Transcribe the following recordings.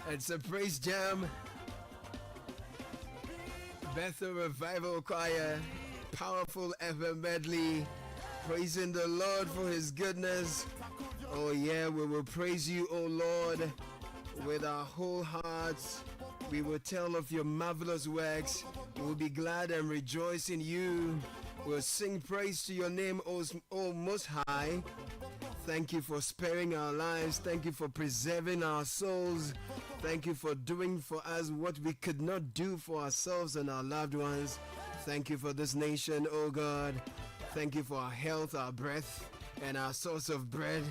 It's a praise jam. Bethel Revival Choir, powerful ever medley, praising the Lord for his goodness. Oh yeah, we will praise you, oh Lord, with our whole hearts. We will tell of your marvelous works. We'll be glad and rejoice in you. We'll sing praise to your name, O Most High. Thank you for sparing our lives. Thank you for preserving our souls. Thank you for doing for us what we could not do for ourselves and our loved ones. Thank you for this nation, oh God. Thank you for our health, our breath, and our source of bread.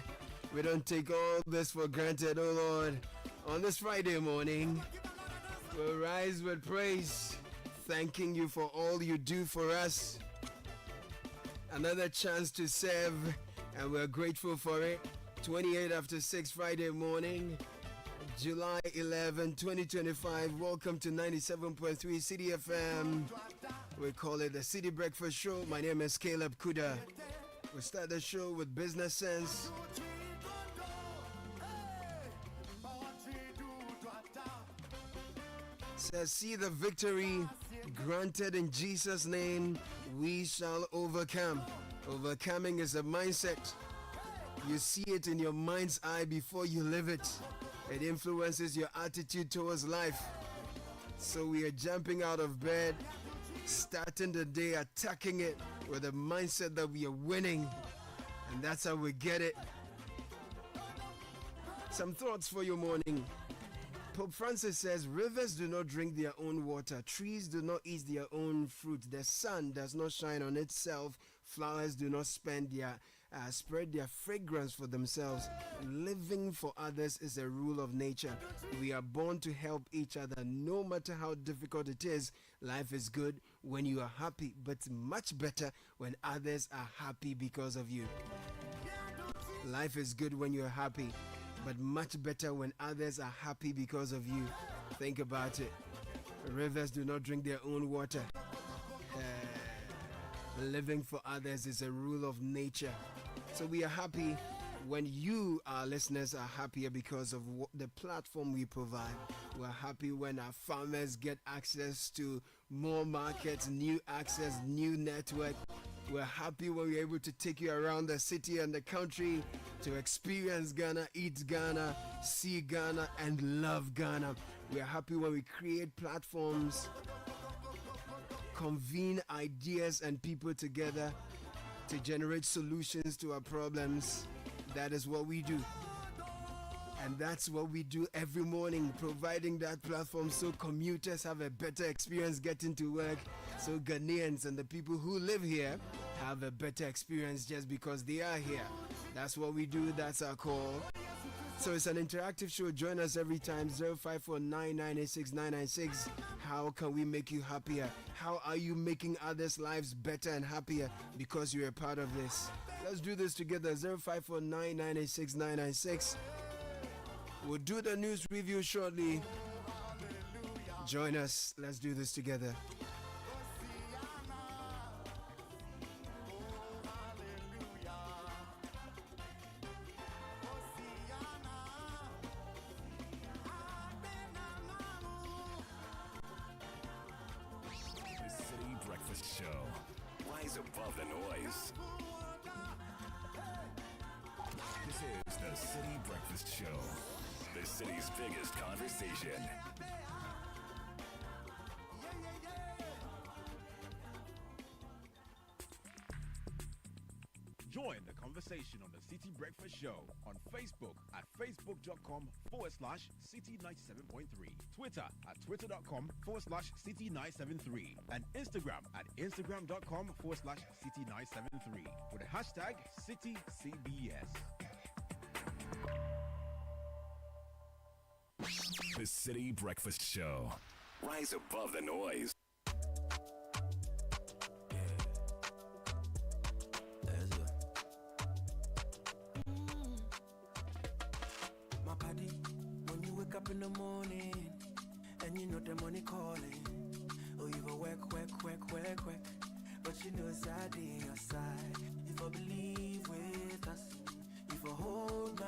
We don't take all this for granted, oh Lord. On this Friday morning, we'll rise with praise, thanking you for all you do for us. Another chance to serve, and we're grateful for it. 28 after 6 Friday morning, July 11, 2025. Welcome to 97.3 Citi FM. We call it the Citi Breakfast Show. My name is Caleb Kuda. We start the show with business sense. Says, see the victory granted in Jesus' name, we shall overcome. Overcoming is a mindset. You see it in your mind's eye before you live it. It influences your attitude towards life. So we are jumping out of bed, starting the day, attacking it with a mindset that we are winning. And that's how we get it. Some thoughts for your morning. Pope Francis says, rivers do not drink their own water, trees do not eat their own fruit, the sun does not shine on itself, flowers do not spread their fragrance for themselves. Living for others is a rule of nature. We are born to help each other, no matter how difficult it is. Life is good when you are happy, but much better when others are happy because of you. Life is good when you're happy, but much better when others are happy because of you. Think about it. Rivers do not drink their own water. Living for others is a rule of nature. So we are happy when you, our listeners, are happier because of the platform we provide. We're happy when our farmers get access to more markets, new access, new network. We're happy when we're able to take you around the city and the country to experience Ghana, eat Ghana, see Ghana, and love Ghana. We're happy when we create platforms, convene ideas and people together to generate solutions to our problems. That is what we do. And that's what we do every morning, providing that platform so commuters have a better experience getting to work, so Ghanaians and the people who live here have a better experience just because they are here. That's what we do. That's our call. So it's an interactive show. Join us every time. 0549986996. How can we make you happier? How are you making others' lives better and happier because you're a part of this? Let's do this together. 0549986996. We'll do the news review shortly. Join us. Let's do this together. Show. Rise above the noise. This is the Citi Breakfast Show. The city's biggest conversation. Join the conversation on the Citi Breakfast Show on Facebook at facebook.com/Citi97.3, Twitter at twitter.com/Citi973, and Instagram at instagram.com/Citi973 with the hashtag CitiCBS. The Citi Breakfast Show. Rise above the noise. Up in the morning, and you know the money calling. Oh, you go work, but you know it's I on your side. If I believe with us, if I hold my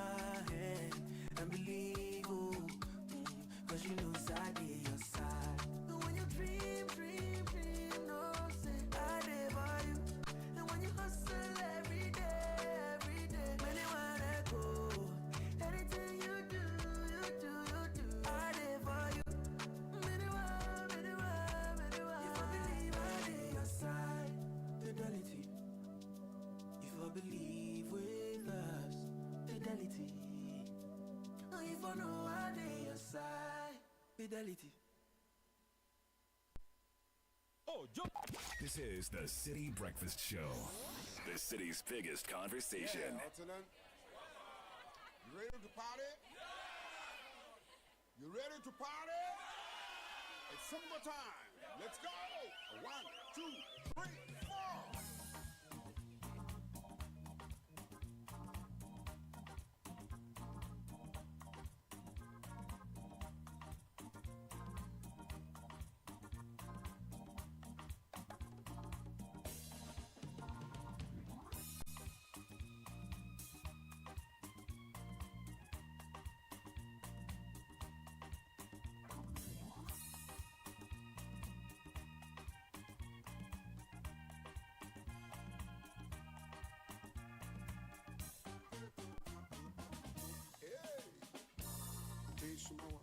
hand and believe, fidelity. Oh, This is the City Breakfast Show. The city's biggest conversation. Lieutenant. You ready to party? You ready to party? It's summertime. Let's go. 1, 2, 3, 4. Shimoa.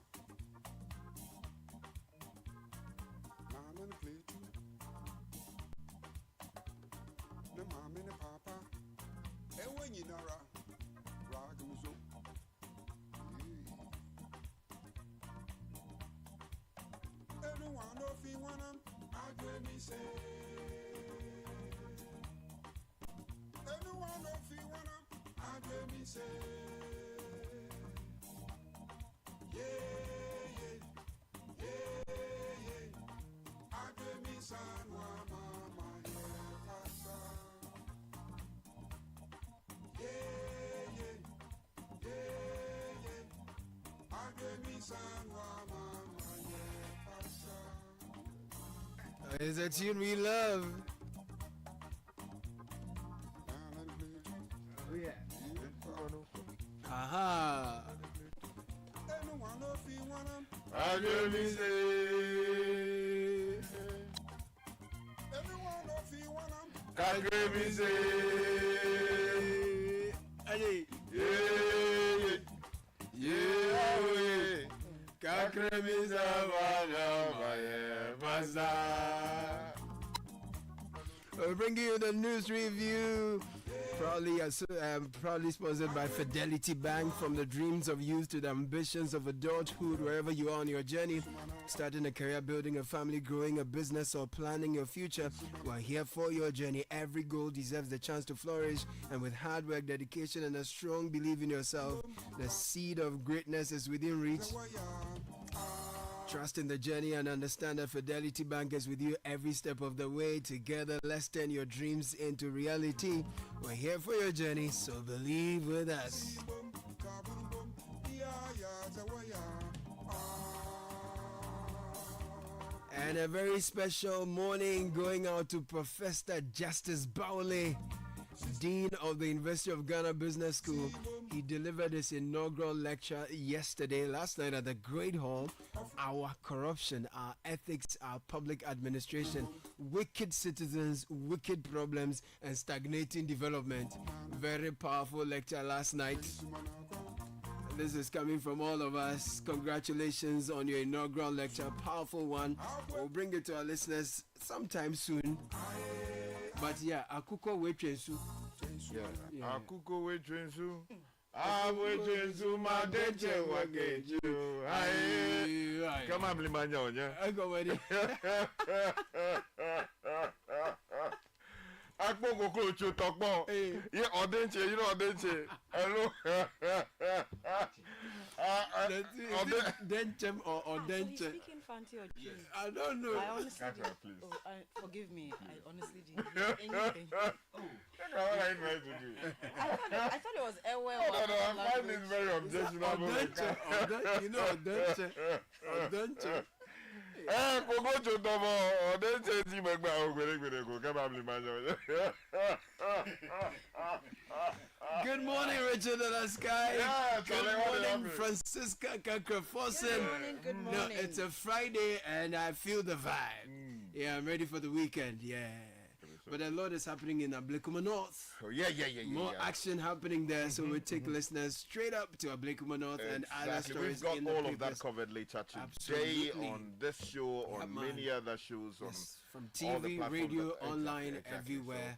Mama and play too. The mom and the papa. And when you know rock and so. Anyone of you wanna I get me say. Anyone of you wanna I get me say. It's a tune we love. Oh yeah. Aha. I give me say. I give me say. Yeah. Kakremisa we'll bring you the news review. Proudly sponsored by Fidelity Bank. From the dreams of youth to the ambitions of adulthood, wherever you are on your journey, starting a career, building a family, growing a business, or planning your future, we're here for your journey. Every goal deserves the chance to flourish, and with hard work, dedication, and a strong belief in yourself, the seed of greatness is within reach. Trust in the journey and understand that Fidelity Bank is with you every step of the way. Together, let's turn your dreams into reality. We're here for your journey, so believe with us. And a very special morning going out to Professor Justice Bowley, Dean of the University of Ghana Business School. He delivered his inaugural lecture last night at the Great Hall. Our corruption, our ethics, our public administration, wicked citizens, wicked problems, and stagnating development. Very powerful lecture last night. This is coming from all of us. Congratulations on your inaugural lecture. Powerful one. We'll bring it to our listeners sometime soon. But yeah, Akuko Wetrensu. Yeah. Akuko Wetrensu. I Wetrensu, my denture, what get you? Come on, Blimanya, yeah. I go ready. Akpo go to talk more. Yeah, Odenche, you know Odenche. Hello. Denchem or So he's Denche. speaking fancy or G? I don't know. I honestly didn't. Please. Forgive me. I honestly didn't hear anything. What are you trying to do? I thought it was airwell. No, I find this very objectionable. Odenche, you know Odenche. Odenche. Good morning, Richard Alaskai. Yeah, Good morning, Francisca Kakrafosen. Good morning. No, it's a Friday and I feel the vibe. Yeah, I'm ready for the weekend. Yeah. But a lot is happening in Abluma North. Oh, yeah. More action happening there, so we take listeners straight up to Abluma North and other stories. We've got in the all of papers. that covered later today. Absolutely. On this show, on Yeah, man. many other shows, Yes, from all the TV, platforms radio, that- online, exactly. everywhere.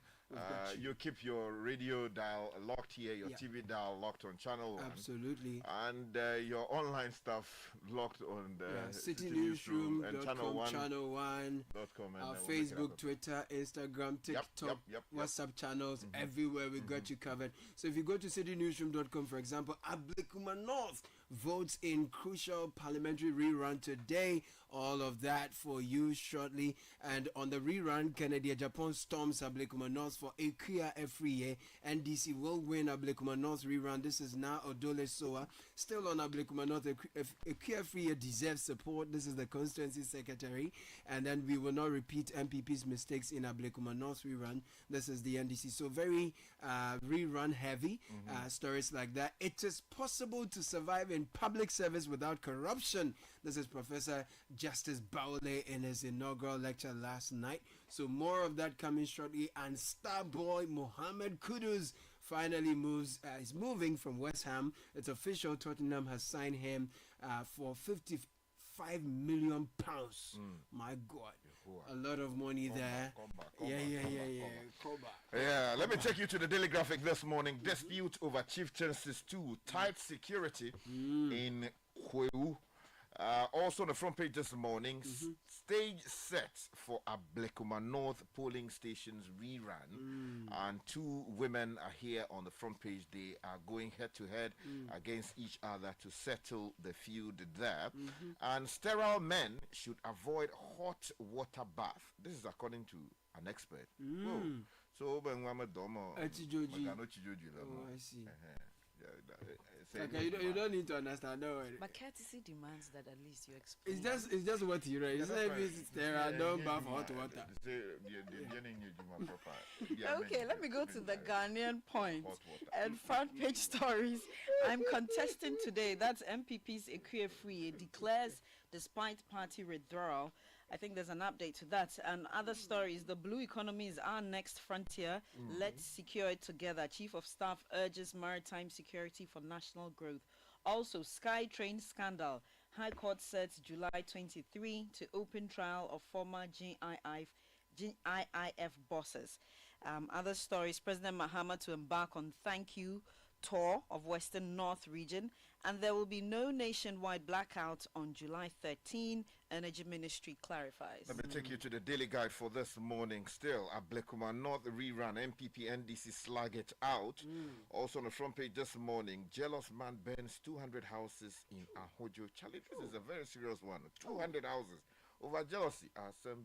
You keep your radio dial locked here, your Yeah. TV dial locked on channel 1. Absolutely. And your online stuff locked on the City Newsroom and Newsroom.com, Channel 1, .com and our we'll make it Facebook, up. Twitter, Instagram, TikTok, yep. WhatsApp channels, everywhere we got you covered. So if you go to citynewsroom.com, for example, Abluma North votes in crucial parliamentary rerun today. All of that for you shortly. And on the rerun, Kennedy Japan storms Abluma North for Ekuya Efriye. NDC will win Abluma North rerun. This is now Odole Soa. Still on Abluma North, Ekuya Efriye deserves support. This is the constituency secretary. And then we will not repeat MPP's mistakes in Abluma North rerun. This is the NDC. So very rerun heavy stories like that. It is possible to survive in public service without corruption. This is Professor Justice Baule in his inaugural lecture last night. So more of that coming shortly. And star boy Mohamed Kudus finally is moving from West Ham. It's official. Tottenham has signed him for £55 million. My God, a lot of money there. Yeah, let me take you to the Daily Graphic this morning. Dispute over chieftaincies 2, tight security in Kweu. Also on the front page this morning, stage set for Ablekuma North polling stations rerun. And 2 women are here on the front page. They are going head to head against each other to settle the feud there. And sterile men should avoid hot water bath. This is according to an expert. Whoa. So, I see. Yeah, you don't need to understand. Don't worry. But courtesy demands that at least you explain. It's just what you read. It's not if there are no bath for hot water. Okay, let me go to the Ghanaian point and front page stories. I'm contesting today. That's MPP's Ekuye Free declares despite party withdrawal. I think there's an update to that. And other stories, the blue economy is our next frontier. Let's secure it together. Chief of Staff urges maritime security for national growth. Also, SkyTrain scandal. High Court sets July 23 to open trial of former GIIF bosses. Other stories, President Mahama to embark on thank you tour of Western North region, and there will be no nationwide blackout on July 13, Energy Ministry clarifies. Let me take you to the Daily Guide for this morning. Still, Ablekuma North rerun, MPP NDC slag it out. Also on the front page this morning, jealous man burns 200 houses in Ahojo. Charlie, this is a very serious one. 200 houses over jealousy.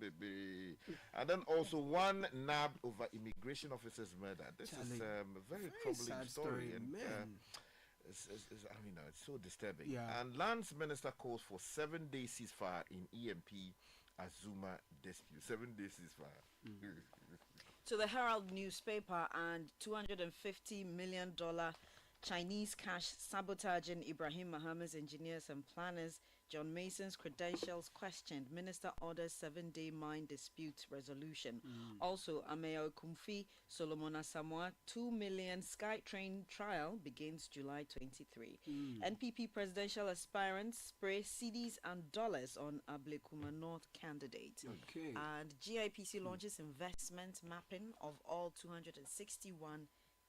Baby. And then also 1 nabbed over immigration officers murder. This is a very troubling story. And, it's so disturbing. Yeah. And Lands Minister calls for 7-day ceasefire in EMP Azuma dispute. 7-day ceasefire. To the Herald newspaper, and $250 million Chinese cash sabotaging Ibrahim Mohammed's engineers and planners. John Mason's credentials questioned. Minister orders 7-day mine dispute resolution. Also, Ameo Kumfi, Solomon Asamoah, 2 million SkyTrain trial begins July 23. NPP presidential aspirants spray CDs and dollars on Ablekuma North candidate. Okay. And GIPC launches investment mapping of all 261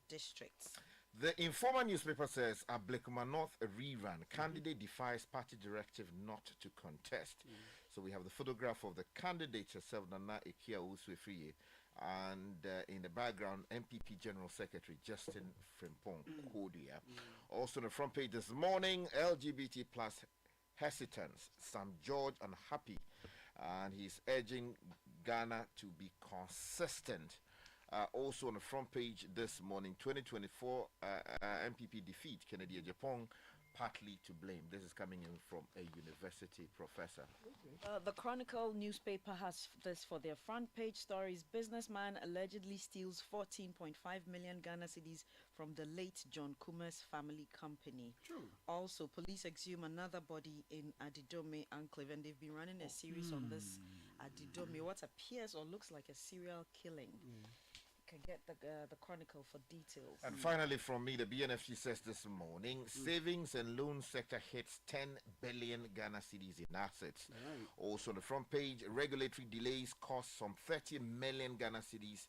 districts. The Informer newspaper says Ablekuma North rerun. Candidate defies party directive not to contest. So we have the photograph of the candidate herself, Nana Ekia Uswefriye, and in the background, MPP General Secretary Justin Frimpong Kodia. Also on the front page this morning, LGBT plus hesitance. Sam George unhappy, and he's urging Ghana to be consistent. Also on the front page this morning, 2024 MPP defeat, Kennedy Japan partly to blame. This is coming in from a university professor. The Chronicle newspaper has this for their front page stories. Businessman allegedly steals 14.5 million Ghana cedis from the late John Kuma's family company. True. Also, police exhume another body in Adidome enclave, and they've been running a series on this Adidome, what appears or looks like a serial killing. Can get the Chronicle for details. And finally from me, the BNFC says this morning, savings and loan sector hits 10 billion Ghana cedis in assets. Also on the front page, regulatory delays cost some 30 million Ghana cedis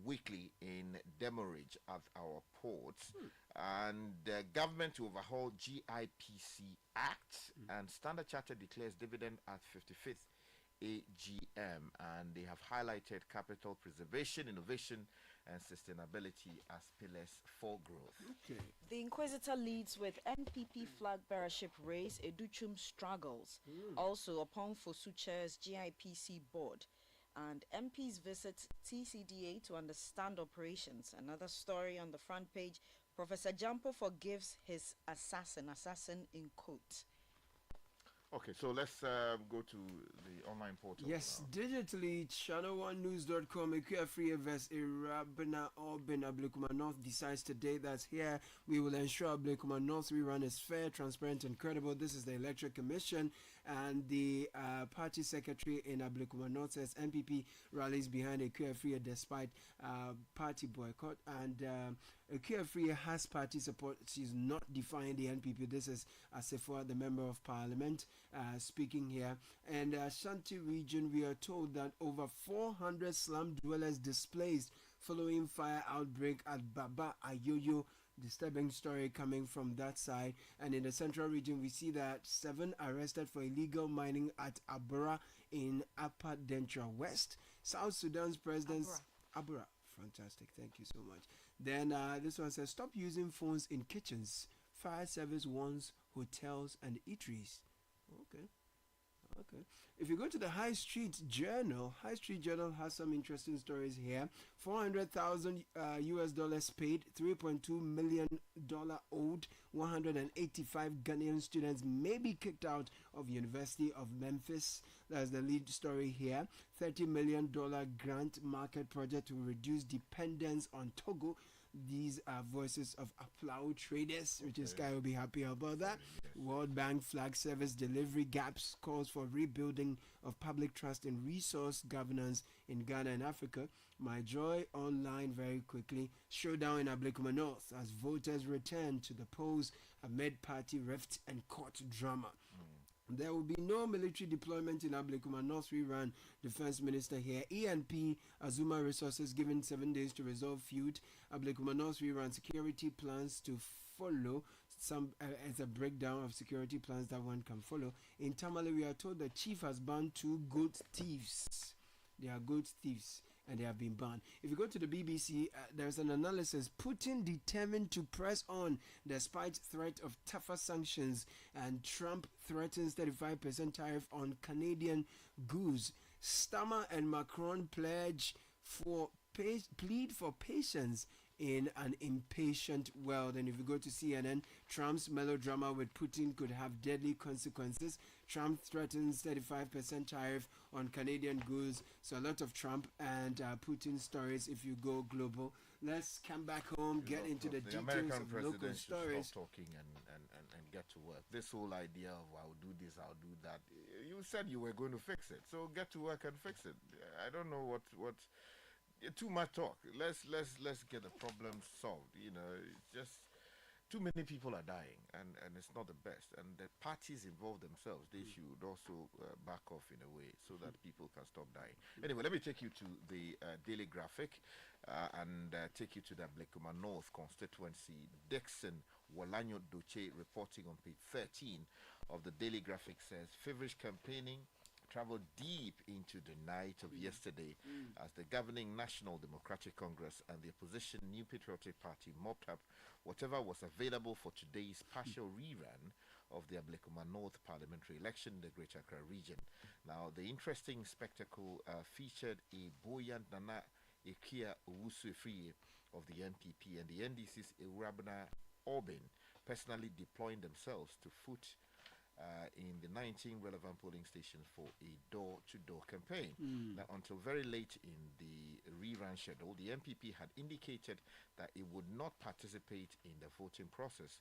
weekly in demurrage at our ports, and the government to overhaul GIPC Act, and Standard Chartered declares dividend at 55th AGM, and they have highlighted capital preservation, innovation, and sustainability as pillars for growth. Okay. The Inquisitor leads with NPP flag bearership race. Educhum struggles. Also upon Fosucha's GIPC board. And MPs visit TCDA to understand operations. Another story on the front page. Professor Jampo forgives his assassin in quote. Okay, so let's go to the online portal. Yes, now. digitally, channel1news.com, Free vs. Irabina Orbin Abluma North decides today that here we will ensure Abluma North rerun is fair, transparent, and credible. This is the Electoral Commission, and the party secretary in Abluma North says NPP rallies behind Free despite party boycott, and Free has party support. She's not defying the NPP. This is Asifua, the member of parliament, speaking here. And Ashanti region, we are told that over 400 slum dwellers displaced following fire outbreak at Baba Ayoyo. Disturbing story coming from that side. And in the central region, we see that 7 arrested for illegal mining at Abura in Upper Dentra West. South Sudan's president Abura. Fantastic, thank you so much. Then this one says, stop using phones in kitchens. Fire service warns hotels and eateries. Okay. If you go to the High Street Journal has some interesting stories here. $400,000 US dollars paid, $3.2 million owed. 185 Ghanaian students may be kicked out of University of Memphis. That's the lead story here. $30 million grant market project to reduce dependence on Togo. These are voices of Aplau traders, which is Sky will be happy about that. World Bank flag service delivery gaps, calls for rebuilding of public trust in resource governance in Ghana and Africa. My Joy online very quickly. Showdown in Ablekuma North as voters return to the polls amid party rift and court drama. There will be no military deployment in Ablekuma North. Rerun Defense Minister here. ENP Azuma Resources given 7 days to resolve feud. Ablekuma North rerun security plans to follow. Some as a breakdown of security plans that one can follow. In Tamale, we are told the chief has banned 2 goat thieves. They are goat thieves, and they have been banned. If you go to the BBC, there's an analysis. Putin determined to press on despite threat of tougher sanctions, and Trump threatens 35% tariff on Canadian goods. Stammer and Macron plead for patience in an impatient world. And if you go to CNN, Trump's melodrama with Putin could have deadly consequences. Trump threatens 35% tariff on Canadian goods. So a lot of Trump and Putin stories if you go global. Let's come back home, get into the details American of local president should stories. stop talking and get to work. This whole idea of I'll do this, I'll do that. You said you were going to fix it, so get to work and fix it. I don't know what too much talk. Let's get the problem solved. You know, it's just too many people are dying, and it's not the best. And the parties involved themselves, they should also back off in a way so that people can stop dying. Anyway, let me take you to the Daily Graphic and take you to the Ablekuma North constituency. Dixon Walanyo Doche reporting on page 13 of the Daily Graphic says feverish campaigning traveled deep into the night of yesterday as the governing National Democratic Congress and the opposition New Patriotic Party mopped up whatever was available for today's partial rerun of the Ablekuma North parliamentary election in the Greater Accra region. Now, the interesting spectacle featured a buoyant Nana Ekia Owusu-Efriye of the NPP and the NDC's Irabna Orbin personally deploying themselves to foot in the 19 relevant polling stations for a door-to-door campaign. Now, until very late in the rerun schedule, the MPP had indicated that it would not participate in the voting process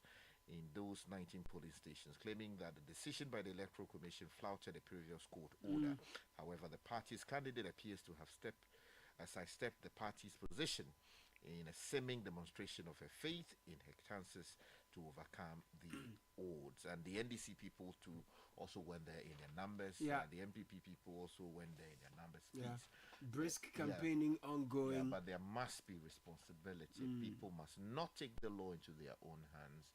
in those 19 polling stations, claiming that the decision by the Electoral Commission flouted a previous court order. However, the party's candidate appears to have sidestepped the party's position in a seeming demonstration of her faith in her chances to overcome the odds. And the NDC people to also went there in their numbers. Yeah. The MPP people also went there in their numbers. Please. Yeah. Brisk campaigning ongoing. Yeah, but there must be responsibility. People must not take the law into their own hands.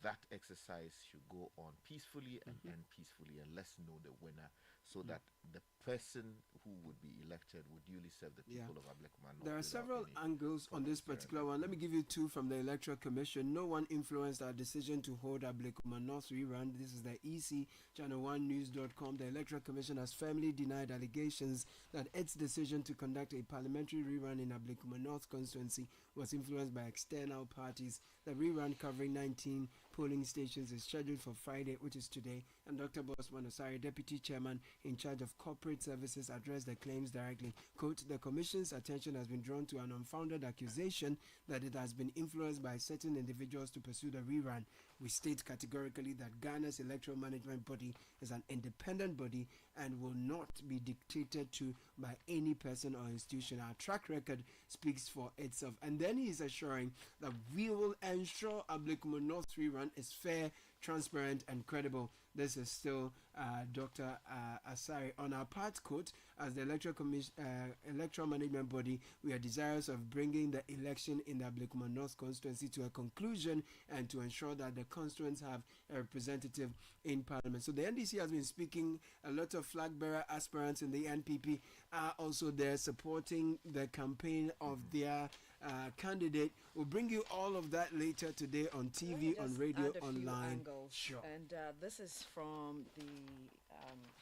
That exercise should go on peacefully and end peacefully, and let's know the winner so that the person who would be elected would duly serve the people of Ablekuma North. There are without several any angles on this particular one. Let me give you two from the Electoral Commission. No one influenced our decision to hold Ablekuma North rerun. This is the EC, channel1news.com. The Electoral Commission has firmly denied allegations that its decision to conduct a parliamentary rerun in Ablekuma North constituency was influenced by external parties. The rerun, covering 19 polling stations, is scheduled for Friday, which is today, and Dr. Bosman Osari, Deputy Chairman in charge of corporate services, addressed the claims directly. Quote, the Commission's attention has been drawn to an unfounded accusation that it has been influenced by certain individuals to pursue the rerun. We state categorically that Ghana's electoral management body is an independent body and will not be dictated to by any person or institution. Our track record speaks for itself. And then he is assuring that we will ensure Ablekuma North rerun is fair, transparent, and credible. This is still Dr. Asari. On our part, quote, as the electoral management body, we are desirous of bringing the election in the Ablekuma North constituency to a conclusion and to ensure that the constituents have a representative in parliament. So the NDC has been speaking. A lot of flag bearer aspirants in the NPP are also there supporting the campaign of their candidate. We'll bring you all of that later today on TV, on radio, online. Sure. And this is from the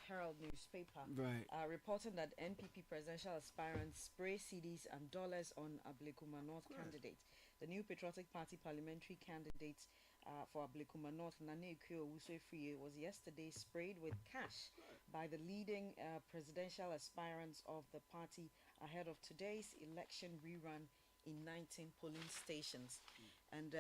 Herald newspaper, Right. reporting that NPP presidential aspirants spray CDs and dollars on Ablekuma North candidate. The new Patriotic Party parliamentary candidate for Ablekuma North, Nane Owusu-Efriye, was yesterday sprayed with cash by the leading presidential aspirants of the party ahead of today's election rerun in 19 polling stations. And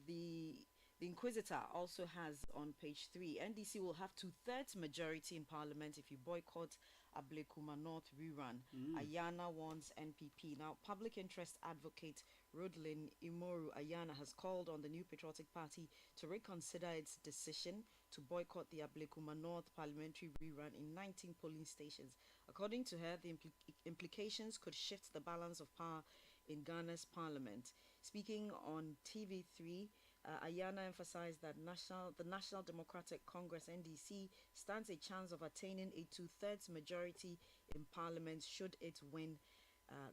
the Inquisitor also has on page 3, NDC will have 2/3 majority in parliament if you boycott Ablekuma North rerun. Ayana warns NPP. Now, public interest advocate Rodlin Imoru Ayana has called on the New Patriotic Party to reconsider its decision to boycott the Ablekuma North parliamentary rerun in 19 polling stations. According to her, the implications could shift the balance of power in Ghana's parliament. Speaking on TV3, Ayana emphasized that the National Democratic Congress (NDC) stands a chance of attaining a 2/3 majority in parliament should it win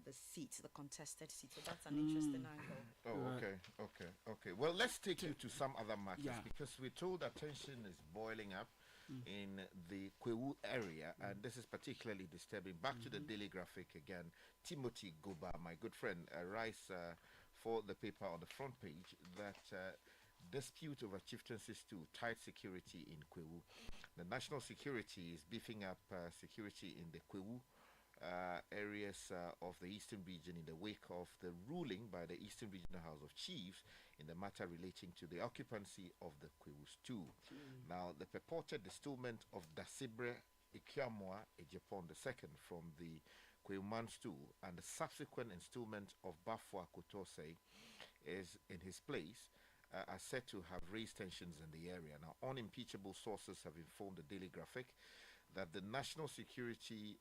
the contested seat. So that's an interesting angle. Oh, okay. Well, let's take you to some other matters because we're told that tension is boiling up in the Kwewu area, and this is particularly disturbing. Back to the daily graphic again. Timothy Goba, my good friend, writes for the paper on the front page that dispute over chieftaincies to tight security in Kwewu. The national security is beefing up security in the Kwewu areas of the Eastern region in the wake of the ruling by the Eastern Regional House of Chiefs in the matter relating to the occupancy of the Kwewu stew. Now, the purported distillment of Dasibre Ikiamwa Ejapon II from the Kweuman stew and the subsequent installment of Bafwa Kotose is in his place are said to have raised tensions in the area. Now, unimpeachable sources have informed the Daily Graphic that the national security,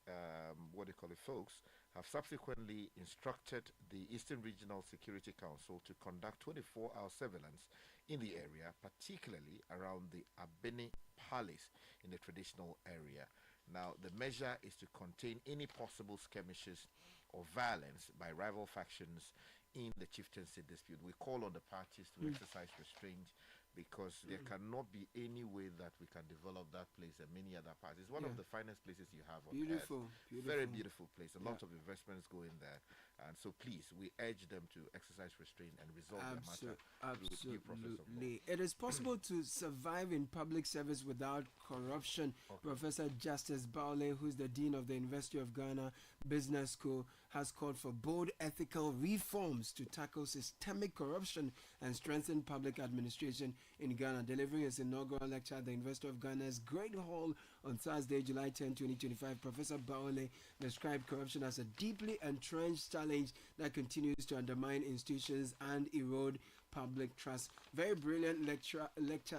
folks, have subsequently instructed the Eastern Regional Security Council to conduct 24-hour surveillance in the area, particularly around the Abene Palace in the traditional area. Now, the measure is to contain any possible skirmishes or violence by rival factions in the chieftaincy dispute. We call on the parties to exercise restraint because there cannot be any way that we can develop that place and many other parts. It's one of the finest places you have on Beautiful. earth. Very beautiful place. A lot of investments go in there. And so please, we urge them to exercise restraint and resolve their matter through due process of law. It is possible to survive in public service without corruption. Professor Justice Baule, who's the Dean of the University of Ghana Business School, has called for bold ethical reforms to tackle systemic corruption and strengthen public administration in Ghana. Delivering his inaugural lecture at the University of Ghana's Great Hall on Thursday, July 10, 2025, Professor Baole described corruption as a deeply entrenched challenge that continues to undermine institutions and erode public trust. Very brilliant lecture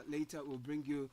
later. We'll bring you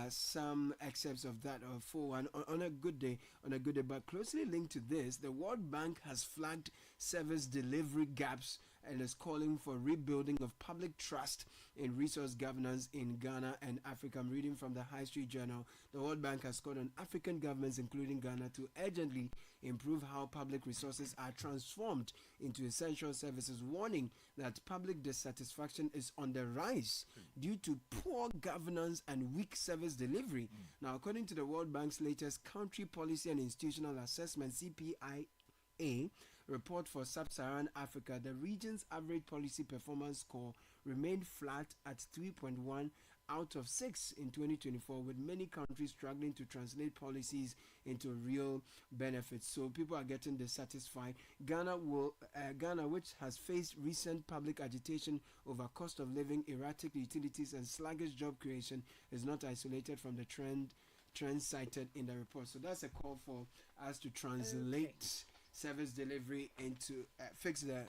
some excerpts of that for one on a good day. But closely linked to this, the World Bank has flagged service delivery gaps and is calling for rebuilding of public trust in resource governance in Ghana and Africa. I'm reading from the High Street Journal. The World Bank has called on African governments, including Ghana, to urgently improve how public resources are transformed into essential services, warning that public dissatisfaction is on the rise due to poor governance and weak service delivery. Now, according to the World Bank's latest Country Policy and Institutional Assessment, CPIA, report for Sub-Saharan Africa, the region's average policy performance score remained flat at 3.1 out of 6 in 2024, with many countries struggling to translate policies into real benefits. So people are getting dissatisfied. Ghana, which has faced recent public agitation over cost of living, erratic utilities, and sluggish job creation, is not isolated from the trend cited in the report. So that's a call for us to translate service delivery into fix the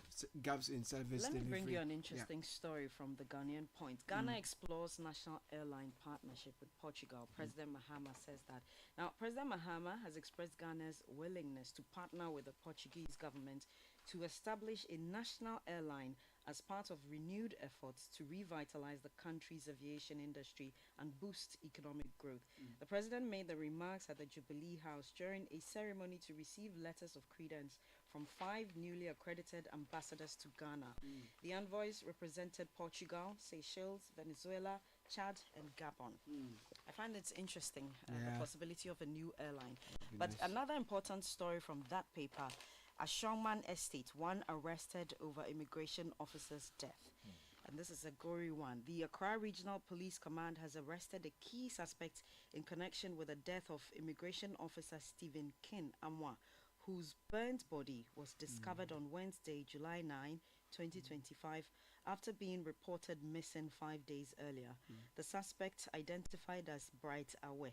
gaps in service delivery. Let me bring you an interesting story from the Ghanaian Point. Ghana explores national airline partnership with Portugal. President Mahama says that. Now, President Mahama has expressed Ghana's willingness to partner with the Portuguese government to establish a national airline as part of renewed efforts to revitalize the country's aviation industry and boost economic growth. The president made the remarks at the Jubilee House during a ceremony to receive letters of credence from 5 newly accredited ambassadors to Ghana. The envoys represented Portugal, Seychelles, Venezuela, Chad, and Gabon. I find it's interesting, the possibility of a new airline. But another important story from that paper, Ashongman Estate, one arrested over immigration officer's death. And this is a gory one. The Accra Regional Police Command has arrested a key suspect in connection with the death of immigration officer Stephen Kin Amwa, whose burnt body was discovered on Wednesday, July 9, 2025, after being reported missing 5 days earlier. The suspect, identified as Bright Awe,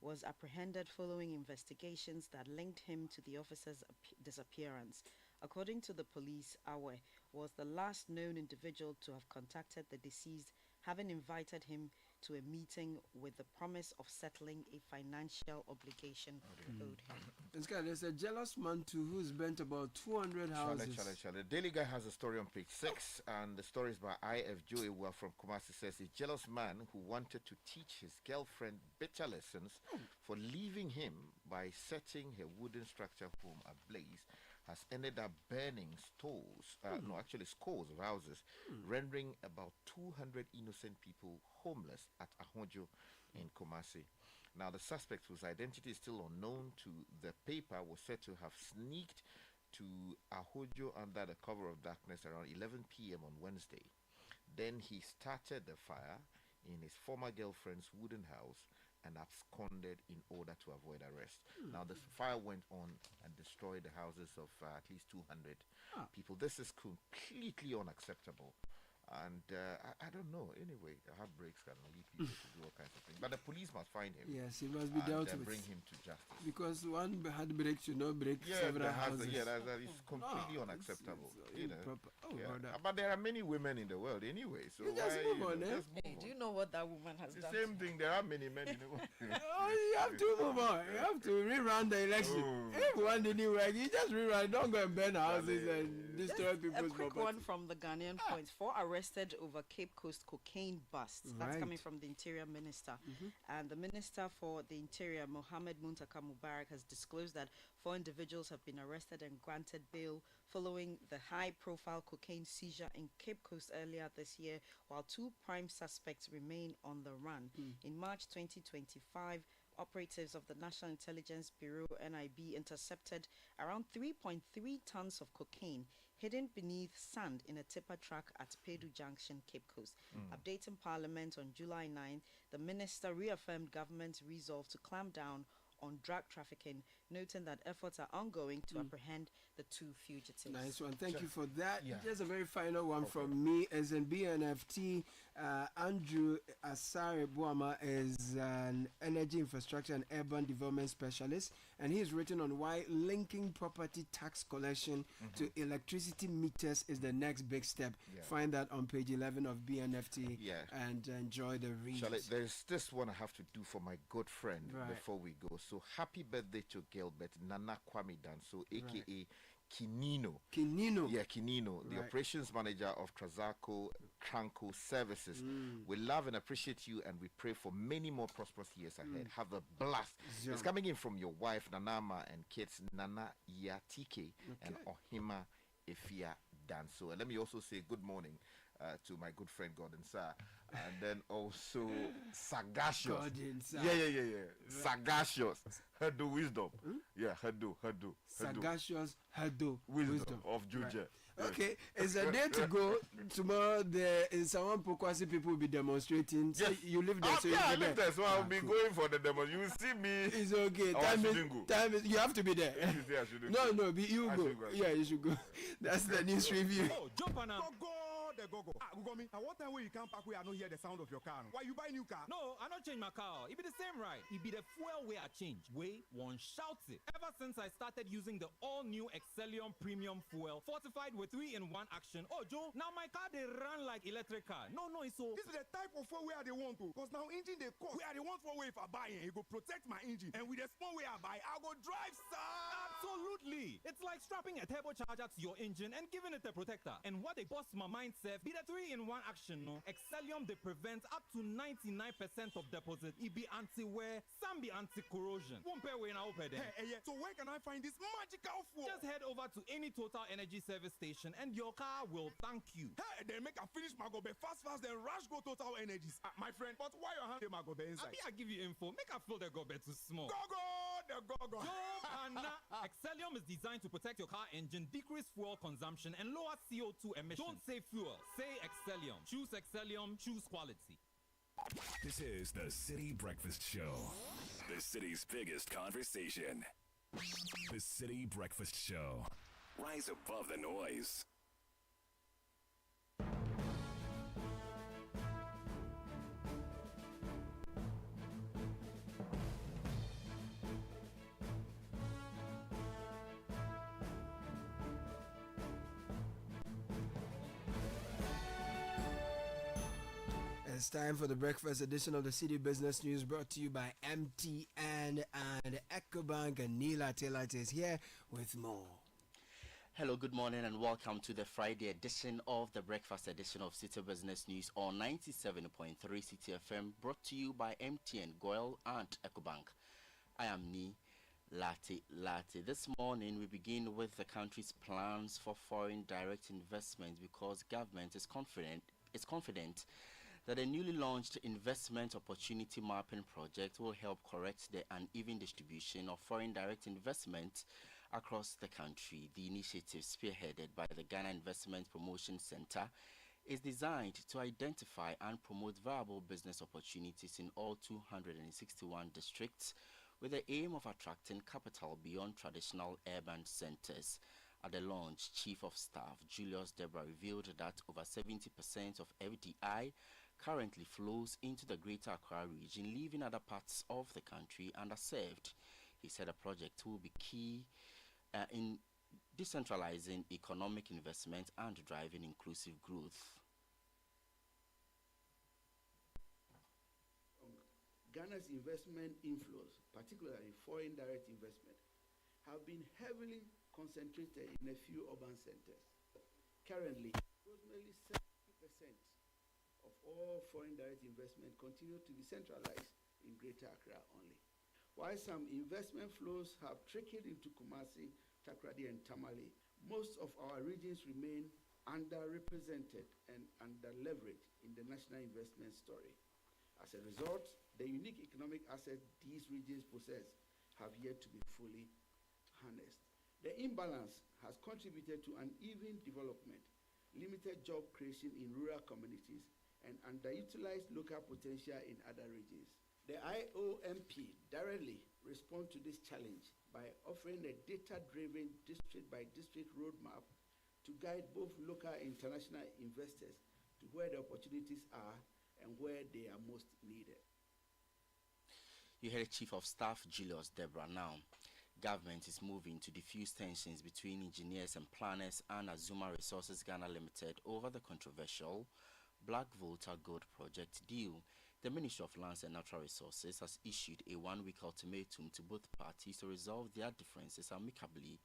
was apprehended following investigations that linked him to the officer's disappearance. According to the police, Awe was the last known individual to have contacted the deceased, having invited him to a meeting with the promise of settling a financial obligation owed him. There's a jealous man too who's burnt about 200 houses. The Daily Guy has a story on page 6, and the story is by I.F. Joey Well from Kumasi. Says a jealous man who wanted to teach his girlfriend bitter lessons for leaving him by setting her wooden structure home ablaze has ended up burning scores of houses, rendering about 200 innocent people homeless at Ahojo in Kumasi. Now, the suspect, whose identity is still unknown to the paper, was said to have sneaked to Ahojo under the cover of darkness around 11 p.m. on Wednesday. Then he started the fire in his former girlfriend's wooden house and absconded in order to avoid arrest. Now, the fire went on and destroyed the houses of at least 200 people. This is completely unacceptable. And I don't know. Anyway, heartbreaks can lead people to do all kinds of things. But the police must find him. Yes, he must be dealt with. Bring him to justice. Because one heartbreak should not break several houses. That is completely unacceptable. But there are many women in the world anyway. So you just move on, eh? Hey, do you know what that woman has the done? same thing. There are many men in the world. You have to move on. You have to rerun the election. If one didn't work, you just rerun. Don't go and burn houses and destroy people's property. A quick one from the Ghanaian Point. 4 arrested over Cape Coast cocaine busts. That's coming from the Interior Minister. And the Minister for the Interior, Mohammed Muntaka Mubarak, has disclosed that 4 individuals have been arrested and granted bail following the high-profile cocaine seizure in Cape Coast earlier this year, while 2 prime suspects remain on the run. In March 2025, operatives of the National Intelligence Bureau, NIB, intercepted around 3.3 tons of cocaine hidden beneath sand in a tipper truck at Pedu Junction, Cape Coast. Updating Parliament on July 9, the minister reaffirmed government's resolve to clamp down on drug trafficking noting that efforts are ongoing to apprehend the 2 fugitives. Nice one. Thank you for that. Yeah. Just a very final one from me. As in BNFT, Andrew Asare Buama is an energy infrastructure and urban development specialist, and he's written on why linking property tax collection to electricity meters is the next big step. Yeah. Find that on page 11 of BNFT Yeah. and enjoy the read. Charlotte, there's this one I have to do for my good friend Right. before we go. So happy birthday to Gilbert Nana Kwame Danso, aka Kinino. Kinino. Yeah, Kinino, the Right. operations manager of Trazaco Cranco Services. We love and appreciate you, and we pray for many more prosperous years ahead. Have a blast. Yeah. It's coming in from your wife Nanama and kids Nana Yatike and Ohima Efia Danso. And let me also say good morning to my good friend Gordon Sir, and then also Sagacious. Gordon Sir. Yeah. Sagacious. Herdo wisdom. Yeah, Herdo. Sagacious Hado Wisdom of Juja. Okay, it's a day to go. Tomorrow, there in Sawan Pokwasi, people will be demonstrating. So Yes. you live there, so Yeah, I you'll be live there. there, so I'll be Cool. going for the demo. You see me. It's okay. Oh, I shouldn't go. Time is. You have to be there. You say I shouldn't No, go. you I go. should go. Yeah, you should go. That's the news review. Oh, jump on now. Go. Google me. And what time will you come back where I don't hear the sound of your car? Why you buy new car? No, I not change my car. It be the same, right? It be the fuel way I change. Way one shouts it. Ever since I started using the all-new Excellium Premium Fuel, fortified with 3-in-1 action. Oh, Joe, now my car they run like electric car. No, it's so. This is the type of fuel where they want to. Because now engine they cost. Where they want for way if I buy it, it go protect my engine. And with the small way I buy, I go drive, sir. Absolutely. It's like strapping a turbocharger to your engine and giving it a protector. And what they bust my mind, Seth, be the 3-in-1 action, no? Excellium, they prevent up to 99% of deposit. It be anti-wear, some be anti-corrosion. Won't pay when I open them. Hey, yeah. So where can I find this magical fuel? Just head over to any Total Energy service station and your car will thank you. Hey, then make I finish my gobe fast, then rush go Total Energies. My friend, but why your hand my gobe inside? I give you info. Make I feel the go too small. Go. Excellium is designed to protect your car engine, decrease fuel consumption, and lower CO2 emissions. Don't say fuel, say Excellium. Choose Excellium, choose quality. This is the City Breakfast Show, the city's biggest conversation. The City Breakfast Show. Rise above the noise. It's time for the breakfast edition of the City Business News, brought to you by MTN and EcoBank, and Neela Taylor is here with more. Hello, good morning, and welcome to the Friday edition of the breakfast edition of City Business News on 97.3 City FM, brought to you by MTN, Goyle, and EcoBank. I am Ni Latte. This morning, we begin with the country's plans for foreign direct investment, because government is confident that the newly launched Investment Opportunity Mapping Project will help correct the uneven distribution of foreign direct investment across the country. The initiative, spearheaded by the Ghana Investment Promotion Center, is designed to identify and promote viable business opportunities in all 261 districts, with the aim of attracting capital beyond traditional urban centers. At the launch, Chief of Staff Julius Debra revealed that over 70% of FDI currently flows into the Greater Accra region, leaving other parts of the country underserved. He said the project will be key in decentralizing economic investment and driving inclusive growth. Ghana's investment inflows, particularly foreign direct investment, have been heavily concentrated in a few urban centers. Currently, approximately 70% of all foreign direct investment continue to be centralized in Greater Accra only. While some investment flows have trickled into Kumasi, Takoradi, and Tamale, most of our regions remain underrepresented and underleveraged in the national investment story. As a result, the unique economic assets these regions possess have yet to be fully harnessed. The imbalance has contributed to uneven development, limited job creation in rural communities, and underutilized local potential in other regions. The IOMP directly responds to this challenge by offering a data-driven district-by-district roadmap to guide both local and international investors to where the opportunities are and where they are most needed. You heard Chief of Staff Julius Deborah now. Government is moving to diffuse tensions between engineers and planners and Abluma Resources Ghana Limited over the controversial Black Volta Gold Project deal. The Ministry of Lands and Natural Resources has issued a one-week ultimatum to both parties to resolve their differences amicably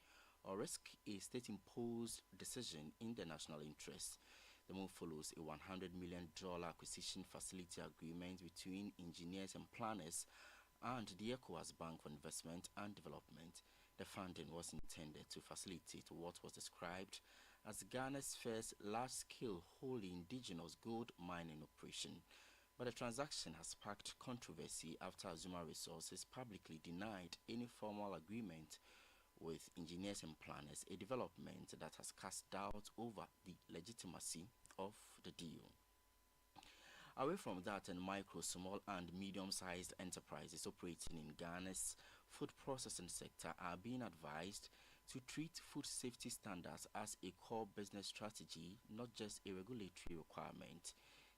or risk a state-imposed decision in the national interest. The move follows a $100 million acquisition facility agreement between engineers and planners and the ECOWAS Bank for Investment and Development. The funding was intended to facilitate what was described as Ghana's first large-scale wholly indigenous gold mining operation. But the transaction has sparked controversy after Abluma Resources publicly denied any formal agreement with engineers and planners, a development that has cast doubt over the legitimacy of the deal. Away from that, and micro, small and medium-sized enterprises operating in Ghana's food processing sector are being advised to treat food safety standards as a core business strategy, not just a regulatory requirement.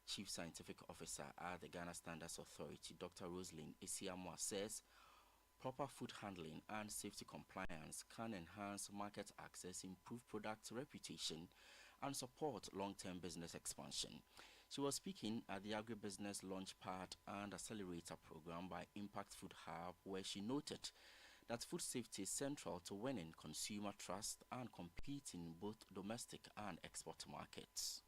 Chief Scientific Officer at the Ghana Standards Authority, Dr. Rosalind Isiamwa, says proper food handling and safety compliance can enhance market access, improve product reputation, and support long-term business expansion. She was speaking at the Agribusiness Launchpad and Accelerator program by Impact Food Hub, where she noted that food safety is central to winning consumer trust and competing in both domestic and export markets.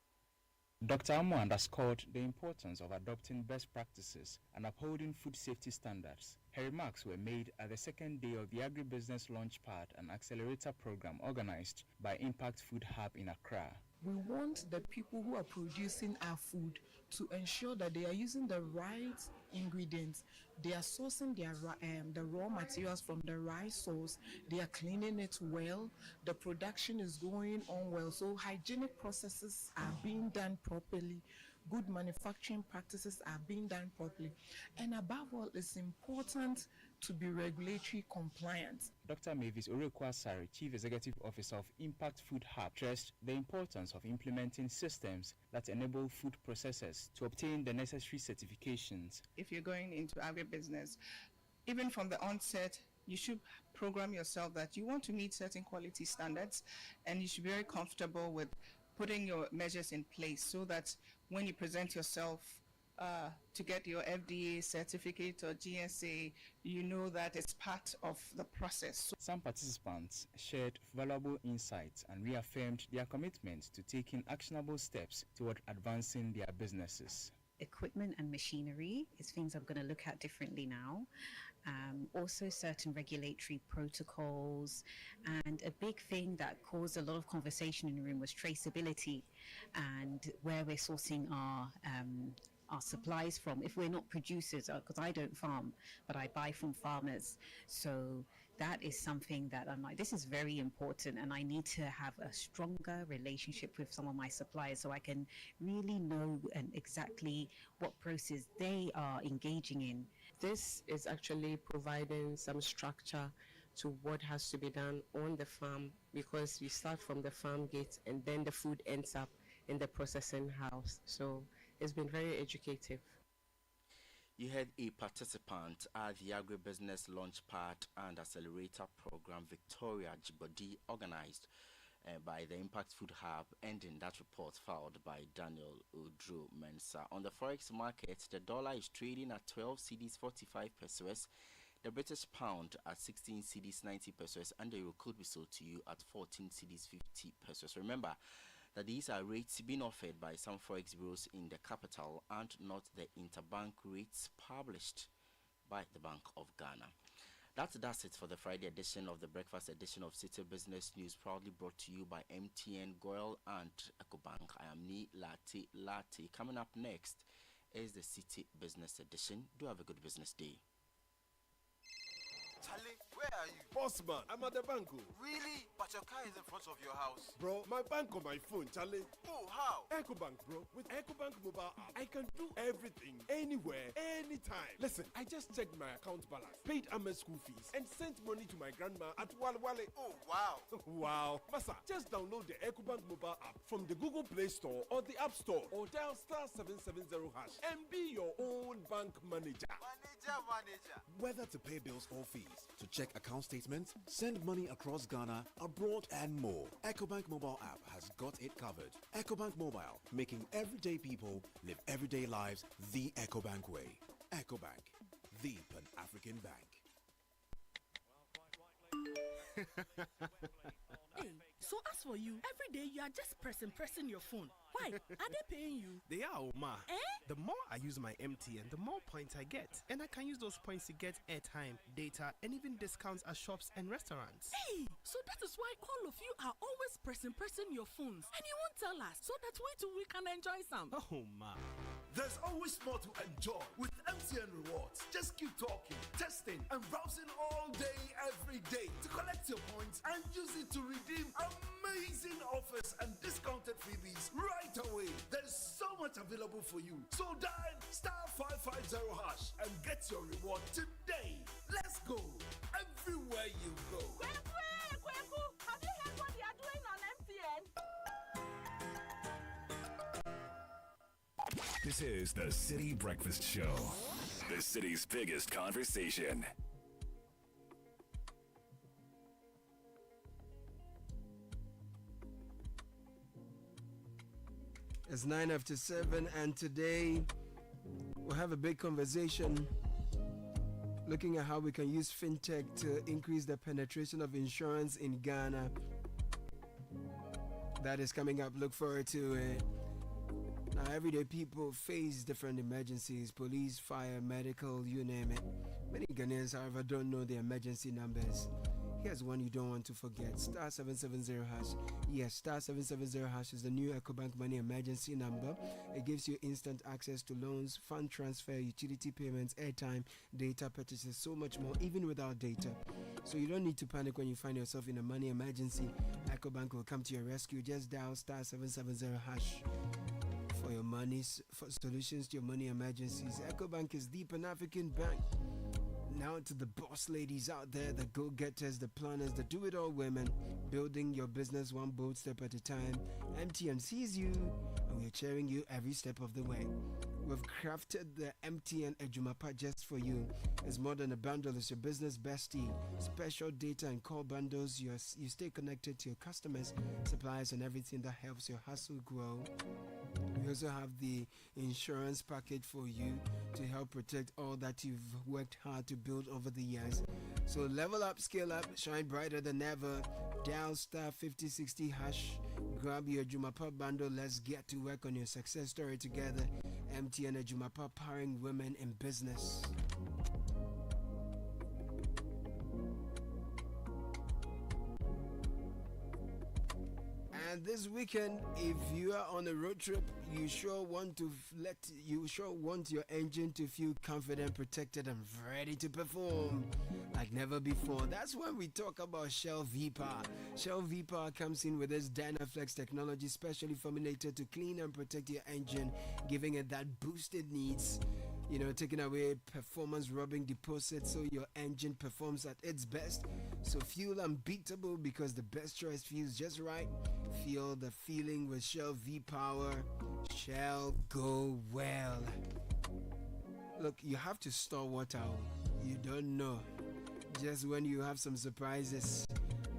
Dr. Amo underscored the importance of adopting best practices and upholding food safety standards. Her remarks were made at the second day of the Agribusiness Launchpad and Accelerator program organized by Impact Food Hub in Accra. We want the people who are producing our food to ensure that they are using the right ingredients, they are sourcing the raw materials from the right source, they are cleaning it well, the production is going on well, so hygienic processes are being done properly, good manufacturing practices are being done properly, and above all, it's important to be regulatory compliant. Dr. Mavis Orekwasari, Chief Executive Officer of Impact Food Hub, stressed the importance of implementing systems that enable food processors to obtain the necessary certifications. If you're going into agribusiness, even from the onset, you should program yourself that you want to meet certain quality standards, and you should be very comfortable with putting your measures in place so that when you present yourself to get your FDA certificate or GSA, you know that it's part of the process. Some participants shared valuable insights and reaffirmed their commitment to taking actionable steps toward advancing their businesses. Equipment and machinery is things I'm going to look at differently now. Also certain regulatory protocols, and a big thing that caused a lot of conversation in the room was traceability and where we're sourcing our supplies from. If we're not producers, because I don't farm, but I buy from farmers. So that is something that I'm like, this is very important, and I need to have a stronger relationship with some of my suppliers so I can really know exactly what process they are engaging in. This is actually providing some structure to what has to be done on the farm, because we start from the farm gate and then the food ends up in the processing house. So it's been very educative. You had a participant at the Agribusiness Launchpad and Accelerator program, Victoria Jibodi, organized by the Impact Food Hub, ending that report filed by Daniel Udru Mensa. On the forex market, the dollar is trading at 12 cedis 45 pesos, the British pound at 16 cedis 90 pesos, and the euro could be sold to you at 14 cedis 50 pesos. Remember that these are rates being offered by some forex bureaus in the capital and not the interbank rates published by the Bank of Ghana. That's it for the Friday edition of the breakfast edition of City Business News, proudly brought to you by MTN, Goyle and EcoBank. I am Ni Latte. Coming up next is the City Business Edition. Do have a good business day. Charlie, where are you? Boss man, I'm at the bank. Really? But your car is in front of your house. Bro, my bank on my phone, Charlie. Oh, how? EcoBank, bro. With EcoBank mobile app, I can do everything, anywhere, anytime. Listen, I just checked my account balance, paid Ahmed's school fees, and sent money to my grandma at Wale. Oh, wow. Wow. Massa, just download the EcoBank mobile app from the Google Play Store or the App Store, or dial *770# and be your own bank manager. Manager. Whether to pay bills or fees, to check account statements, send money across Ghana, abroad, and more, EcoBank mobile app has got it covered. EcoBank Mobile, making everyday people live everyday lives the EcoBank way. EcoBank, the Pan-African bank. Hey, so as for you, every day you are just pressing your phone. Why? Are they paying you? They are, Oma. Eh? The more I use my MTN, the more points I get. And I can use those points to get airtime, data, and even discounts at shops and restaurants. Hey, so that is why all of you are always pressing your phones. And you won't tell us, so that we too we can enjoy some. Oh, ma. There's always more to enjoy with MTN Rewards. Just keep talking, testing, and browsing all day, every day to collect your points and use it to redeem amazing offers and discounted freebies right away. There's so much available for you. So dial *550# and get your reward today. Let's go. Everywhere you go. Kweku, have you heard what they are doing on MTN? This is the City Breakfast Show, the city's biggest conversation. It's 7:09, and today we'll have a big conversation looking at how we can use Fintech to increase the penetration of insurance in Ghana. That is coming up. Look forward to it. Now, everyday people face different emergencies: police, fire, medical, you name it. Many Ghanaians, however, don't know the emergency numbers. Here's one you don't want to forget: *770#. Yes, *770# is the new EcoBank Money Emergency number. It gives you instant access to loans, fund transfer, utility payments, airtime, data purchases, so much more, even without data. So you don't need to panic when you find yourself in a money emergency. EcoBank will come to your rescue. Just dial *770# for your money's for solutions to your money emergencies. EcoBank is the Pan-African bank. Now to the boss ladies out there, the go-getters, the planners, the do-it-all women, building your business one bold step at a time. MTN sees you, and we're cheering you every step of the way. We've crafted the MTN Ejumapa just for you. It's more than a bundle, it's your business bestie. Special data and call bundles, you stay connected to your customers, suppliers, and everything that helps your hustle grow. We also have the insurance package for you to help protect all that you've worked hard to build over the years. So level up, scale up, shine brighter than ever. Dial *5060#. Grab your Jumapa bundle. Let's get to work on your success story together. MTN Jumapa, powering women in business. And this weekend, if you are on a road trip, you sure want your engine to feel confident, protected, and ready to perform like never before. That's when we talk about Shell V-Power. Shell V-Power comes in with this Dynaflex technology, specially formulated to clean and protect your engine, giving it that boost it needs. Taking away performance robbing deposits so your engine performs at its best. So fuel unbeatable because the best choice feels just right. Feel the feeling with Shell V-Power. Shell go well. Look, you have to store water. You don't know. Just when you have some surprises.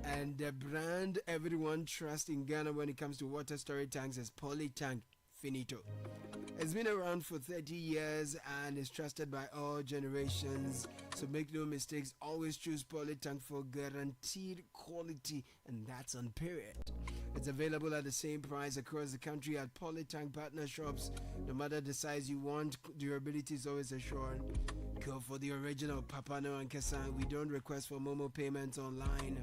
And the brand everyone trusts in Ghana when it comes to water storage tanks is Polytank. Finito. It's been around for 30 years and is trusted by all generations. So make no mistakes, always choose Polytank for guaranteed quality, and that's on period. It's available at the same price across the country at Polytank partner shops. No matter the size you want, durability is always assured. Go for the original Papano and Kessan. We don't request for Momo payments online.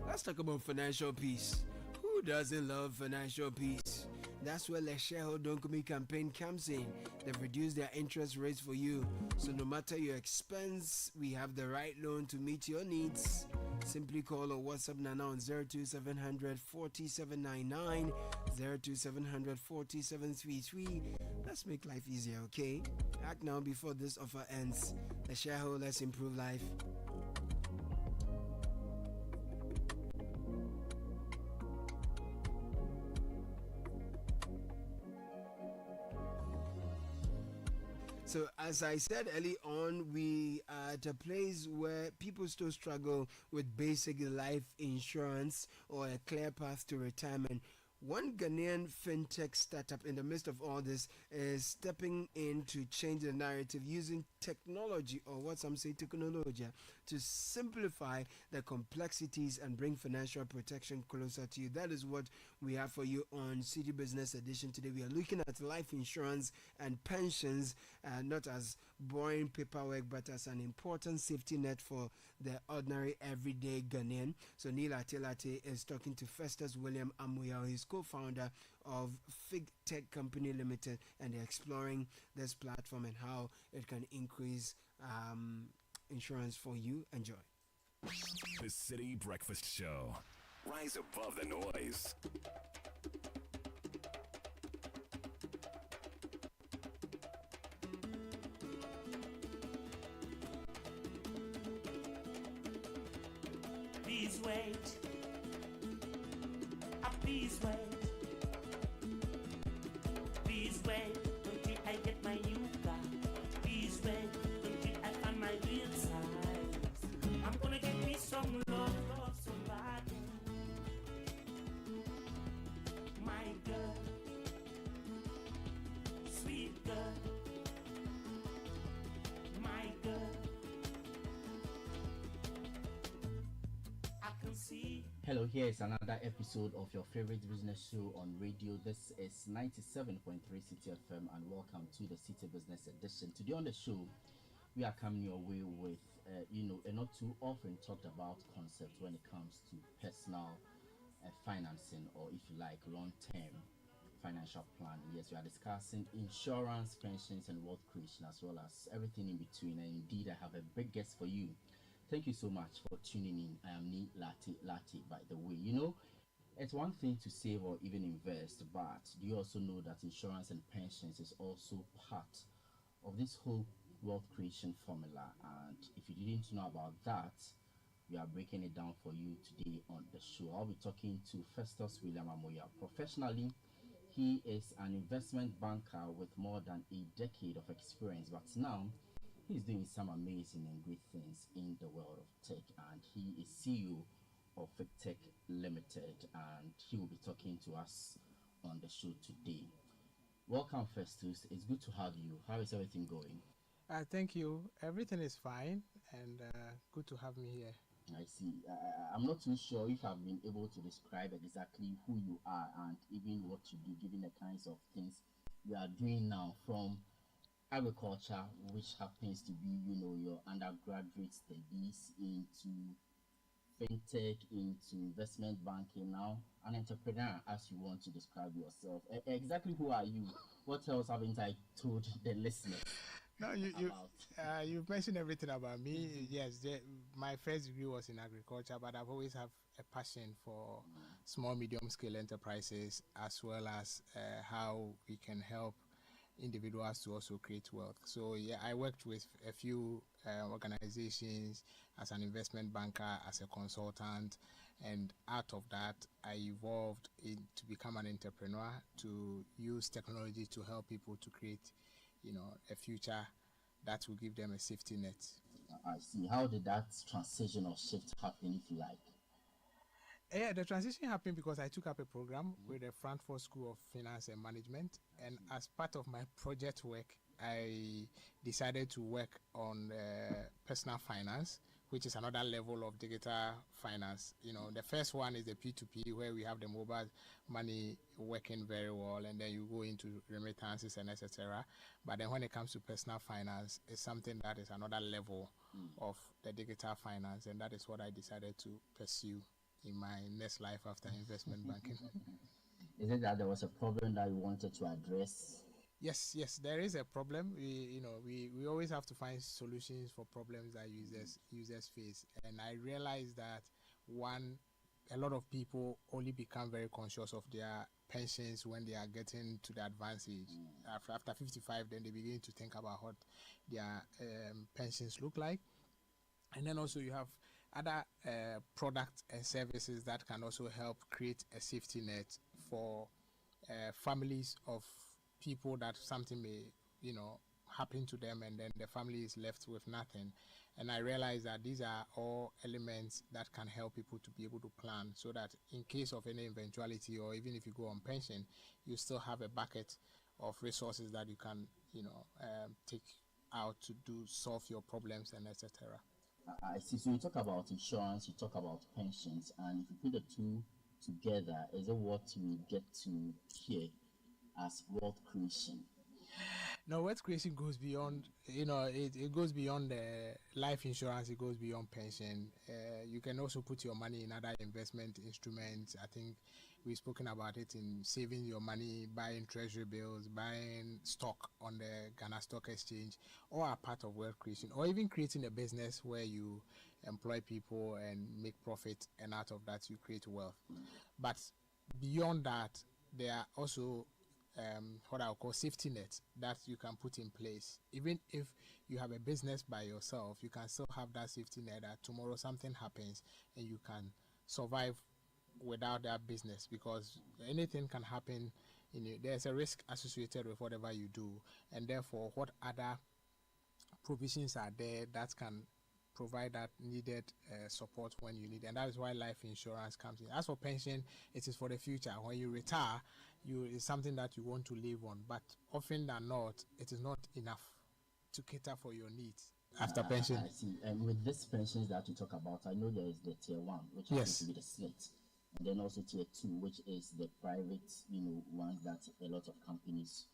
Let's talk about financial peace. Who doesn't love financial peace? That's where the shareholder Don't Come campaign comes in. They've reduced their interest rates for you. So no matter your expense, we have the right loan to meet your needs. Simply call or WhatsApp Nana on 02700 4799, 02700 4733. Let's make life easier, okay? Act now before this offer ends. The shareholders improve life. So as I said early on, we are at a place where people still struggle with basic life insurance or a clear path to retirement. One Ghanaian fintech startup in the midst of all this is stepping in to change the narrative using technology, or what some say technology, to simplify the complexities and bring financial protection closer to you. That is what we have for you on City Business Edition today. We are looking at life insurance and pensions, not as boring paperwork, but as an important safety net for the ordinary everyday Ghanaian. So Neil Atelate is talking to Festus William Amuya, his co-founder of Fintech Company Limited, and they're exploring this platform and how it can increase insurance for you. Enjoy. The City Breakfast Show. Rise above the noise. Please wait. Please wait. Please wait until I get my new car. Please wait until I find my real size. I'm gonna get me some love so bad. My girl, sweet girl, my girl. I can see. Hello, here is another episode of your favorite business show on radio. This is 97.3 Citi FM, and welcome to the City Business Edition. Today on the show, we are coming your way with, a not too often talked about concept when it comes to personal financing, or if you like, long-term financial plan. Yes, we are discussing insurance, pensions, and wealth creation, as well as everything in between. And indeed, I have a big guest for you. Thank you so much for tuning in. I am Neil Latte, by the way. It's one thing to save or even invest, but do you also know that insurance and pensions is also part of this whole wealth creation formula? And if you didn't know about that, we are breaking it down for you today on the show. I'll be talking to Festus William Amoya. Professionally, he is an investment banker with more than a decade of experience, but now he's doing some amazing and great things in the world of tech, and he is CEO of Fintech Limited, and he will be talking to us on the show today. Welcome, Festus. It's good to have you. How is everything going? Thank you. Everything is fine, and good to have me here. I see. I'm not too sure if I've been able to describe exactly who you are and even what you do, given the kinds of things we are doing now, from agriculture, which happens to be, your undergraduate studies, into fintech, into investment banking, now an entrepreneur, as you want to describe yourself. Exactly who are you? What else haven't I told the listeners? No, you've mentioned everything about me. Yes, my first degree was in agriculture, but I've always have a passion for small, medium-scale enterprises, as well as how we can help individuals to also create wealth. So yeah, I worked with a few organizations as an investment banker, as a consultant, and out of that I evolved to become an entrepreneur, to use technology to help people to create a future that will give them a safety net. I see. How did that transition or shift happen, if you like? Yeah, the transition happened because I took up a program with the Frankfurt School of Finance and Management, and as part of my project work, I decided to work on personal finance, which is another level of digital finance. The first one is the P2P, where we have the mobile money working very well, and then you go into remittances and etc. But then when it comes to personal finance, it's something that is another level of the digital finance, and that is what I decided to pursue in my next life after investment banking. Is it that there was a problem that you wanted to address? Yes, there is a problem. We always have to find solutions for problems that users face. And I realized that a lot of people only become very conscious of their pensions when they are getting to the advanced age. After 55, then they begin to think about what their pensions look like. And then also you have other products and services that can also help create a safety net for families of people that something may, happen to them, and then the family is left with nothing. And I realize that these are all elements that can help people to be able to plan, so that in case of any eventuality, or even if you go on pension, you still have a bucket of resources that you can, take out to solve your problems and etc. I see. So you talk about insurance, you talk about pensions, and if you put the two together, is it what we get to hear as wealth creation? No, wealth creation goes beyond, it goes beyond life insurance, it goes beyond pension. You can also put your money in other investment instruments. I think we've spoken about it in saving your money, buying treasury bills, buying stock on the Ghana Stock Exchange, all are part of wealth creation, or even creating a business where you employ people and make profit, and out of that you create wealth. But beyond that, there are also what I'll call safety nets that you can put in place. Even if you have a business by yourself, you can still have that safety net that tomorrow something happens and you can survive without that business, because anything can happen. There's a risk associated with whatever you do, and therefore what other provisions are there that can provide that needed support when you need, and that is why life insurance comes in. As for pension, it is for the future. When you retire, it's something that you want to live on, but often than not, it is not enough to cater for your needs after pension. I see. And with these pensions that you talk about, I know there is the tier 1, which happens to be the slate, and then also tier 2, which is the private, ones that a lot of companies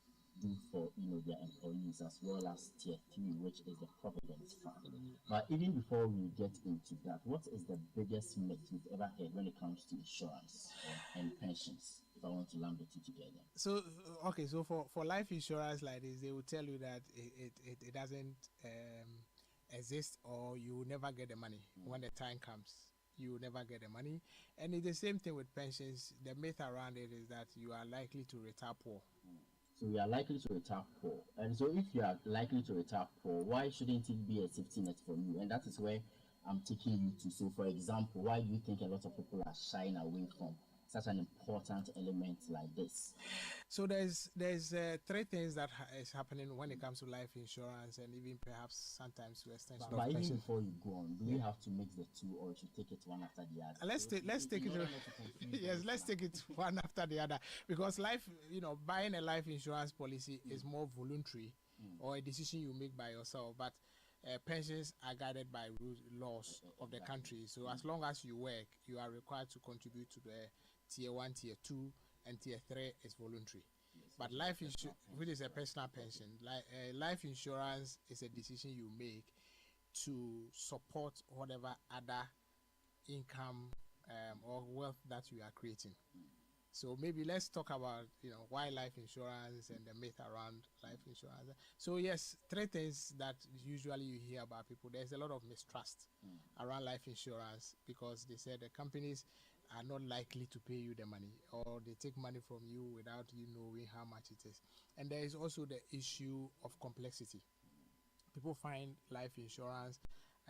do for their employees, as well as tier 3, which is the provident fund. But even before we get into that, what is the biggest myth you've ever heard when it comes to insurance and pensions, if I want to lump the two together? So for life insurance like this, they will tell you that it doesn't exist, or you will never get the money. When the time comes, you will never get the money. And it's the same thing with pensions. The myth around it is that you are likely to retire poor. So you are likely to retire poor. And so if you are likely to retire poor, why shouldn't it be a safety net for you? And that is where I'm taking you to. So for example, why do you think a lot of people are shying away from such an important element like this? So there's three things that is happening when it comes to life insurance, and even perhaps sometimes to extension of pension. Even before you go on, do we have to mix the two, or should take it one after the other? Let's take it. Yes, let's take it one after the other, because buying a life insurance policy is more voluntary, or a decision you make by yourself. But pensions are guided by laws of the country. So as long as you work, you are required to contribute to the tier 1, tier 2, and tier 3 is voluntary. But life insurance, which is a personal pension, life insurance is a decision you make to support whatever other income or wealth that you are creating. So maybe let's talk about why life insurance and the myth around life insurance. So yes, three things that usually you hear about people. There's a lot of mistrust around life insurance, because they say the companies are not likely to pay you the money, or they take money from you without you knowing how much it is. And there is also the issue of complexity. People find life insurance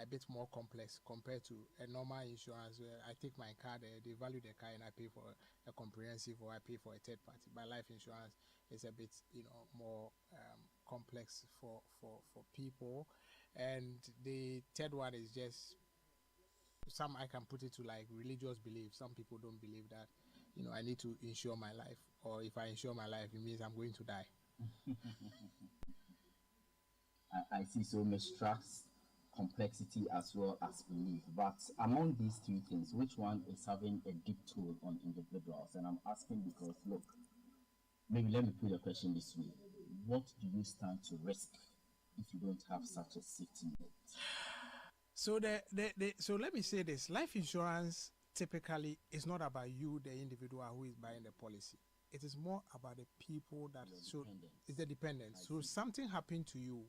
a bit more complex compared to a normal insurance where I take my car there, they value the car, and I pay for a comprehensive, or I pay for a third party. But life insurance is a bit more complex for people. And the third one is just I can put it to like religious beliefs. Some people don't believe that I need to insure my life, or if I insure my life, it means I'm going to die. I see. So mistrust, complexity, as well as belief. But among these three things, which one is having a deep toll on individuals? And I'm asking because, look, maybe let me put the question this way: what do you stand to risk if you don't have such a safety net? So so let me say this: life insurance typically is not about you, the individual who is buying the policy. It is more about the people that it's the dependents. So something happened to you,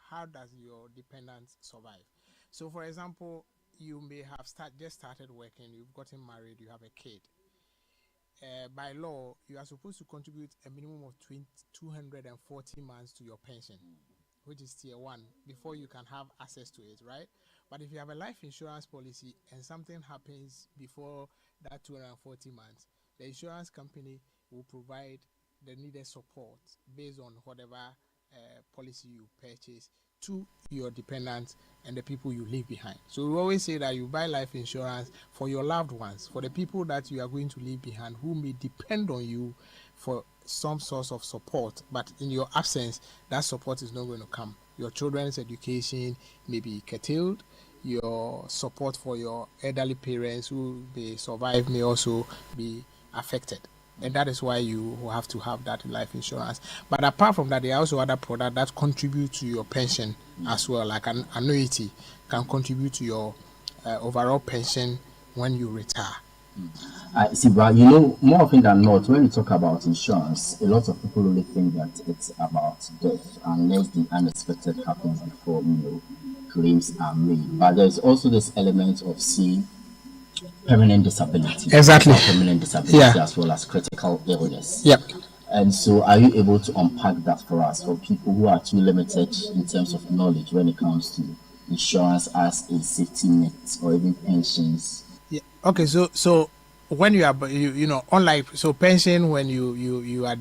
how does your dependents survive? So for example, you may have just started working, you've gotten married, you have a kid. By law, you are supposed to contribute a minimum of 240 months to your pension, which is tier 1, before you can have access to it, right? But if you have a life insurance policy and something happens before that 240 months, the insurance company will provide the needed support based on whatever policy you purchase to your dependents and the people you leave behind. So we always say that you buy life insurance for your loved ones, for the people that you are going to leave behind who may depend on you for some source of support, but in your absence, that support is not going to come. Your children's education may be curtailed, your support for your elderly parents who may survive may also be affected. And that is why you have to have that life insurance. But apart from that, there are also other products that contribute to your pension as well, like an annuity can contribute to your overall pension when you retire. I see, but you know, more often than not, when you talk about insurance, a lot of people really think that it's about death, unless the unexpected happens before, claims are made. But there's also this element of seeing permanent disability. Exactly. Permanent disability as well as critical illness. Yep. And so, are you able to unpack that for us, for people who are too limited in terms of knowledge when it comes to insurance as a safety net or even pensions? Yeah. Okay. So when you are, unlike pension, when you are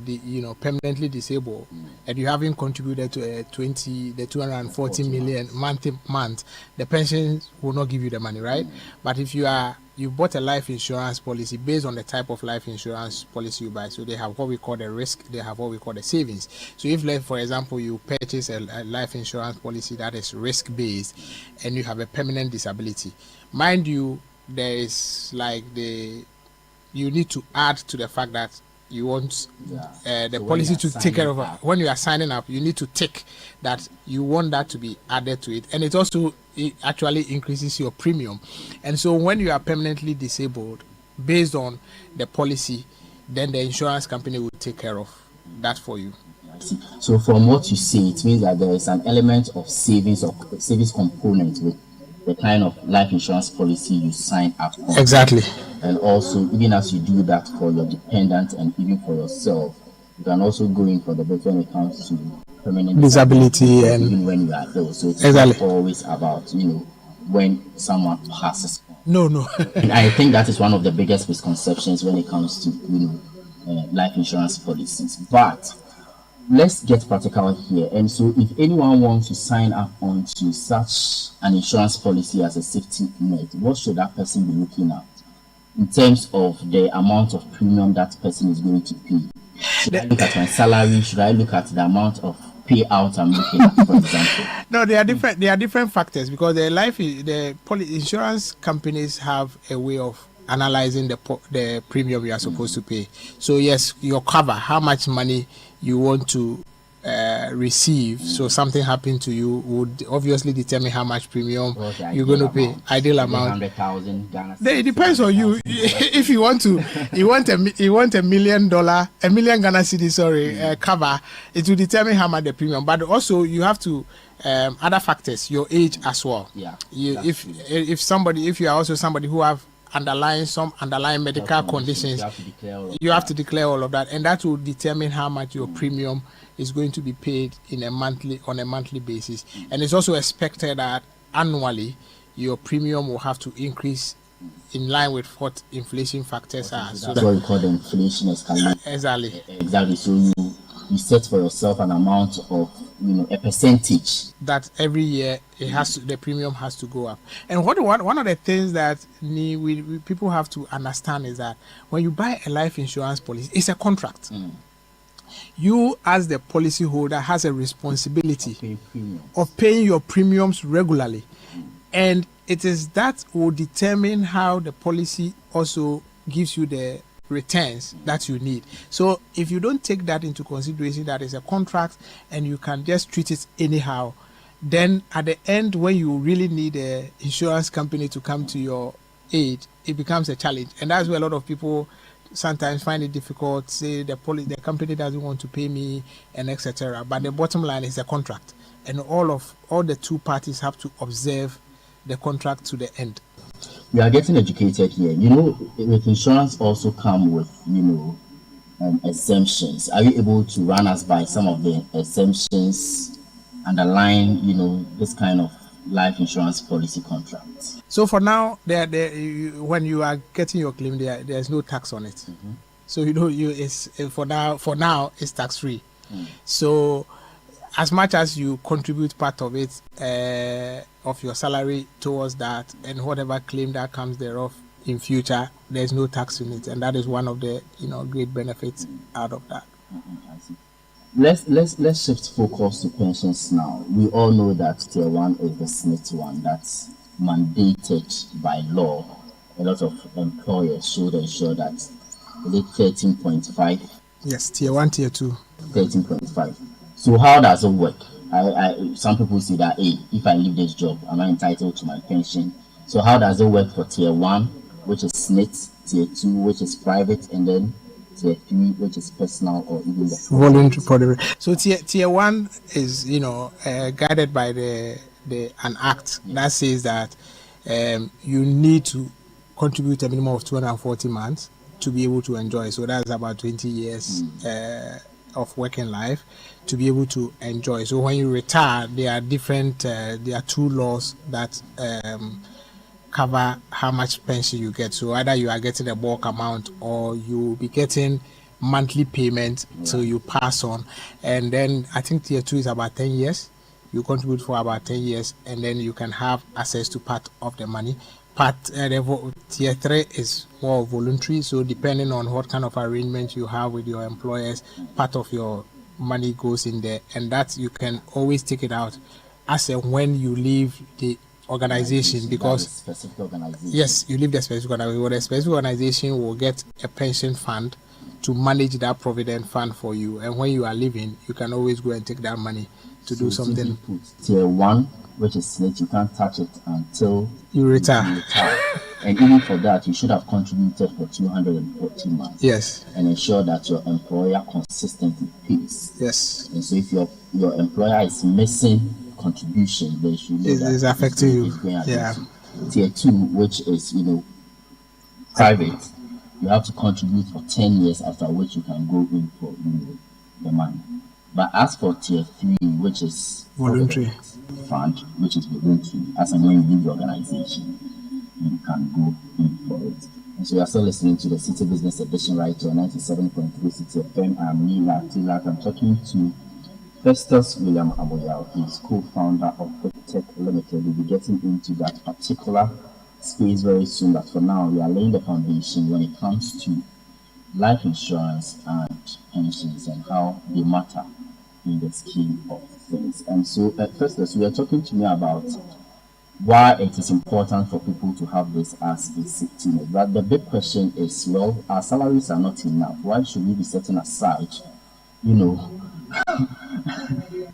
permanently disabled and you haven't contributed to the 240 million month, the pension will not give you the money, right? But if you bought a life insurance policy based on the type of life insurance policy you buy, so they have what we call the risk, they have what we call the savings. So if, like, for example, you purchase a life insurance policy that is risk based and you have a permanent disability, mind you, there is you need to add to the fact that you want the policy to take care of it. When you are signing up, you need to tick that you want that to be added to it, and it actually increases your premium. And so when you are permanently disabled based on the policy, then the insurance company will take care of that for you. So from what you say, it means that there is an element of savings or savings component with the kind of life insurance policy you sign up for. Exactly. And also, even as you do that for your dependent and even for yourself, you can also go in for the better when it comes to permanent disability and even when you are ill. So it's exactly. not always about, when someone passes. No. And I think that is one of the biggest misconceptions when it comes to, life insurance policies. But let's get practical here. And so if anyone wants to sign up onto such an insurance policy as a safety net, what should that person be looking at in terms of the amount of premium that person is going to pay? Should I look at my salary? Should I look at the amount of payout I'm looking at, for example? No, there are different factors, because the insurance companies have a way of analyzing the premium you are supposed to pay. So yes, your cover, how much money you want to receive, so something happened to you, would obviously determine how much premium you're going to pay. Ideal amount. 100,000 Ghana. It depends on you. If you want $1 million, a million Ghana cedi, cover, it will determine how much the premium. But also you have to other factors, your age as well. Yeah. If you are also somebody who have underlying medical conditions, you have to declare all of that, and that will determine how much your premium is going to be paid on a monthly basis. And it's also expected that annually your premium will have to increase in line with what inflation factors are. So that's what we call the inflation escalation. Exactly. So you set for yourself an amount of a percentage that every year the premium has to go up. And one of the things that people have to understand is that when you buy a life insurance policy, it's a contract. You as the policy holder has a responsibility of paying your premiums regularly, and it is that will determine how the policy also gives you the returns that you need. So if you don't take that into consideration, that is a contract and you can just treat it anyhow, then at the end, when you really need an insurance company to come to your aid, it becomes a challenge. And that's where a lot of people sometimes find it difficult, say the company doesn't want to pay me, and etc. But the bottom line is a contract, and all the two parties have to observe the contract to the end. We are getting educated here. You know, with insurance also come with, exemptions. Are you able to run us by some of the exemptions underlying, this kind of life insurance policy contracts? So for now, when you are getting your claim, there's no tax on it. So for now it's tax free. So as much as you contribute part of it of your salary towards that, and whatever claim that comes thereof in future, there's no tax in it, and that is one of the great benefits out of that. Let's shift focus to pensions now. We all know that Tier 1 is the SNIT one that's mandated by law. A lot of employers should ensure that they 13.5. Yes, Tier 1, Tier 2. 13.5. So how does it work? Some people say that, hey, if I leave this job, I'm not entitled to my pension. So how does it work for Tier 1, which is SNIT, Tier 2, which is private, and then Tier 3, which is personal or even the voluntary? So tier 1 is guided by an act that says that you need to contribute a minimum of 240 months to be able to enjoy. So that's about 20 years of working life to be able to enjoy. So when you retire, there are there are two laws that cover how much pension you get. So either you are getting a bulk amount or you will be getting monthly payment till you pass on. And then I think Tier 2 is about 10 years. You contribute for about 10 years, and then you can have access to part of the money. Tier 3 is more voluntary, so depending on what kind of arrangement you have with your employers, part of your money goes in there, and that you can always take it out as and when you leave the organization, because specific organization. Yes, you leave the specific organization. The specific organization will get a pension fund to manage that provident fund for you, and when you are leaving, you can always go and take that money to do something. Tier 1, which is SNIT, you can't touch it until you retire. And even for that, you should have contributed for 240 months. Yes. And ensure that your employer consistently pays. Yes. And so if your employer is missing contribution, they should know that it's affecting you. Yeah. Tier 2, which is private, you have to contribute for 10 years, after which you can go in for the money. But as for Tier 3, which is voluntary fund, which is voluntary, as and when you leave the organization, you can go in for it. And so you are still listening to the City Business Edition right here, 97.3 City FM. I'm Nila Tilak. I'm talking to Festus William Aboyao. He's co-founder of Fintech Limited. We'll be getting into that particular space very soon, but for now, we are laying the foundation when it comes to life insurance and pensions and how they matter in the scheme of things. And so, Festus, we are talking to me about why it is important for people to have this as a safety net. But the big question is, well, our salaries are not enough. Why should we be setting aside,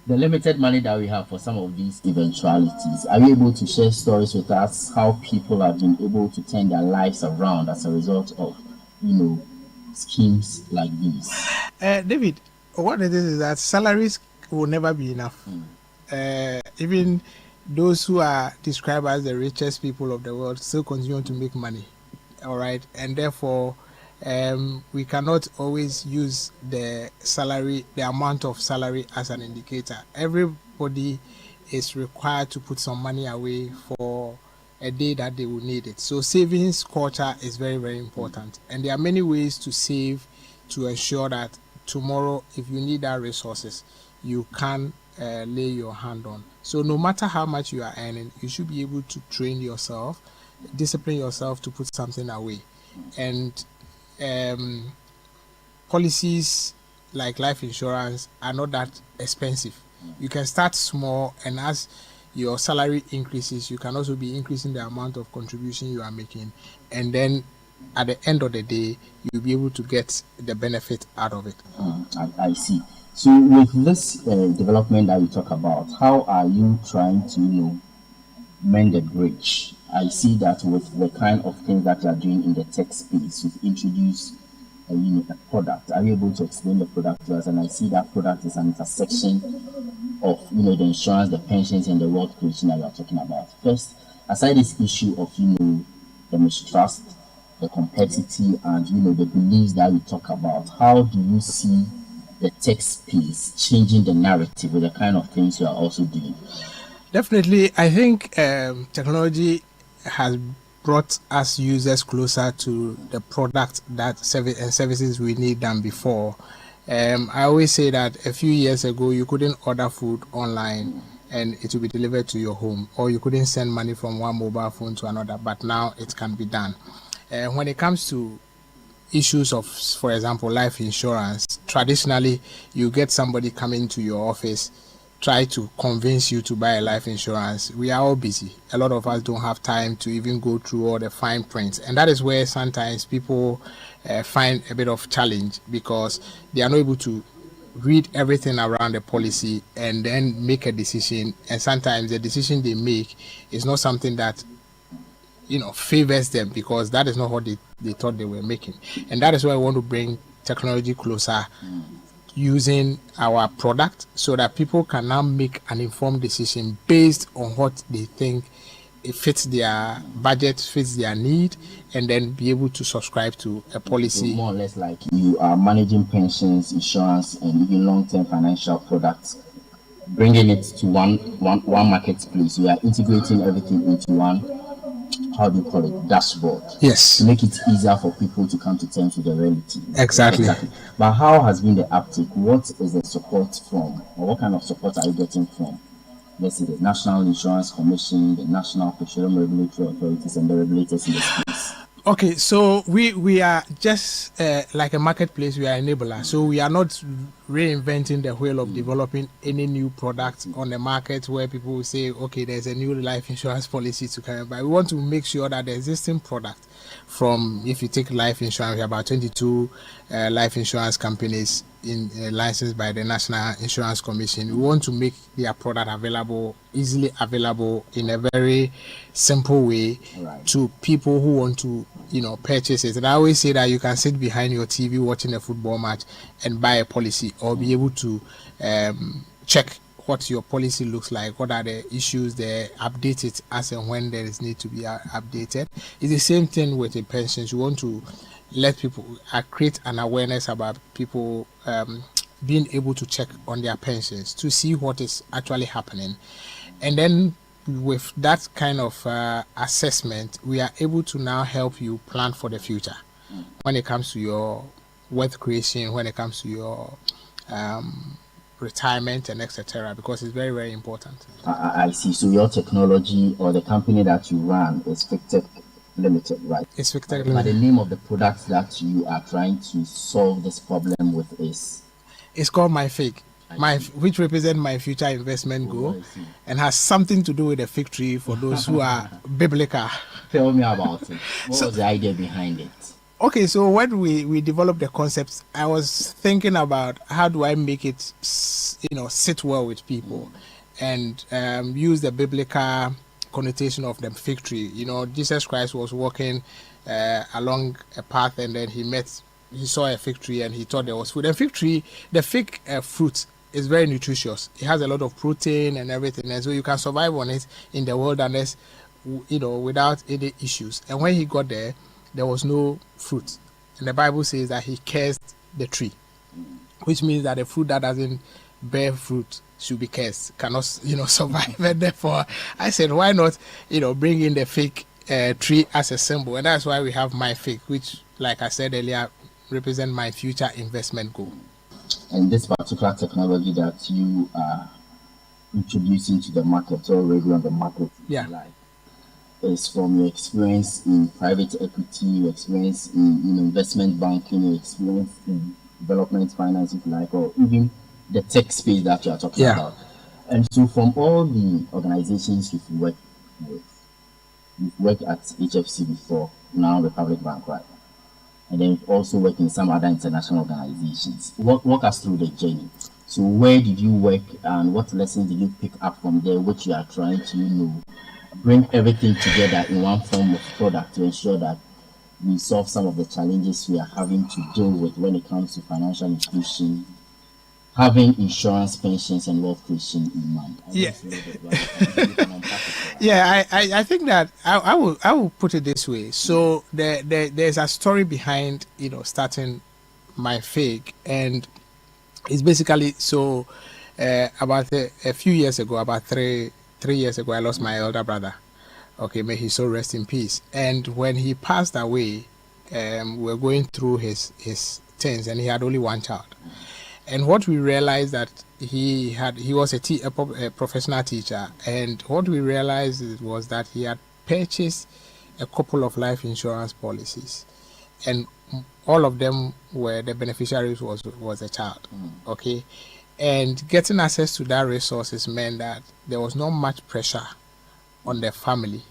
the limited money that we have for some of these eventualities? Are you able to share stories with us how people have been able to turn their lives around as a result of, schemes like these? David, what it is that salaries will never be enough. Even those who are described as the richest people of the world still continue to make money. All right, and therefore we cannot always use the amount of salary as an indicator. Everybody is required to put some money away for a day that they will need it. So savings culture is very, very important, and there are many ways to save to ensure that tomorrow, if you need that resources, you can lay your hand on. So no matter how much you are earning, you should be able to train yourself, discipline yourself to put something away. And policies like life insurance are not that expensive. You can start small, and as your salary increases, you can also be increasing the amount of contribution you are making. And then at the end of the day, you'll be able to get the benefit out of it. I see. So with this development that you talk about, how are you trying to, mend the bridge? I see that with the kind of things that you are doing in the tech space, you've introduced a product? Are you able to explain the product to us? And I see that product is an intersection of the insurance, the pensions, and the wealth creation that we are talking about. First, aside this issue of the mistrust, the complexity, and the beliefs that we talk about, how do you see the tech space changing the narrative with the kind of things you are also doing? Definitely, I think technology has brought us users closer to the product that services we need than before. I always say that a few years ago you couldn't order food online and it will be delivered to your home, or you couldn't send money from one mobile phone to another, but now it can be done. When it comes to issues of, for example, life insurance, traditionally you get somebody coming to your office, try to convince you to buy a life insurance. We are all busy. A lot of us don't have time to even go through all the fine prints, and that is where sometimes people find a bit of challenge, because they are not able to read everything around the policy and then make a decision, and sometimes the decision they make is not something that favors them, because that is not what they thought they were making. And that is why I want to bring technology closer using our product, so that people can now make an informed decision based on what they think it fits their budget, fits their need, and then be able to subscribe to a policy. So more or less like you are managing pensions, insurance, and even long-term financial products, bringing it to one marketplace. You are integrating everything into one, how do you call it, dashboard. Yes. To make it easier for people to come to terms with the reality. Exactly. But how has been the uptake? What is the support from, or what kind of support are you getting from, let's say, the National Insurance Commission, the National Petroleum Regulatory Authorities, and the regulators in the space? Okay, so we are just like a marketplace. We are enabler, so we are not reinventing the wheel of developing any new product on the market where people will say, okay, there's a new life insurance policy to come by. We want to make sure that the existing product, from, if you take life insurance, we have about 22 life insurance companies licensed by the National Insurance Commission. We want to make their product easily available in a very simple way to people who want to purchase it. And I always say that you can sit behind your TV watching a football match and buy a policy, or be able to check what your policy looks like, what are the issues there, update it as and when there is need to be updated. It's the same thing with the pensions. You want to let people create an awareness about people being able to check on their pensions to see what is actually happening. And then with that kind of assessment, we are able to now help you plan for the future when it comes to your wealth creation, when it comes to your retirement and etc., because it's very, very important. I see. So your technology, or the company that you run, is Fintech Limited, right? It's Fintech But Limited. the name of the product that you are trying to solve this problem with is? It's called My Fig, which represents my future investment goal, and has something to do with the fig tree for those who are biblical. Tell me about it. What was the idea behind it? Okay, so when we developed the concept, I was thinking about how do I make it, sit well with people, and use the biblical connotation of the fig tree. Jesus Christ was walking along a path, and then he saw a fig tree, and he thought there was food. The fig fruit is very nutritious. It has a lot of protein and everything, and so you can survive on it in the wilderness, without any issues. And when he got there was no fruit, and the Bible says that he cursed the tree, which means that the fruit that doesn't bear fruit should be cursed, cannot survive. And therefore I said, why not bring in the fig tree as a symbol, and that's why we have My Fig, which, like I said earlier, represent my future investment goal. And this particular technology that you are introducing to the market, or already on the market, is from your experience in private equity, your experience in investment banking, your experience in development finance, if you like, or even the tech space that you are talking about. And so from all the organizations you've worked with, you've worked at HFC before, now Republic Bank, right? And then you've also worked in some other international organizations. Walk us through the journey. So where did you work, and what lessons did you pick up from there, which you are trying to bring everything together in one form of product to ensure that we solve some of the challenges we are having to deal with when it comes to financial inclusion, having insurance, pensions, and wealth creation in mind. Yeah. Yeah, I think that I will put it this way. So there's a story behind starting my fig, and it's basically so about a few years ago, about three years ago, I lost my elder brother. Okay, may his soul rest in peace. And when he passed away, we were going through his things, and he had only one child. And what we realized that he was a professional teacher, and what we realized was that he had purchased a couple of life insurance policies, and all of them were the beneficiaries was a child. Okay, and getting access to that resources meant that there was not much pressure on the family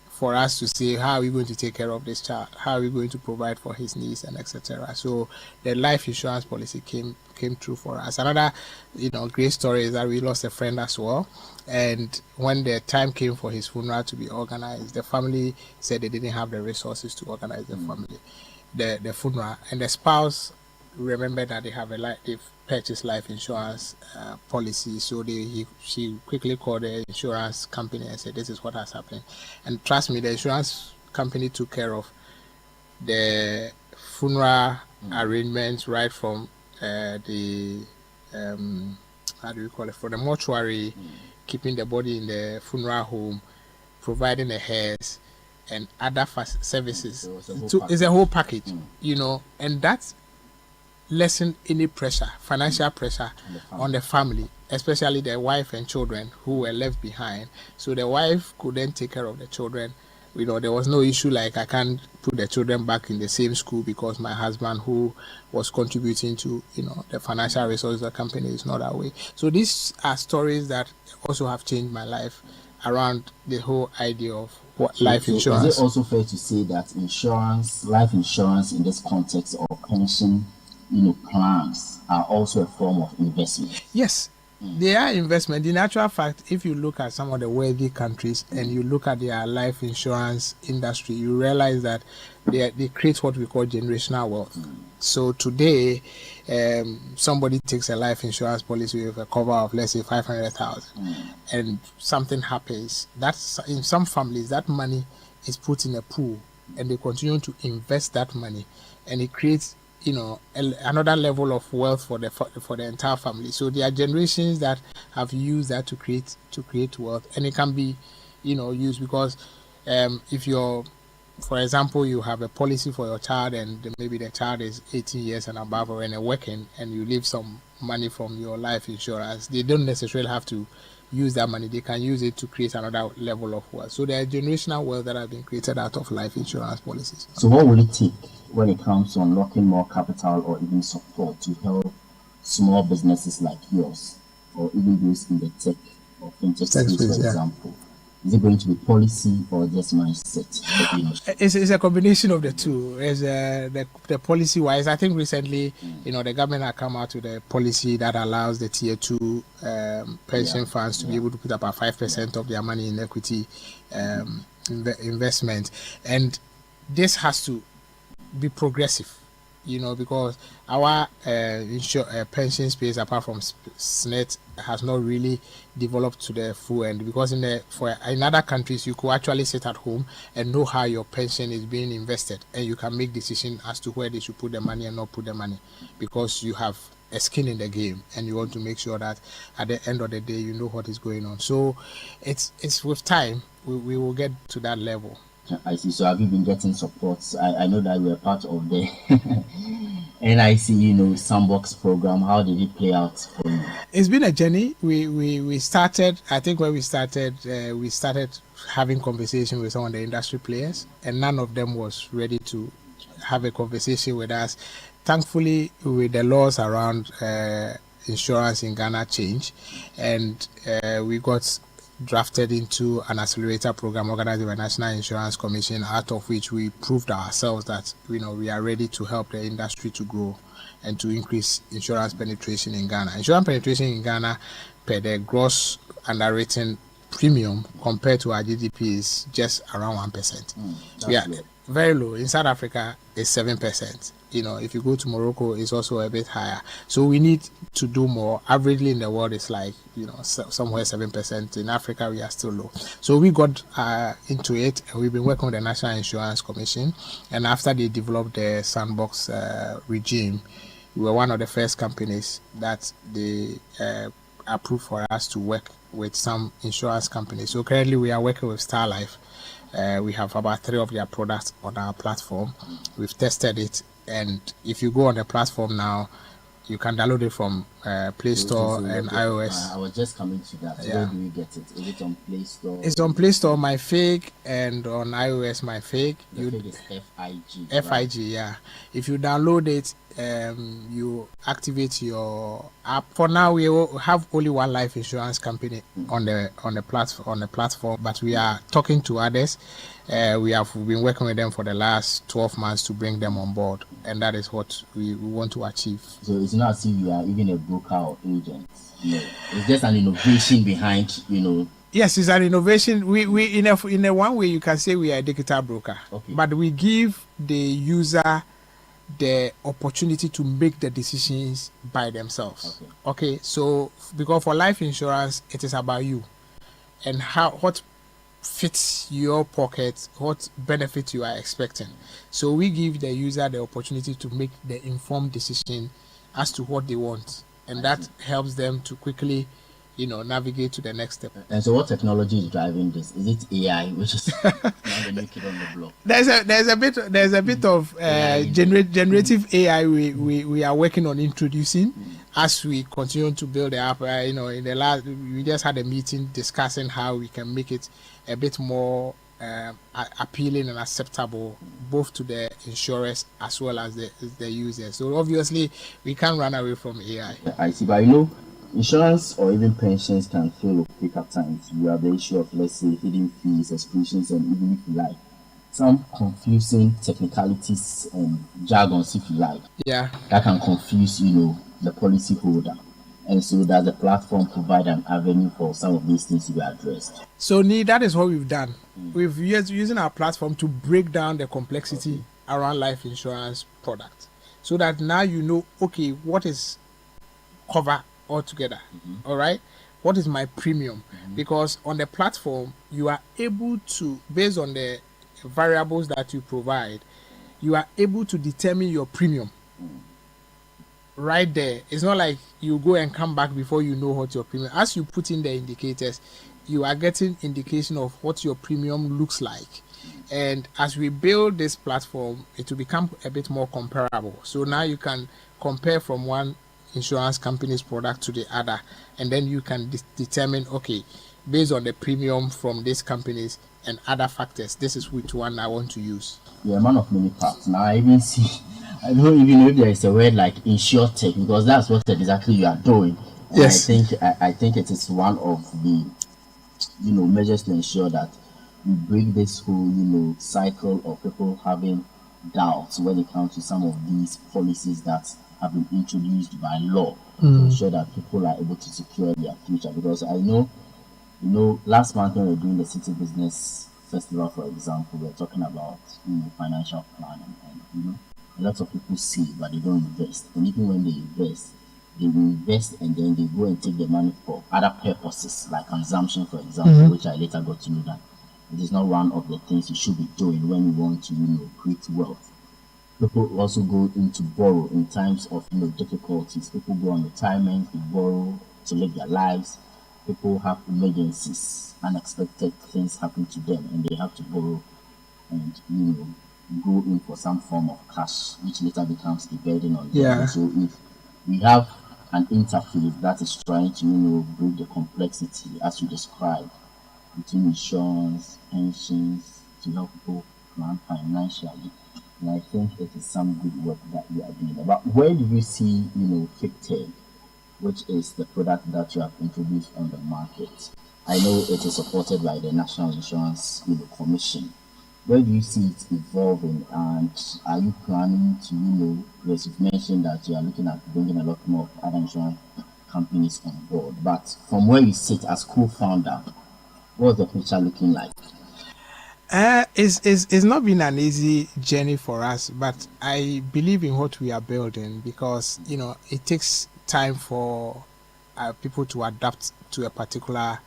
for us to say, how are we going to take care of this child? How are we going to provide for his needs, and etc. So the life insurance policy came through for us. Another, great story is that we lost a friend as well. And when the time came for his funeral to be organized, the family said they didn't have the resources to organize the funeral. And the spouse remembered that they've purchased life insurance policy. So she quickly called the insurance company and said, this is what has happened. And trust me, the insurance company took care of the funeral arrangements right from the how do we call it, for the mortuary, keeping the body in the funeral home, providing the hearse and other services. It's a whole package, and that's lessen any pressure, financial pressure on the family, especially the wife and children who were left behind. So the wife could then take care of the children. There was no issue like I can't put the children back in the same school because my husband, who was contributing to the financial resources of the company, is not that way. So these are stories that also have changed my life around the whole idea of what life insurance. Is it also fair to say that life insurance in this context, or pension plans, are also a form of investment? Yes, they are investment. In actual fact, if you look at some of the wealthy countries and you look at their life insurance industry, you realize that they create what we call generational wealth. So today, somebody takes a life insurance policy with a cover of, let's say, 500,000, and something happens. That's, in some families, that money is put in a pool, and they continue to invest that money, and it creates another level of wealth for the entire family. So there are generations that have used that to create wealth, and it can be used because if you're, for example, you have a policy for your child, and maybe the child is 18 years and above, or working, and you leave some money from your life insurance, they don't necessarily have to use that money. They can use it to create another level of wealth. So there are generational wealth that have been created out of life insurance policies. So what will it take when it comes to unlocking more capital or even support to help small businesses like yours, or even those in the tech or fintech space, for example? Is it going to be policy or just mindset? It's a combination of the two. As the policy wise, I think recently, the government had come out with a policy that allows the tier 2 pension funds to be able to put about 5% of their money in equity investment, and this has to be progressive, because our pension space, apart from SNET, has not really developed to the full end, because in other countries you could actually sit at home and know how your pension is being invested, and you can make decisions as to where they should put the money and not put the money, because you have a skin in the game and you want to make sure that at the end of the day you know what is going on. So it's with time we will get to that level. I see. So have you been getting support? I know that you were part of the NIC, Sandbox program. How did it play out for you? It's been a journey. We started, I think when we started having conversation with some of the industry players, and none of them was ready to have a conversation with us. Thankfully, with the laws around insurance in Ghana change, and we got drafted into an accelerator program organized by the National Insurance Commission, out of which we proved ourselves that we are ready to help the industry to grow and to increase insurance penetration in Ghana. Insurance penetration in Ghana per the gross underwritten premium compared to our GDP is just around 1%. very low. In South Africa, it's 7%. You know, if you go to Morocco, it's also a bit higher. So we need to do more. Averagely in the world, it's like, you know, somewhere 7%. In Africa, we are still low. So we got into it, and we've been working with the National Insurance Commission. And after they developed the sandbox regime, we were one of the first companies that they approved for us to work with some insurance companies. So currently, we are working with Star Life. We have about 3 of their products on our platform. We've tested it, and if you go on the platform now, you can download it from Play Store and iOS. I was just coming to that. Yeah. Where do we get it? Is it on Play Store? It's on Play Store, My Fake, and on iOS, My Fake. The Fake is FIG. FIG, yeah. If you download it, you activate your app. For now, we have only one life insurance company on the platform, but we are talking to others. We've been working with them for the last 12 months to bring them on board, and that is what we want to achieve. So it's not as if you are even a broker or agent. No, it's just an innovation behind, you know. Yes, it's an innovation. We in a one way you can say we are a digital broker, but we give the user the opportunity to make the decisions by themselves. Okay, so because for life insurance, it is about you and what fits your pocket, what benefit you are expecting. So we give the user the opportunity to make the informed decision as to what they want, and that helps them to quickly, you know, navigate to the next step. And so, what technology is driving this? Is it AI, which is now the new kid on the block? There's a bit of generative AI we are working on introducing as we continue to build the app. You know, in the last we just had a meeting discussing how we can make it a bit more appealing and acceptable both to the insurers as well as the users. So obviously we can't run away from AI. I see, but you know, insurance or even pensions can feel opaque at times. You have the issue of, let's say, hidden fees, exclusions, and even if you like, some confusing technicalities and jargons, if you like. Yeah. That can confuse, you know, the policy holder. And so does the platform provide an avenue for some of these things to be addressed? So that is what we've done. We've using our platform to break down the complexity around life insurance products, so that now you know, okay, what is cover altogether, all right? What is my premium? Because on the platform, you are able to, based on the variables that you provide, you are able to determine your premium right there. It's not like you go and come back before you know what your premium. As you put in the indicators, you are getting indication of what your premium looks like. And as we build this platform, it will become a bit more comparable. So now you can compare from one insurance company's product to the other, and then you can determine, okay, based on the premium from these companies and other factors, this is which one I want to use. You're a man of many parts. Now I even see, I don't even know if there is a word like insurtech, because that's what exactly you are doing. And yes. I think it is one of the, you know, measures to ensure that we break this whole, you know, cycle of people having doubts when it comes to some of these policies that have been introduced by law to ensure that people are able to secure their future. Because I know, you know, last month when we were doing the Citi Business Festival, for example, we were talking about, you know, financial planning, and you know, a lot of people save but they don't invest, and even when they will invest and then they go and take the money for other purposes like consumption, for example, which I later got to know that it is not one of the things you should be doing when you want to, you know, create wealth. People also go into borrow in times of, you know, difficulties. People go on retirement, they borrow to live their lives. People have emergencies, unexpected things happen to them, and they have to borrow and, you know, go in for some form of cash, which later becomes a burden on them. Yeah. So if we have an interface that is trying to, you know, break the complexity as you described between insurance, pensions, to help people plan financially, and I think it is some good work that we are doing. But where do you see, you know, Fintech, which is the product that you have introduced on the market? I know it is supported by the National Insurance, you know, Commission. Where do you see it evolving, and are you planning to, you know, because you've mentioned that you are looking at bringing a lot more other insurance companies on board, but from where you sit as co-founder, what's the picture looking like? It's not been an easy journey for us, but I believe in what we are building because it takes time for people to adapt to a particular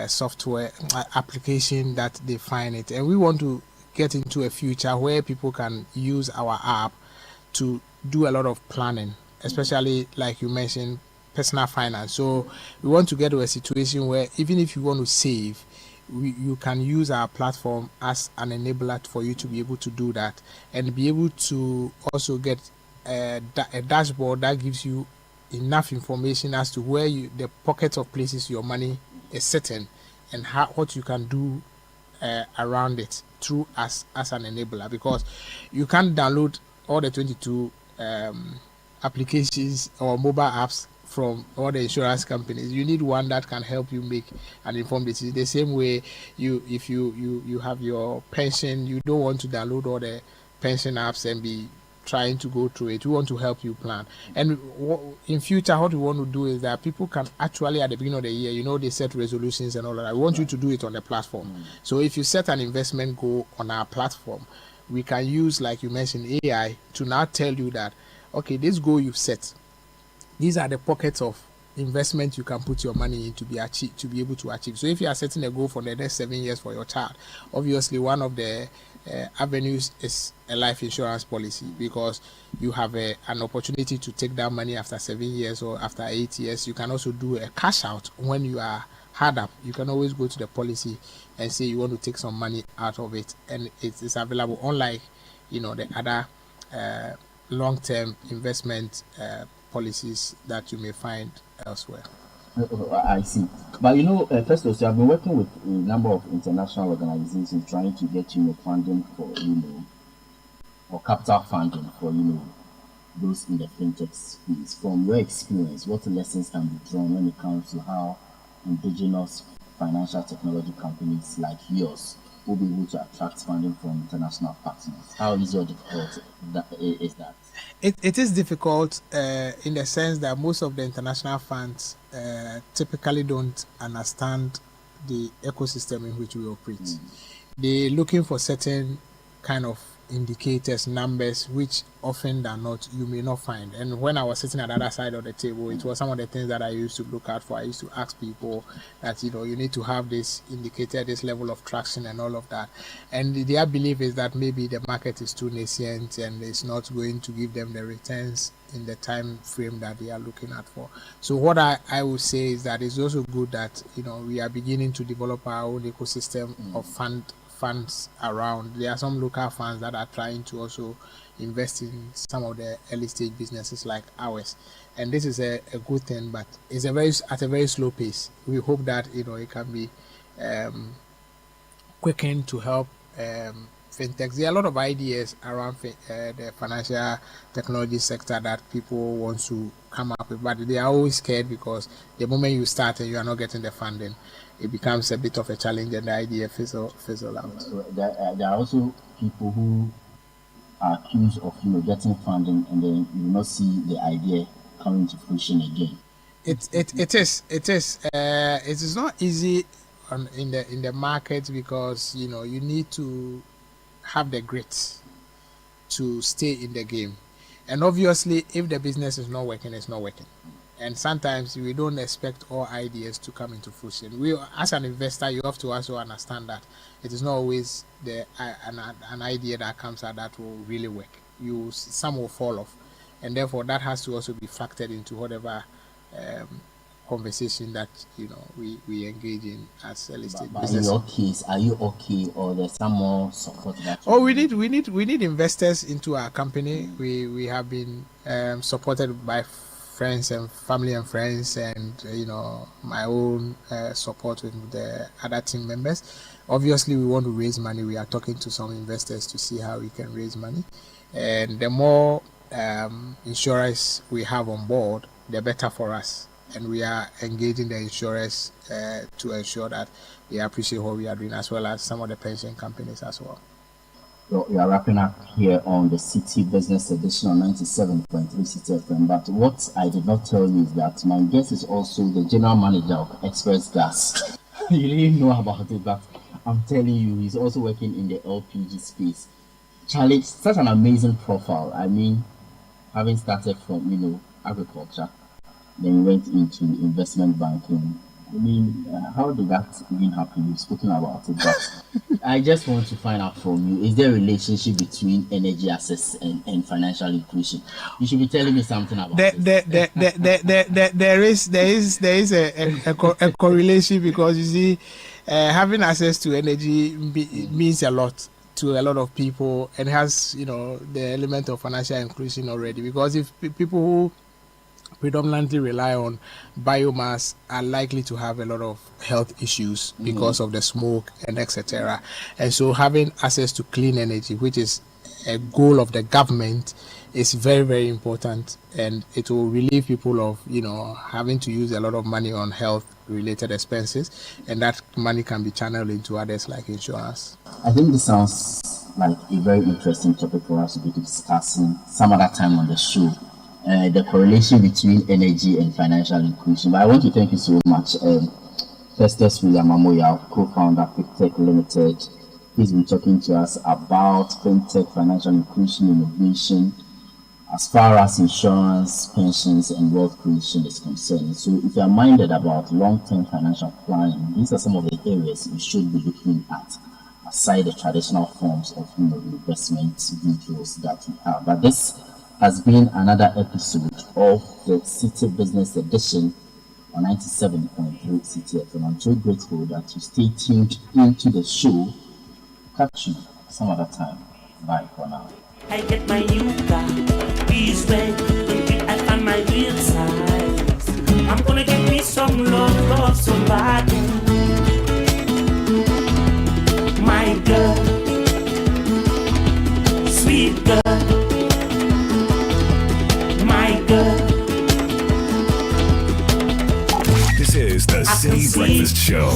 software application that they find it, and we want to get into a future where people can use our app to do a lot of planning, especially like you mentioned, personal finance. So we want to get to a situation where even if you want to save, you can use our platform as an enabler for you to be able to do that and be able to also get a dashboard that gives you enough information as to where the pockets of places your money is sitting and what you can do around it through as an enabler, because you can't download all the 22 applications or mobile apps from all the insurance companies. You need one that can help you make an informed decision. The same way if you have your pension, you don't want to download all the pension apps and be trying to go through it. We want to help you plan. And in future, what we want to do is that people can actually, at the beginning of the year, they set resolutions and all that. We want you to do it on the platform. So if you set an investment goal on our platform, we can use, like you mentioned, AI to now tell you that, okay, this goal you've set, these are the pockets of investment you can put your money in to be able to achieve. So if you are setting a goal for the next 7 years for your child, obviously one of the avenues is a life insurance policy, because you have an opportunity to take that money after 7 years or after 8 years. You can also do a cash out when you are hard up. You can always go to the policy and say you want to take some money out of it, and it is available, unlike the other long-term investment policies that you may find elsewhere. I see. But first of all, I've been working with a number of international organizations trying to get funding for or capital funding for those in the fintech space. From your experience, what lessons can be drawn when it comes to how indigenous financial technology companies like yours will be able to attract funding from international partners? How easy or difficult is that? It is difficult in the sense that most of the international funds typically don't understand the ecosystem in which we operate. They're looking for certain kind of indicators, numbers, which often than not you may not find. And when I was sitting at the other side of the table, it was some of the things that I used to look out for. I used to ask people that you need to have this indicator, this level of traction and all of that. And their belief is that maybe the market is too nascent and it's not going to give them the returns in the time frame that they are looking at for. So what I would say is that it's also good that we are beginning to develop our own ecosystem of funds around. There are some local funds that are trying to also invest in some of the early stage businesses like ours, and this is a good thing, but it's at a very slow pace. We hope that it can be quickened to help fintechs. There are a lot of ideas around the financial technology sector that people want to come up with, but they are always scared because the moment you start and you are not getting the funding, it becomes a bit of a challenge and the idea fizzle out. There are also people who are accused of getting funding and then you not see the idea coming to fruition again. It is not easy in the market, because you need to have the grit to stay in the game, and obviously if the business is not working, it's not working. And sometimes we don't expect all ideas to come into fruition. We, as an investor, you have to also understand that it is not always an idea that comes out that will really work. Some will fall off, and therefore that has to also be factored into whatever conversation that we engage in as early stage business. In your case, are you okay, or there's some more support that? We need investors into our company. We have been supported by friends and family and friends, and my own support with the other team members. Obviously we want to raise money. We are talking to some investors to see how we can raise money, and the more insurers we have on board, the better for us. And we are engaging the insurers to ensure that they appreciate what we are doing, as well as some of the pension companies as well. So we are wrapping up here on the Citi Business Edition on 97.3 Citi FM. But what I did not tell you is that my guest is also the general manager of Express Gas. You didn't know about it, but I'm telling you, he's also working in the LPG space. Charlie, such an amazing profile. I mean, having started from, agriculture, then went into investment banking. I mean, how did that even happen? You've spoken about it, but I just want to find out from you, is there a relationship between energy access and financial inclusion? You should be telling me something about there is a correlation, because you see, having access to energy means a lot to a lot of people, and has the element of financial inclusion already, because if people who predominantly rely on biomass are likely to have a lot of health issues because of the smoke and etc. And so having access to clean energy, which is a goal of the government, is very, very important, and it will relieve people of having to use a lot of money on health related expenses, and that money can be channeled into others like insurance. I think this sounds like a very interesting topic for us to be discussing some other time on the show. The correlation between energy and financial inclusion. But I want to thank you so much, Festus William Amoya, co-founder Fintech Limited. He's been talking to us about Fintech, financial inclusion, innovation, as far as insurance, pensions, and wealth creation is concerned. So if you are minded about long-term financial planning, these are some of the areas you should be looking at, aside the traditional forms of investment vehicles that we have. But this has been another episode of the City Business Edition on 97.3 Citi FM. I'm so grateful that you stay tuned into the show. Catch you some other time. Bye for now. I get my new car. Please wait until I find my real size. I'm gonna get me some love so bad. My girl, sweet girl. This is the City Breakfast Show,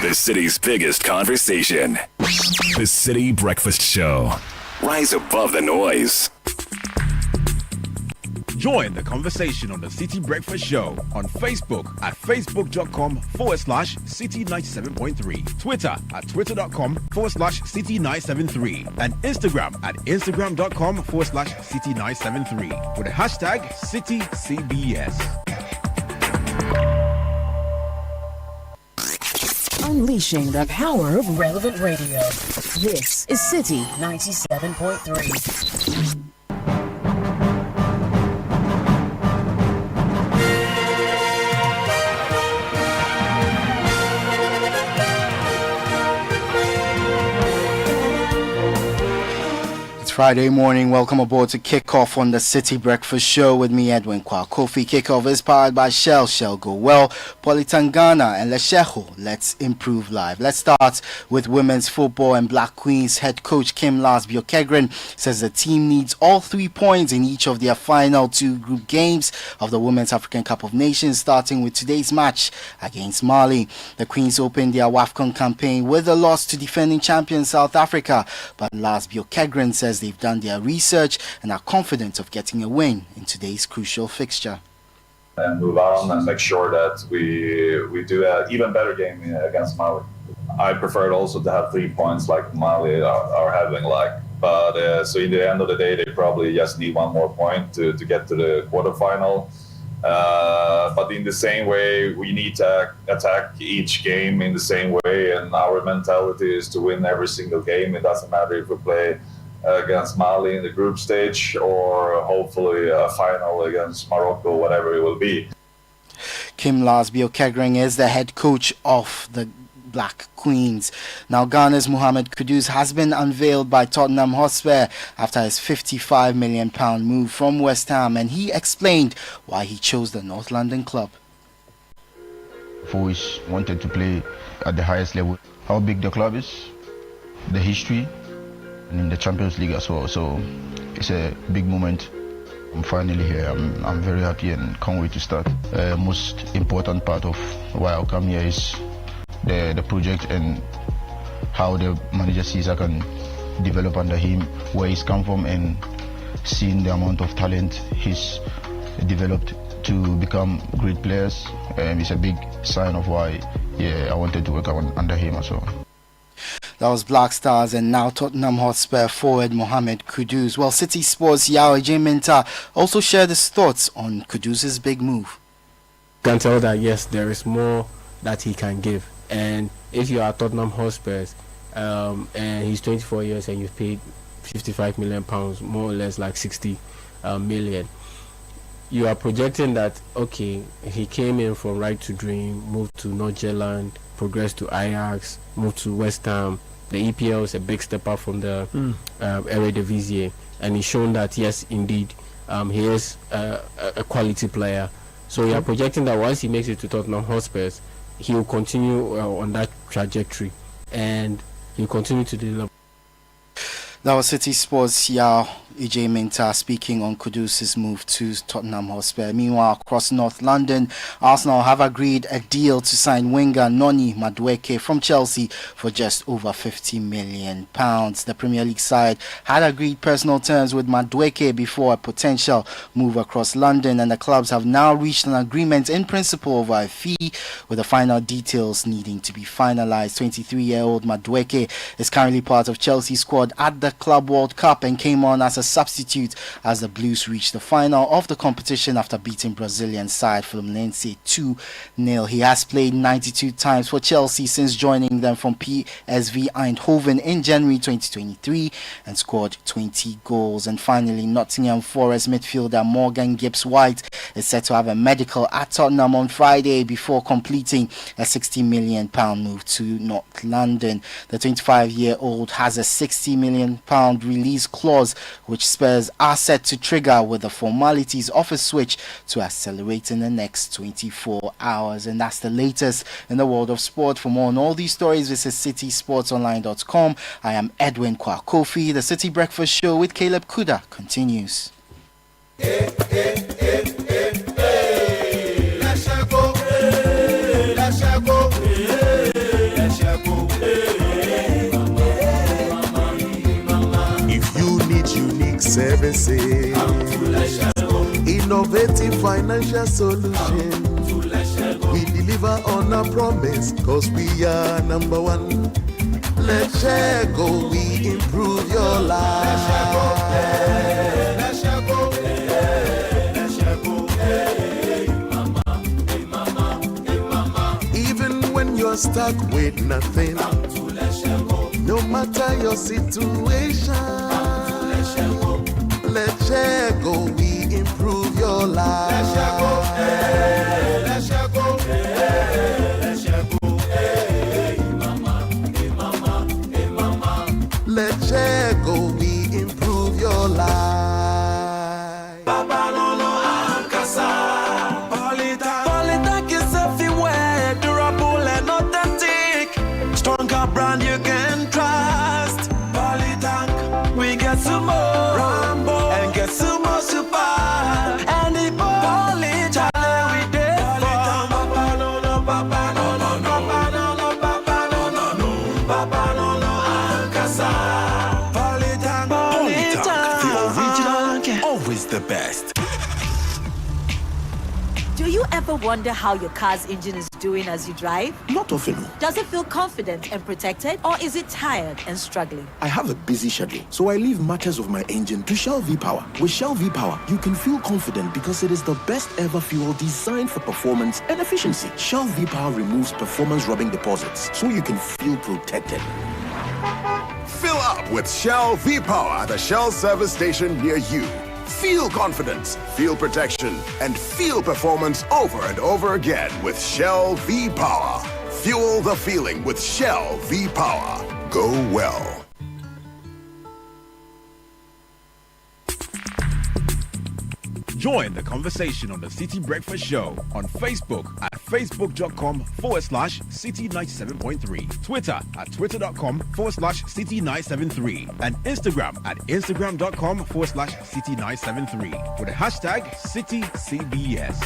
the city's biggest conversation. The City Breakfast Show. Rise above the noise. Join the conversation on the City Breakfast Show on Facebook at facebook.com/City97.3, Twitter at twitter.com/City973, and Instagram at instagram.com/City973 with the hashtag CityCBS. Unleashing the power of relevant radio. This is City 97.3. Friday morning. Welcome aboard to kick off on the City Breakfast Show with me, Edwin Kwa. Kofi Kickoff is powered by Shell Go Well, Politangana, and Lesheho. Let's improve life. Let's start with women's football, and Black Queens head coach Kim Lasbio-Kegren says the team needs all 3 points in each of their final 2 group games of the Women's African Cup of Nations, starting with today's match against Mali. The Queens opened their WAFCON campaign with a loss to defending champion South Africa, but Lasbio-Kegren says they've done their research and are confident of getting a win in today's crucial fixture. And move on and make sure that we do an even better game against Mali. I prefer also to have 3 points like Mali are having, but so in the end of the day, they probably just need 1 more point to get to the quarterfinal. But in the same way, we need to attack each game in the same way, and our mentality is to win every single game. It doesn't matter if we play against Mali in the group stage or hopefully a final against Morocco, whatever it will be. Kim Lasbio-Kegren is the head coach of the Black Queens. Now, Ghana's Mohamed Kudus has been unveiled by Tottenham Hotspur after his £55 million move from West Ham, and he explained why he chose the North London club. I've always wanted to play at the highest level. How big the club is, the history, and in the Champions League as well. So it's a big moment. I'm finally here. I'm very happy and can't wait to start. Most important part of why I come here is the project and how the manager sees I can develop under him, where he's come from, and seeing the amount of talent he's developed to become great players. It's a big sign of why I wanted to work under him as well. That was Black Stars and now Tottenham Hotspur forward Mohamed Kudus. Well, City Sports Yao Minta also shared his thoughts on Kudus's big move. You can tell that yes, there is more that he can give. And if you are Tottenham Hotspurs and he's 24 years and you've paid £55 million, more or less like 60 million, you are projecting that, okay, he came in from Right to Dream, moved to Nordsjælland, progressed to Ajax, moved to West Ham. The EPL is a big step up from the Eredivisie, and he's shown that yes, indeed, he is a quality player. So you are projecting that once he makes it to Tottenham Hotspurs, he will continue on that trajectory, and he'll continue to deliver. That was City Sports Yao Minta speaking on Kudus's move to Tottenham Hotspur. Meanwhile, across North London, Arsenal have agreed a deal to sign winger Noni Madueke from Chelsea for just over £50 million. The Premier League side had agreed personal terms with Madueke before a potential move across London, and the clubs have now reached an agreement in principle over a fee, with the final details needing to be finalised. 23-year-old Madueke is currently part of Chelsea's squad at the Club World Cup and came on as a substitute as the Blues reached the final of the competition after beating Brazilian side Fluminense 2-0. He has played 92 times for Chelsea since joining them from PSV Eindhoven in January 2023 and scored 20 goals. And finally, Nottingham Forest midfielder Morgan Gibbs-White is set to have a medical at Tottenham on Friday before completing a £60 million move to North London. The 25-year-old has a £60 million release clause, which Spurs are set to trigger with the formalities of a switch to accelerate in the next 24 hours. And that's the latest in the world of sport. For more on all these stories, visit citysportsonline.com. I am Edwin Kwakofi. The City Breakfast Show with Caleb Kuda continues. Services, innovative financial solution. We deliver on our promise, cause we are number one. Let's share go, we improve your life. Even when you're stuck with nothing, no matter your situation, let's share go, we improve your life. Let's share go, let's share go, let's share go, hey mama, hey mama, hey mama. Let's share go, we improve your life. Papa Lolo Ankasa, Polytech is everywhere, durable and authentic. Stronger brand you can trust. Polytech, we get some more. The best. Do you ever wonder how your car's engine is doing as you drive? Not often. Does it feel confident and protected, or is it tired and struggling? I have a busy schedule, so I leave matters of my engine to Shell V-Power. With Shell V-Power, you can feel confident because it is the best ever fuel designed for performance and efficiency. Shell V-Power removes performance rubbing deposits, so you can feel protected. Fill up with Shell V-Power at a Shell service station near you. Feel confidence, feel protection, and feel performance over and over again with Shell V-Power. Fuel the feeling with Shell V-Power. Go well. Join the conversation on the City Breakfast Show on Facebook at facebook.com/City97.3, Twitter at twitter.com/City973, and Instagram at instagram.com/City973 with the hashtag CityCBS.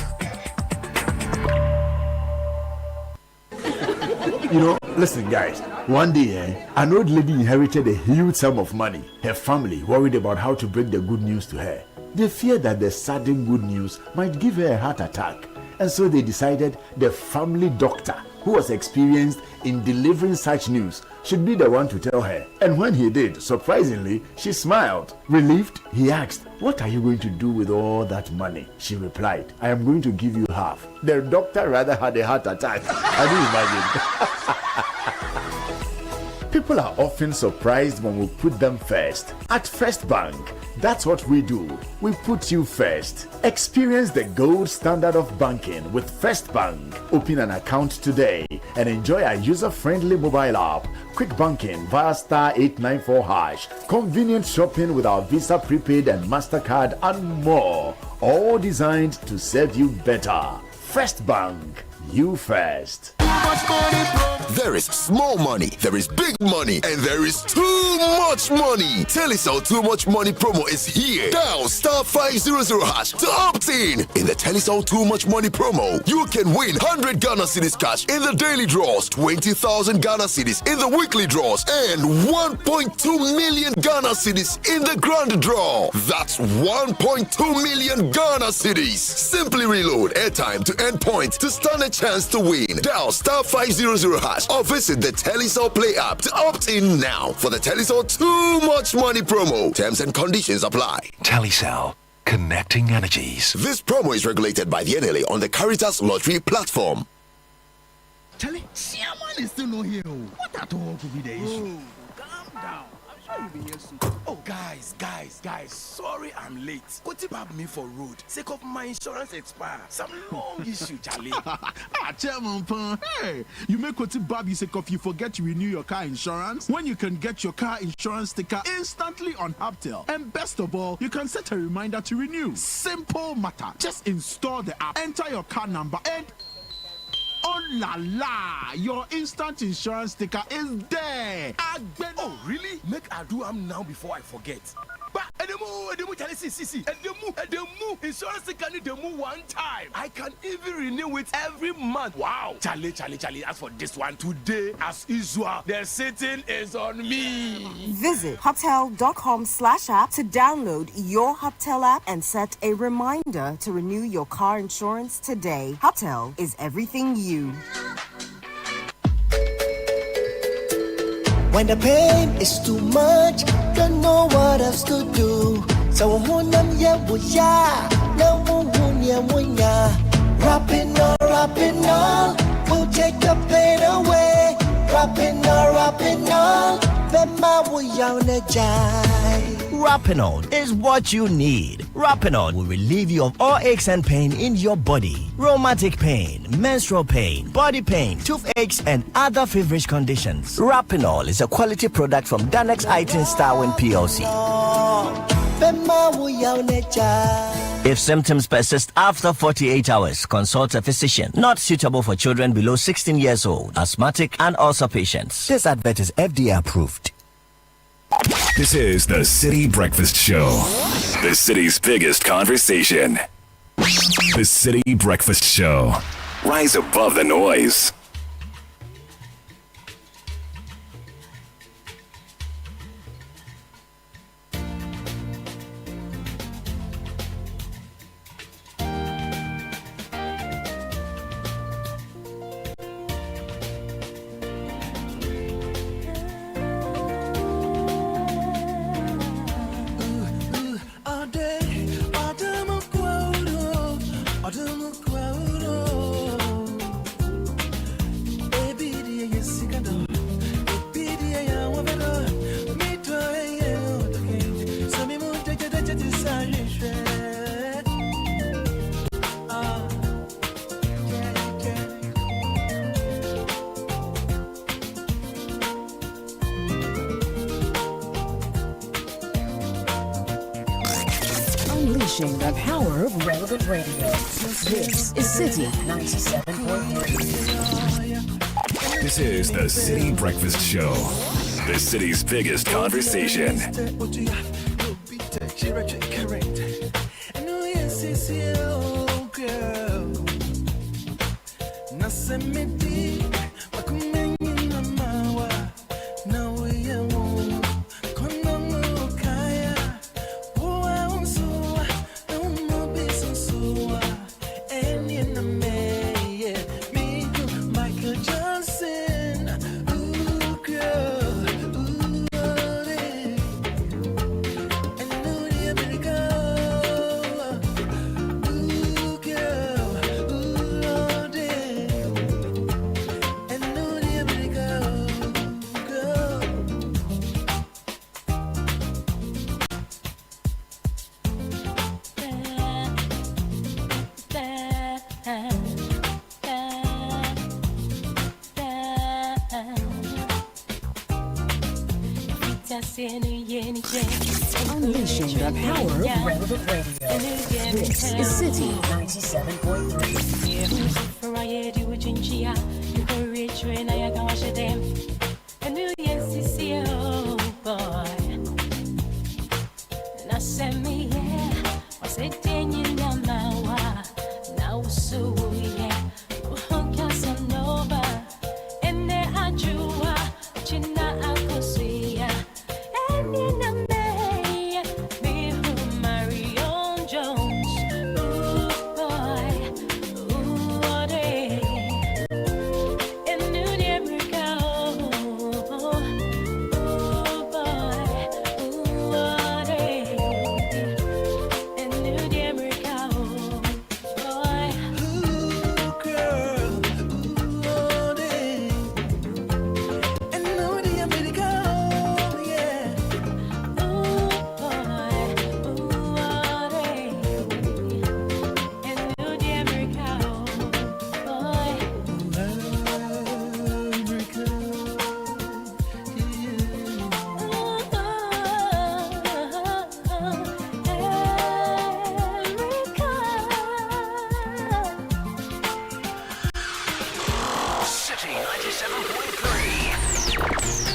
You know, listen guys, one day an old lady inherited a huge sum of money. Her family worried about how to break the good news to her. They feared that the sudden good news might give her a heart attack, and so they decided the family doctor who was experienced in delivering such news, should be the one to tell her. And when he did, surprisingly, she smiled. Relieved, he asked, "What are you going to do with all that money?" She replied, "I am going to give you half." The doctor rather had a heart attack. Can you imagine? People are often surprised when we put them first. At First Bank, that's what we do. We put you first. Experience the gold standard of banking with First Bank. Open an account today and enjoy our user-friendly mobile app, quick banking via *894#, convenient shopping with our Visa Prepaid and MasterCard, and more. All designed to serve you better. First Bank, you first. There is small money, there is big money, and there is too much money. Telecel Too Much Money promo is here. Dial *500# to opt in. In the Telecel Too Much Money promo, you can win 100 Ghana cedis cash in the daily draws, 20,000 Ghana cedis in the weekly draws, and 1.2 million Ghana cedis in the grand draw. That's 1.2 million Ghana cedis. Simply reload airtime to earn points to stand a chance to win. Dial *500# or visit the Telecel Play app to opt in now for the Telecel Too Much Money promo. Terms and conditions apply. Telecel, connecting energies. This promo is regulated by the NLA on the Caritas Lottery platform. Charlie, Siaman is still not here. What at all could be the issue? Calm down. I'm sure you'll be here soon. Oh, guys. Sorry I'm late. Koti bab me for road. Sake of my insurance expire. Some long issue, Charlie. Chairman Pan. Hey, you make Koti bab you sake of you forget to renew your car insurance when you can get your car insurance sticker instantly on Hubtel. And best of all, you can set a reminder to renew. Simple matter. Just install the app, enter your car number, and oh la la! Your instant insurance sticker is there. Oh, really? Make I do am now before I forget. But Edemu, Charlie, see. Edemu, insurance sticker need Edemu one time. I can even renew it every month. Wow. Charlie, as for this one today, as usual, the sitting is on me. Visit hubtel.com/app to download your Hubtel app and set a reminder to renew your car insurance today. Hubtel is everything you. When the pain is too much, don't know what else to do. So wrap it all, we'll take the pain away. Wrap it all, Rapinol is what you need. Rapinol will relieve you of all aches and pain in your body. Rheumatic pain, menstrual pain, body pain, toothaches, and other feverish conditions. Rapinol is a quality product from Danex Itin Starwin PLC. If symptoms persist after 48 hours, consult a physician. Not suitable for children below 16 years old, asthmatic, and ulcer patients. This advert is FDA approved. This is the City Breakfast Show, the city's biggest conversation. The City Breakfast Show. Rise above the noise. Unleashing the power of relevant radio. This is Citi 97.3. This is the City Breakfast Show, the city's biggest conversation. Michael Jordan. Unleashing the power of relevant radio. This is City 97.3.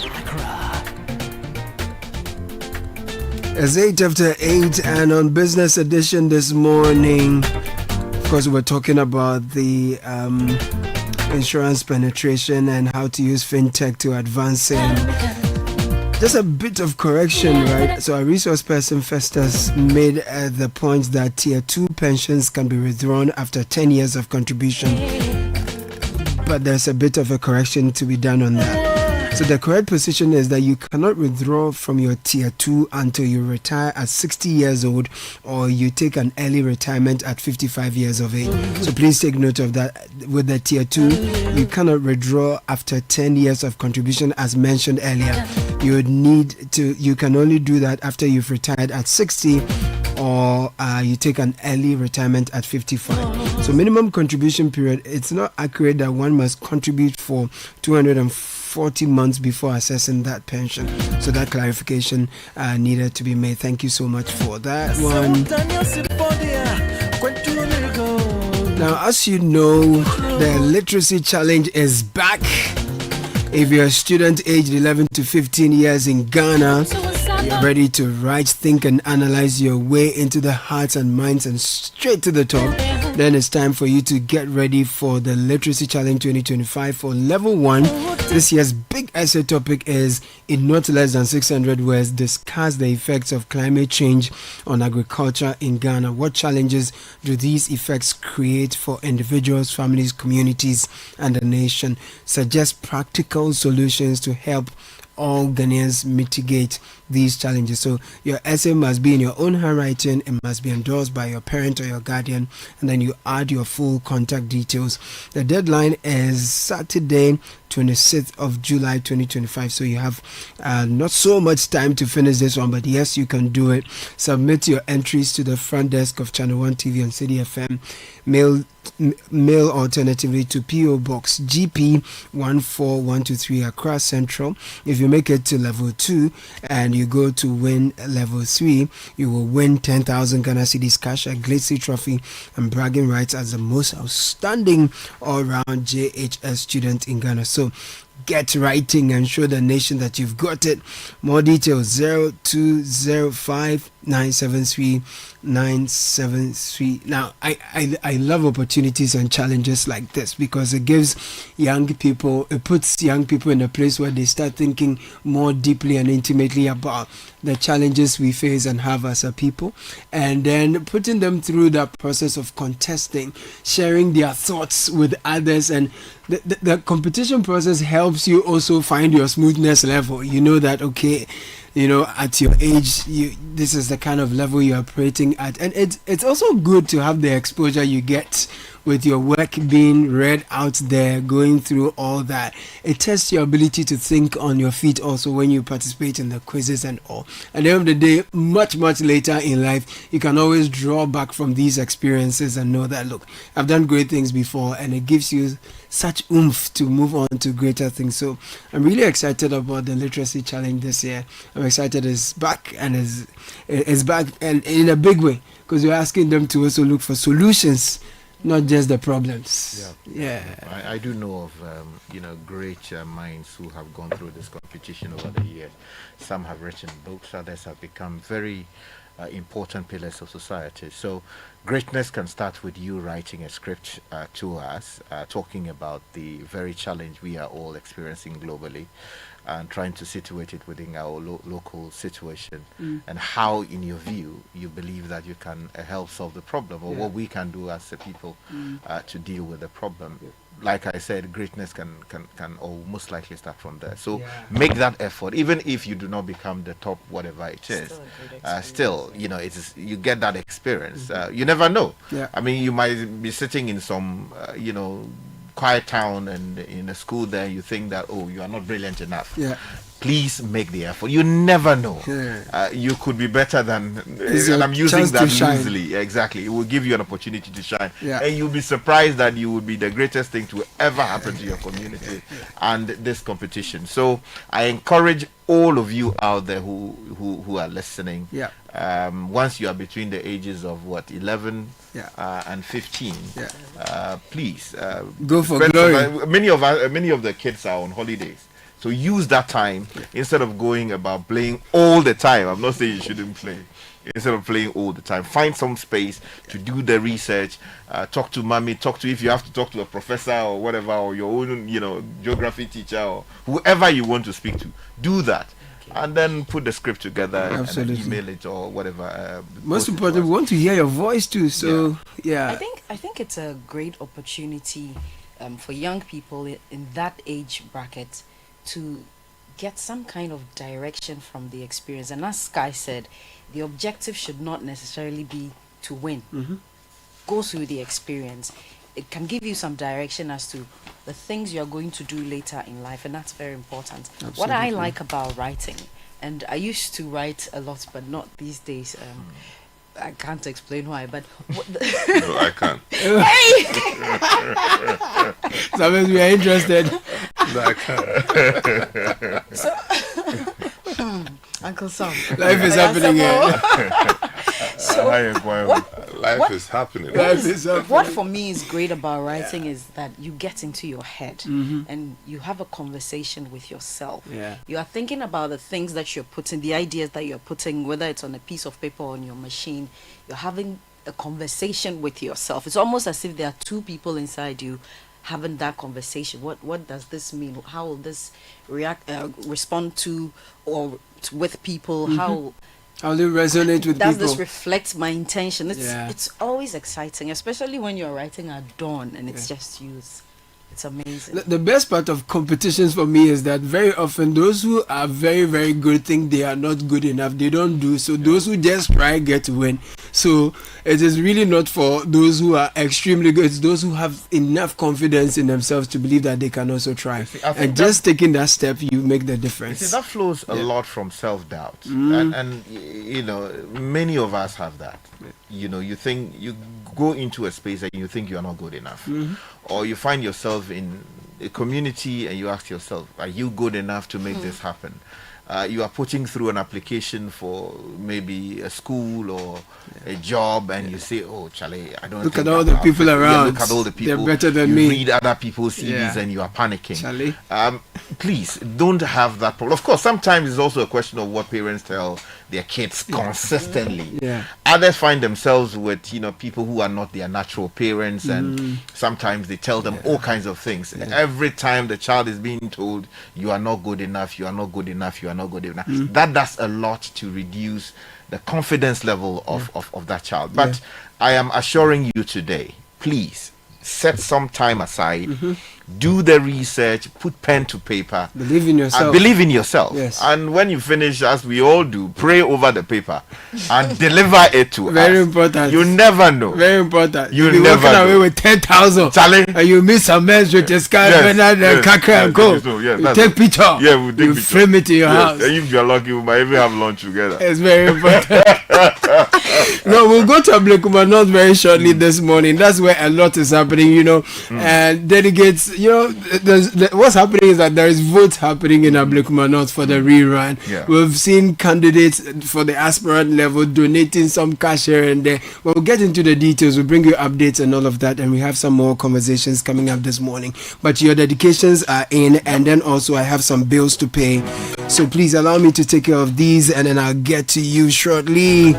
Accra. It's 8 after 8, and on Business Edition this morning, of course, we're talking about the insurance penetration and how to use Fintech to advance it. Just a bit of correction, right? So, a resource person, Festus, made the point that Tier 2 pensions can be withdrawn after 10 years of contribution. But there's a bit of a correction to be done on that. So the correct position is that you cannot withdraw from your Tier 2 until you retire at 60 years old, or you take an early retirement at 55 years of age. So please take note of that. With the Tier 2, you cannot withdraw after 10 years of contribution, as mentioned earlier. You can only do that after you've retired at 60, or you take an early retirement at 55. So minimum contribution period, it's not accurate that one must contribute for 240 months before assessing that pension. So that clarification needed to be made. Thank you so much for that one. Now, as you know, the literacy challenge is back. If you're a student aged 11 to 15 years in Ghana, you're ready to write, think, and analyze your way into the hearts and minds and straight to the top, then it's time for you to get ready for the Literacy Challenge 2025 for Level 1. This year's big essay topic is, in not less than 600 words, discuss the effects of climate change on agriculture in Ghana. What challenges do these effects create for individuals, families, communities, and the nation? Suggest practical solutions to help all Ghanaians mitigate these challenges. So your essay must be in your own handwriting, it must be endorsed by your parent or your guardian, and then you add your full contact details. The deadline is Saturday, 26th of July 2025, so you have not so much time to finish this one, but yes, you can do it. Submit your entries to the front desk of Channel 1 TV and Citi FM. Mail alternatively to PO Box GP 14123 Accra Central. If you make it to Level 2 and you go to win Level 3, you will win 10,000 Ghana Cedis cash, a Glitzy trophy, and bragging rights as the most outstanding all-round JHS student in Ghana. So get writing and show the nation that you've got it. More details 0205-973-973. Now, I love opportunities and challenges like this because it gives young people, it puts young people in a place where they start thinking more deeply and intimately about the challenges we face and have as a people, and then putting them through that process of contesting, sharing their thoughts with others, and the competition process helps you also find your smoothness level. You know that, okay, you know, at your age, this is the kind of level you're operating at, and it's also good to have the exposure you get with your work being read out there, going through all that. It tests your ability to think on your feet also when you participate in the quizzes and all. At the end of the day, much later in life, you can always draw back from these experiences and know that, look, I've done great things before, and it gives you such oomph to move on to greater things. So I'm really excited about the literacy challenge this year. I'm excited it's back, and is back and in a big way, because you're asking them to also look for solutions, not just the problems. I do know of great minds who have gone through this competition over the years. Some have written books, others have become very important pillars of society. So greatness can start with you writing a script to us, talking about the very challenge we are all experiencing globally, and trying to situate it within our local situation, and how, in your view, you believe that you can help solve the problem, or what we can do as a people to deal with the problem. Like I said, greatness can or most likely start from there. So make that effort, even if you do not become the top whatever it is. Still, it's you get that experience. You never know. I mean, you might be sitting in some quiet town and in a school there, you think that, oh, you are not brilliant enough. Please make the effort. You never know. You could be better than, and I'm using that loosely. Exactly. It will give you an opportunity to shine. And you'll be surprised that you will be the greatest thing to ever happen to your community and this competition. So I encourage all of you out there who are listening. Once you are between the ages of 11 and 15, please go for glory. Many of the kids are on holidays. So use that time instead of going about playing all the time. I'm not saying you shouldn't play. Instead of playing all the time, find some space to do the research. Talk to mommy. If you have to talk to a professor or whatever, or your own, geography teacher or whoever you want to speak to. Do that. And then put the script together and email it or whatever. Most important, we want to hear your voice too. So I think it's a great opportunity for young people in that age bracket to get some kind of direction from the experience. And as Sky said, the objective should not necessarily be to win. Go through the experience. It can give you some direction as to the things you're going to do later in life, and that's very important. What I like about writing, and I used to write a lot, but not these days. I can't explain why, but no, I can't. Hey! Sometimes we are interested. No, I can't. So, Uncle Sam, life is happening here. So life is happening. What for me is great about writing is that you get into your head and you have a conversation with yourself. You are thinking about the things that you're putting, the ideas that you're putting, whether it's on a piece of paper or on your machine. You're having a conversation with yourself. It's almost as if there are two people inside you having that conversation. What does this mean? How will this respond to or with people? How they resonate with does people? This reflect my intention? It's always exciting, especially when you're writing at dawn and it's just you. It's amazing. The best part of competitions for me is that very often those who are very, very good think they are not good enough. They don't do so. Those who just try get to win. So it is really not for those who are extremely good. It's those who have enough confidence in themselves to believe that they can also try. And just taking that step, you make the difference. That flows a lot from self-doubt. And many of us have that. You think you go into a space and you think you are not good enough. Or you find yourself in a community and you ask yourself, are you good enough to make this happen? You are putting through an application for maybe a school or a job, and you say, oh, Charlie, I don't look at all the people around. Look at all the people. They're better than me. You read other people's CVs and you are panicking. Charlie. Please don't have that problem. Of course, sometimes it's also a question of what parents tell their kids consistently. Others find themselves with people who are not their natural parents, and sometimes they tell them all kinds of things. Every time the child is being told, you are not good enough, you are not good enough, you are not good enough, that does a lot to reduce the confidence level of that child. But I am assuring you today, please set some time aside do the research, put pen to paper, believe in yourself. And believe in yourself. Yes. And when you finish, as we all do, pray over the paper and deliver it to us. Very important. You never know. Very important. You You'll be never walking know. away with 10,000. And you miss some mess with the sky, and go. You take picture. Yeah, we'll take you picture. frame it in your house. And if you're lucky, we might even have lunch together. It's very important. No, we'll go to Abluma North very shortly this morning. That's where a lot is happening, and delegates, what's happening is that there is votes happening in Abluma North for the rerun. Yeah. We've seen candidates for the aspirant level donating some cash here and there. But we'll get into the details. We'll bring you updates and all of that, and we have some more conversations coming up this morning. But your dedications are in, and then also I have some bills to pay. So please allow me to take care of these, and then I'll get to you shortly.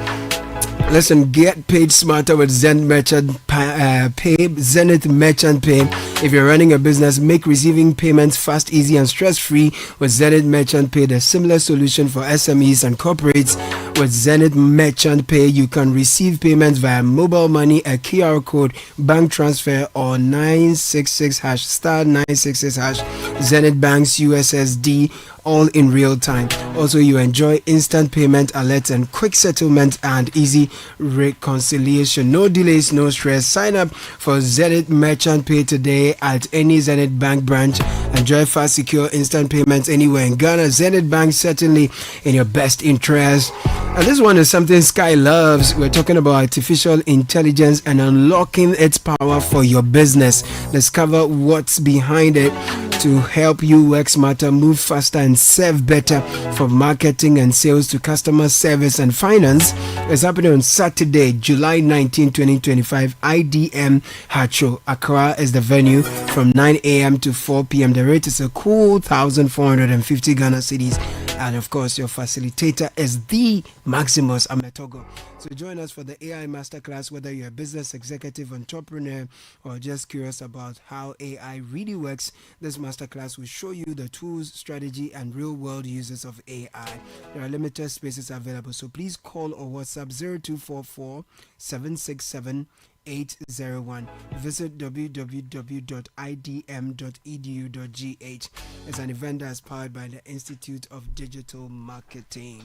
Listen, get paid smarter with Zenith Merchant Pay. Zenith Merchant Pay. If you're running a business, make receiving payments fast, easy, and stress-free with Zenith Merchant Pay. The similar solution for SMEs and corporates. With Zenith Merchant Pay, you can receive payments via mobile money, a QR code, bank transfer, or 966 hash star 966 hash Zenith Bank's USSD. All in real time. Also, you enjoy instant payment alerts and quick settlement and easy reconciliation. No delays, no stress. Sign up for Zenith Merchant Pay today at any Zenith Bank branch. Enjoy fast, secure, instant payments anywhere in Ghana. Zenith Bank, certainly in your best interest. And this one is something Sky loves. We're talking about artificial intelligence and unlocking its power for your business. Discover what's behind it to help you work smarter, move faster, and serve better, from marketing and sales to customer service and finance. It's happening on Saturday, July 19, 2025, IDM Hacho. Accra is the venue from 9 a.m. to 4 p.m. The rate is a cool 1,450 Ghana cedis. And of course, your facilitator is the Maximus Ametogo. So join us for the AI Masterclass, whether you're a business executive, entrepreneur, or just curious about how AI really works. This masterclass will show you the tools, strategy, and real-world uses of AI. There are limited spaces available, so please call or WhatsApp 0244 767 801. Visit www.idm.edu.gh. It's an event that's powered by the Institute of Digital Marketing.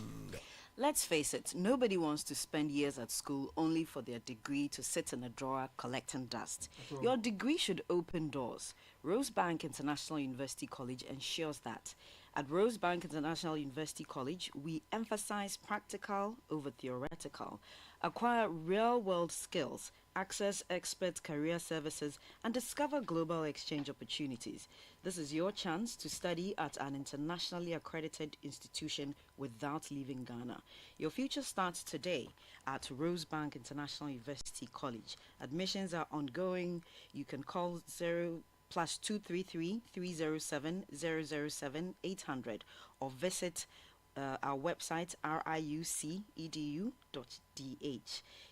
Let's face it, nobody wants to spend years at school only for their degree to sit in a drawer collecting dust. Your degree should open doors. Rosebank International University College ensures that. At Rosebank International University College, we emphasize practical over theoretical. Acquire real-world skills, access expert career services, and discover global exchange opportunities. This is your chance to study at an internationally accredited institution without leaving Ghana. Your future starts today at Rosebank International University College. Admissions are ongoing. You can call +233 307 007 800 or visit our website riucedu.dh.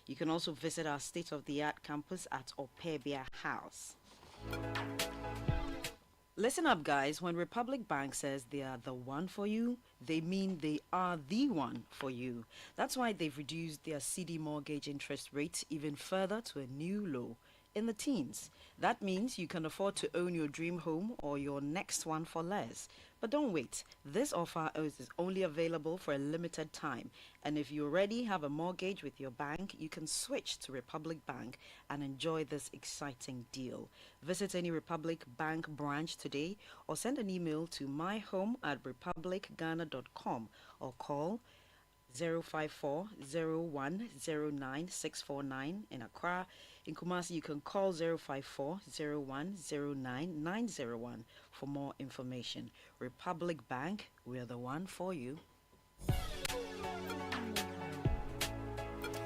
You can also visit our state-of-the-art campus at Opebia House. Listen up, guys. When Republic Bank says they are the one for you, they mean they are the one for you. That's why they've reduced their CD mortgage interest rate even further to a new low, in the teens. That means you can afford to own your dream home or your next one for less. But don't wait. This offer is only available for a limited time. And if you already have a mortgage with your bank, you can switch to Republic Bank and enjoy this exciting deal. Visit any Republic Bank branch today or send an email to myhome@republicghana.com or call 054-0109-649 in Accra. In Kumasi, you can call 054-0109-901 for more information. Republic Bank, we're the one for you.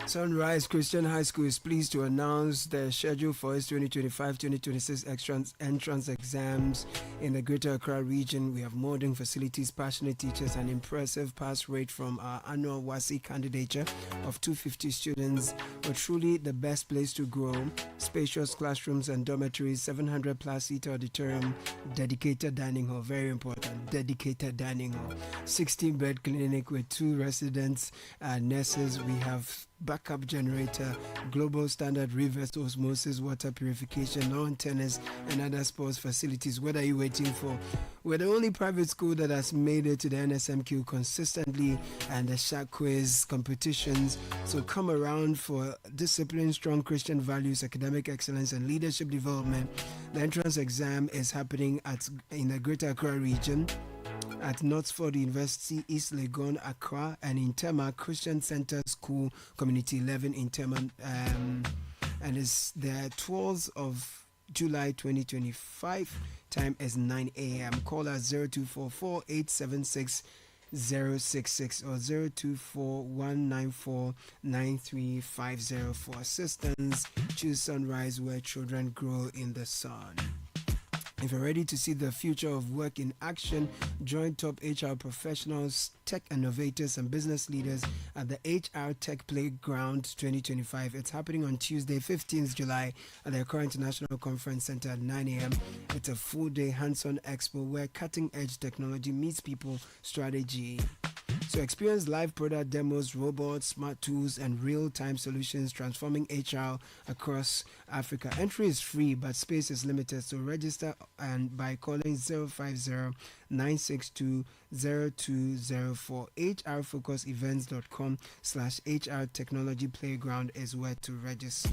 Sunrise Christian High School is pleased to announce the schedule for its 2025-2026 entrance exams in the Greater Accra region. We have modern facilities, passionate teachers, and impressive pass rate from our annual WASI candidature of 250 students. We're truly the best place to grow. Spacious classrooms and dormitories, 700 plus seat auditorium, dedicated dining hall, very important, dedicated dining hall, 16-bed clinic with 2 residents and nurses. We have backup generator, global standard reverse osmosis water purification, lawn tennis, and other sports facilities. What are you waiting for? We're the only private school that has made it to the NSMQ consistently and the Shark Quiz competitions. So come around for discipline, strong Christian values, academic excellence, and leadership development. The entrance exam is happening in the Greater Accra region at Knutsford University, East Legon, Accra, and in Tema Christian Center School, Community 11 in Tema, and it's the 12th of July 2025. Time is 9 a.m. Call us 0244 876 066 or 024 194 9350 for assistance. Choose Sunrise, where children grow in the sun. If you're ready to see the future of work in action, join top HR professionals, tech innovators, and business leaders at the HR Tech Playground 2025. It's happening on Tuesday, 15th July at the Accra International Conference Center at 9 a.m. It's a full-day hands-on expo where cutting-edge technology meets people strategy. So experience live product demos, robots, smart tools, and real-time solutions transforming HR across Africa. Entry is free, but space is limited. So register and by calling 050-962-0204. hrfocusevents.com/HR Technology Playground is where to register.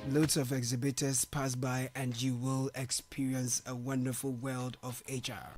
Loads of exhibitors pass by and you will experience a wonderful world of HR.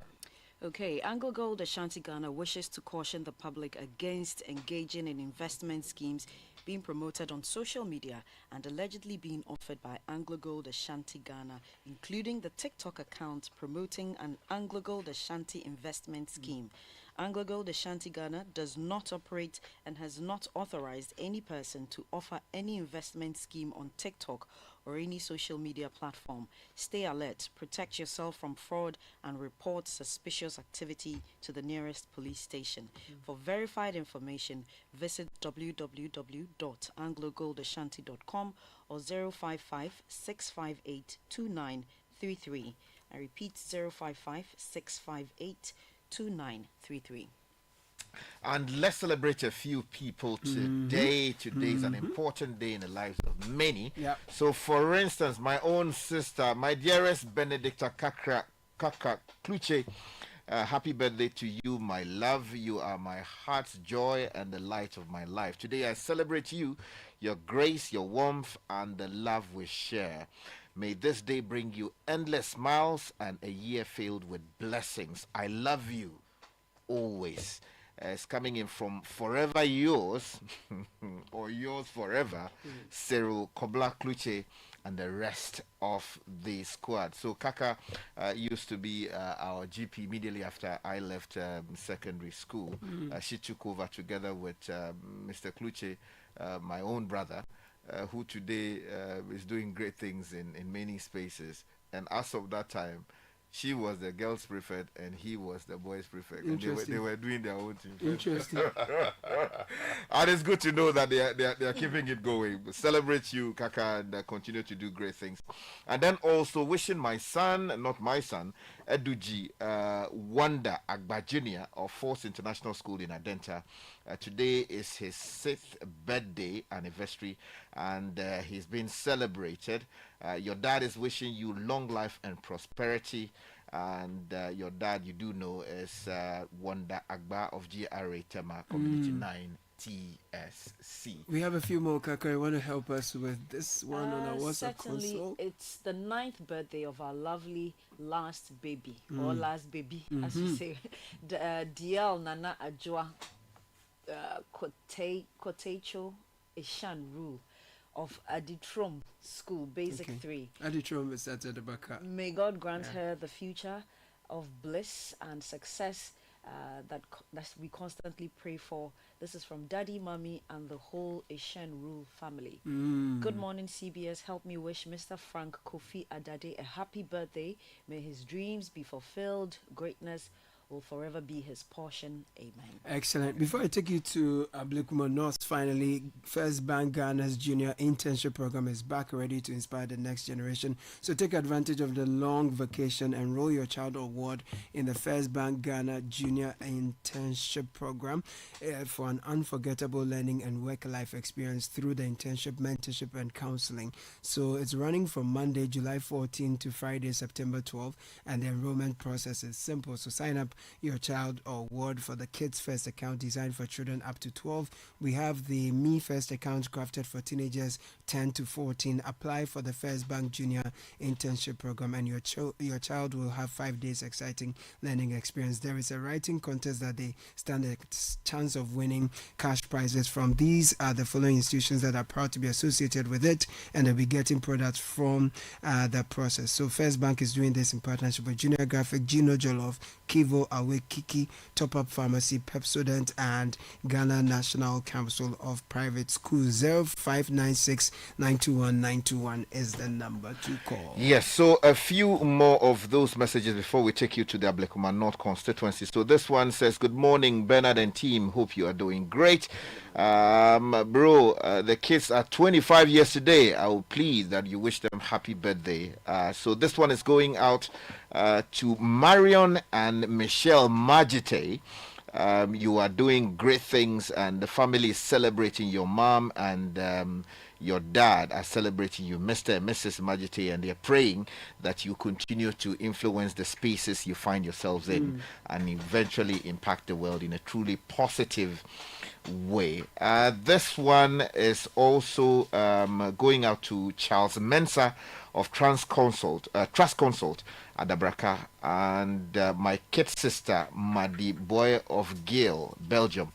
Okay, Anglo Gold Ashanti Ghana wishes to caution the public against engaging in investment schemes being promoted on social media and allegedly being offered by Anglo Gold Ashanti Ghana, including the TikTok account promoting an Anglo Gold Ashanti investment scheme. Anglo Gold Ashanti Ghana does not operate and has not authorized any person to offer any investment scheme on TikTok or any social media platform. Stay alert, protect yourself from fraud, and report suspicious activity to the nearest police station. For verified information, visit www.anglogoldashanti.com or 055-658-2933. I repeat, 055-658-2933. And let's celebrate a few people today. Today is an important day in the lives of many. So, for instance, my own sister, my dearest Benedicta Kaka Kluche, happy birthday to you, my love. You are my heart's joy and the light of my life. Today I celebrate you, your grace, your warmth, and the love we share. May this day bring you endless smiles and a year filled with blessings. I love you always. It's coming in from Forever Yours or Yours Forever, Cyril Kobla Kluche, and the rest of the squad. So Kaka used to be our GP immediately after I left secondary school. She took over together with Mr. Kluche, my own brother, who today is doing great things in many spaces. And as of that time, she was the girls' prefect and he was the boys' prefect. And they were doing their own thing. Interesting. And it's good to know that they are keeping it going. Celebrate you, Kaka, and continue to do great things. And then also wishing my son, not my son, Eduji Wanda Agba Jr. of Force International School in Adenta. Today is his 6th birthday anniversary and he's been celebrated. Your dad is wishing you long life and prosperity. And your dad, you do know, is Wanda Agba of GRA Tema Community 9 TSC. We have a few more, Kaka. You want to help us with this one on our WhatsApp Certainly, console? it's the 9th birthday of our lovely last baby, or last baby, as we say. DL Nana Ajwa Kotecho Ishan Rule of Aditrom School, Basic 3. Aditrom is at the back. May God grant her the future of bliss and success that we constantly pray for. This is from Daddy, Mommy, and the whole Ishan Rule family. Good morning, CBS. Help me wish Mr. Frank Kofi Adade a happy birthday. May his dreams be fulfilled. Greatness will forever be his portion. Amen. Excellent. Before I take you to Abluma North, finally, First Bank Ghana's junior internship program is back, ready to inspire the next generation. So take advantage of the long vacation. Enroll your child or ward in the First Bank Ghana junior internship program for an unforgettable learning and work-life experience through the internship, mentorship, and counseling. So it's running from Monday, July 14 to Friday, September 12, and the enrollment process is simple. So sign up your child or ward for the Kids First account designed for children up to 12. We have the Me First account crafted for teenagers 10 to 14. Apply for the First Bank Junior Internship Program, and your child will have 5 days exciting learning experience. There is a writing contest that they stand a chance of winning cash prizes from. These are the following institutions that are proud to be associated with it, and they'll be getting products from the process. So First Bank is doing this in partnership with Junior Graphic, Gino Jollof, Kivo, Awe Kiki, Top Up Pharmacy, Pepsodent, and Ghana National Council of Private Schools. 0596 921 921 is the number to call. Yes, so a few more of those messages before we take you to the Abluma North constituency. So this one says, good morning, Bernard and team. Hope you are doing great. The kids are 25 years today. I will plead that you wish them happy birthday. So this one is going out to Marion and Michelle Majite. You are doing great things, and the family is celebrating your mom, and your dad are celebrating you, Mr. and Mrs. Majite, and they're praying that you continue to influence the spaces you find yourselves in and eventually impact the world in a truly positive way. This one is also going out to Charles Mensah of Trust Consult Adabraka, and my kid sister Madi Boy of Gale, Belgium.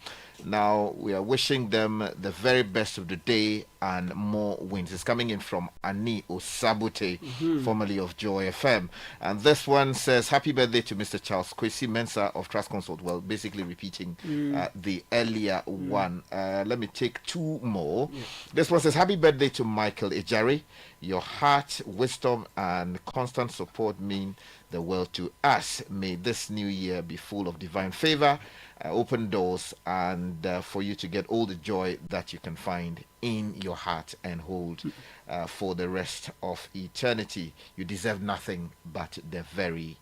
Now we are wishing them the very best of the day and more wins. It's coming in from Ani Osabute, formerly of Joy FM. And this one says, happy birthday to Mr. Charles Kwesi Mensah of Trust Consult. Well, basically repeating the earlier one. Let me take two more. This one says, happy birthday to Michael Ejari. Your heart, wisdom, and constant support mean the world to us. May this new year be full of divine favor, open doors, and for you to get all the joy that you can find in your heart and hold for the rest of eternity. You deserve nothing but the very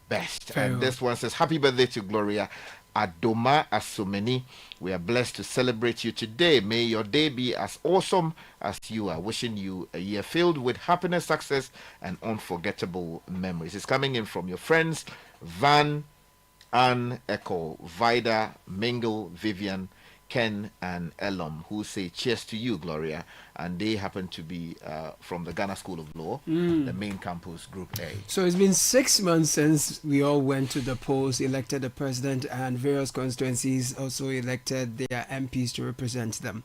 best. And this one says, happy birthday to Gloria Adoma Asumeni. We are blessed to celebrate you today. May your day be as awesome as you are. Wishing you a year filled with happiness, success, and unforgettable memories. It's coming in from your friends Van, Anne, Echo, Vida, Mingle, Vivian, Ken, and Elam, who say cheers to you, Gloria. And they happen to be from the Ghana School of Law, the main campus, Group A. So it's been 6 months since we all went to the polls, elected the president, and various constituencies also elected their MPs to represent them.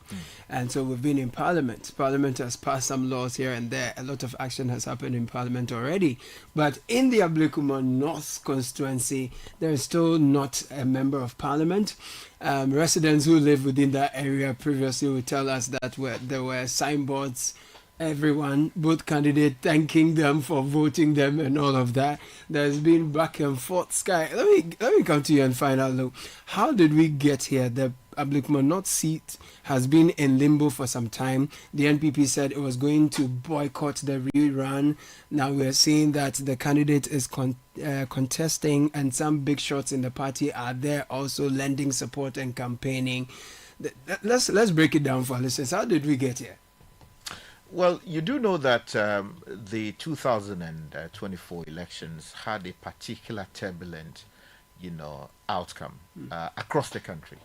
And so we've been in Parliament. Parliament has passed some laws here and there. A lot of action has happened in Parliament already. But in the Abluma North constituency, there is still not a member of Parliament. Residents who live within that area previously would tell us that there were signboards, everyone, both candidates, thanking them for voting them and all of that. There's been back and forth. Sky, let me come to you and find out, look, how did we get here? The Abluma North seat has been in limbo for some time. The NPP said it was going to boycott the rerun. Now we're seeing that the candidate is contesting, and some big shots in the party are there also lending support and campaigning. Let's break it down for our listeners. How did we get here? Well, you do know that the 2024 elections had a particular turbulent, outcome across the country.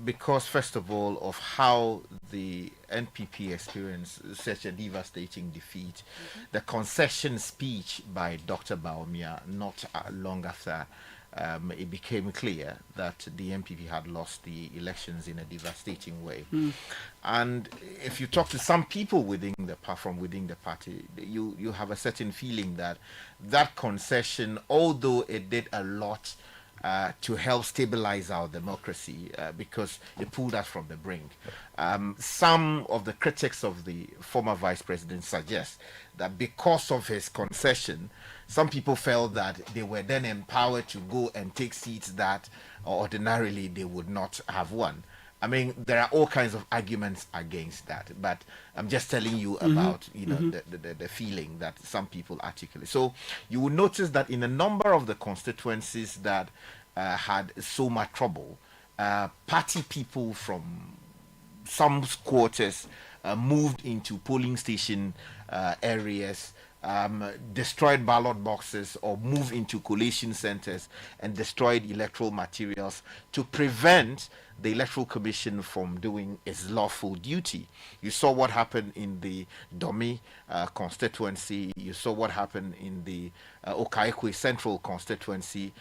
Because, first of all, of how the NPP experienced such a devastating defeat. The concession speech by Dr. Baumia not long after it became clear that the NPP had lost the elections in a devastating way. And if you talk to some people from within the party, you have a certain feeling that that concession, although it did a lot to help stabilize our democracy because it pulled us from the brink. Some of the critics of the former vice president suggest that because of his concession, some people felt that they were then empowered to go and take seats that ordinarily they would not have won. I mean, there are all kinds of arguments against that, but I'm just telling you about, the feeling that some people articulate. So you will notice that in a number of the constituencies that had so much trouble, party people from some quarters moved into polling station areas, destroyed ballot boxes or moved into collation centers and destroyed electoral materials to prevent the Electoral Commission from doing its lawful duty. You saw what happened in the Domi constituency. You saw what happened in the Okaikwe Central constituency.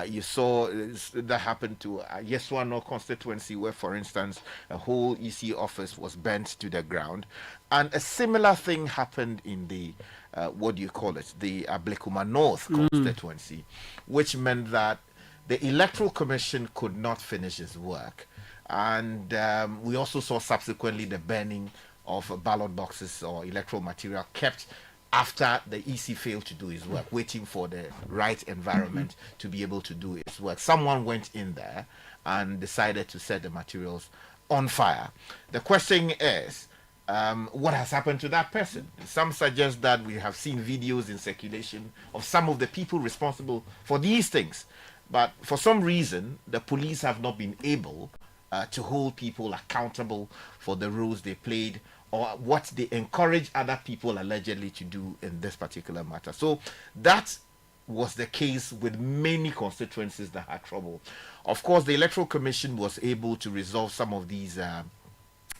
You saw that happened to Yeswano constituency, where, for instance, a whole EC office was burnt to the ground. And a similar thing happened in the the Abluma North constituency, which meant that the Electoral Commission could not finish its work. And we also saw subsequently the burning of ballot boxes or electoral material kept after the EC failed to do its work, waiting for the right environment to be able to do its work. Someone went in there and decided to set the materials on fire. The question is, what has happened to that person? Some suggest that we have seen videos in circulation of some of the people responsible for these things. But for some reason, the police have not been able to hold people accountable for the roles they played or what they encourage other people allegedly to do in this particular matter. So that was the case with many constituencies that had trouble. Of course, the Electoral Commission was able to resolve some of these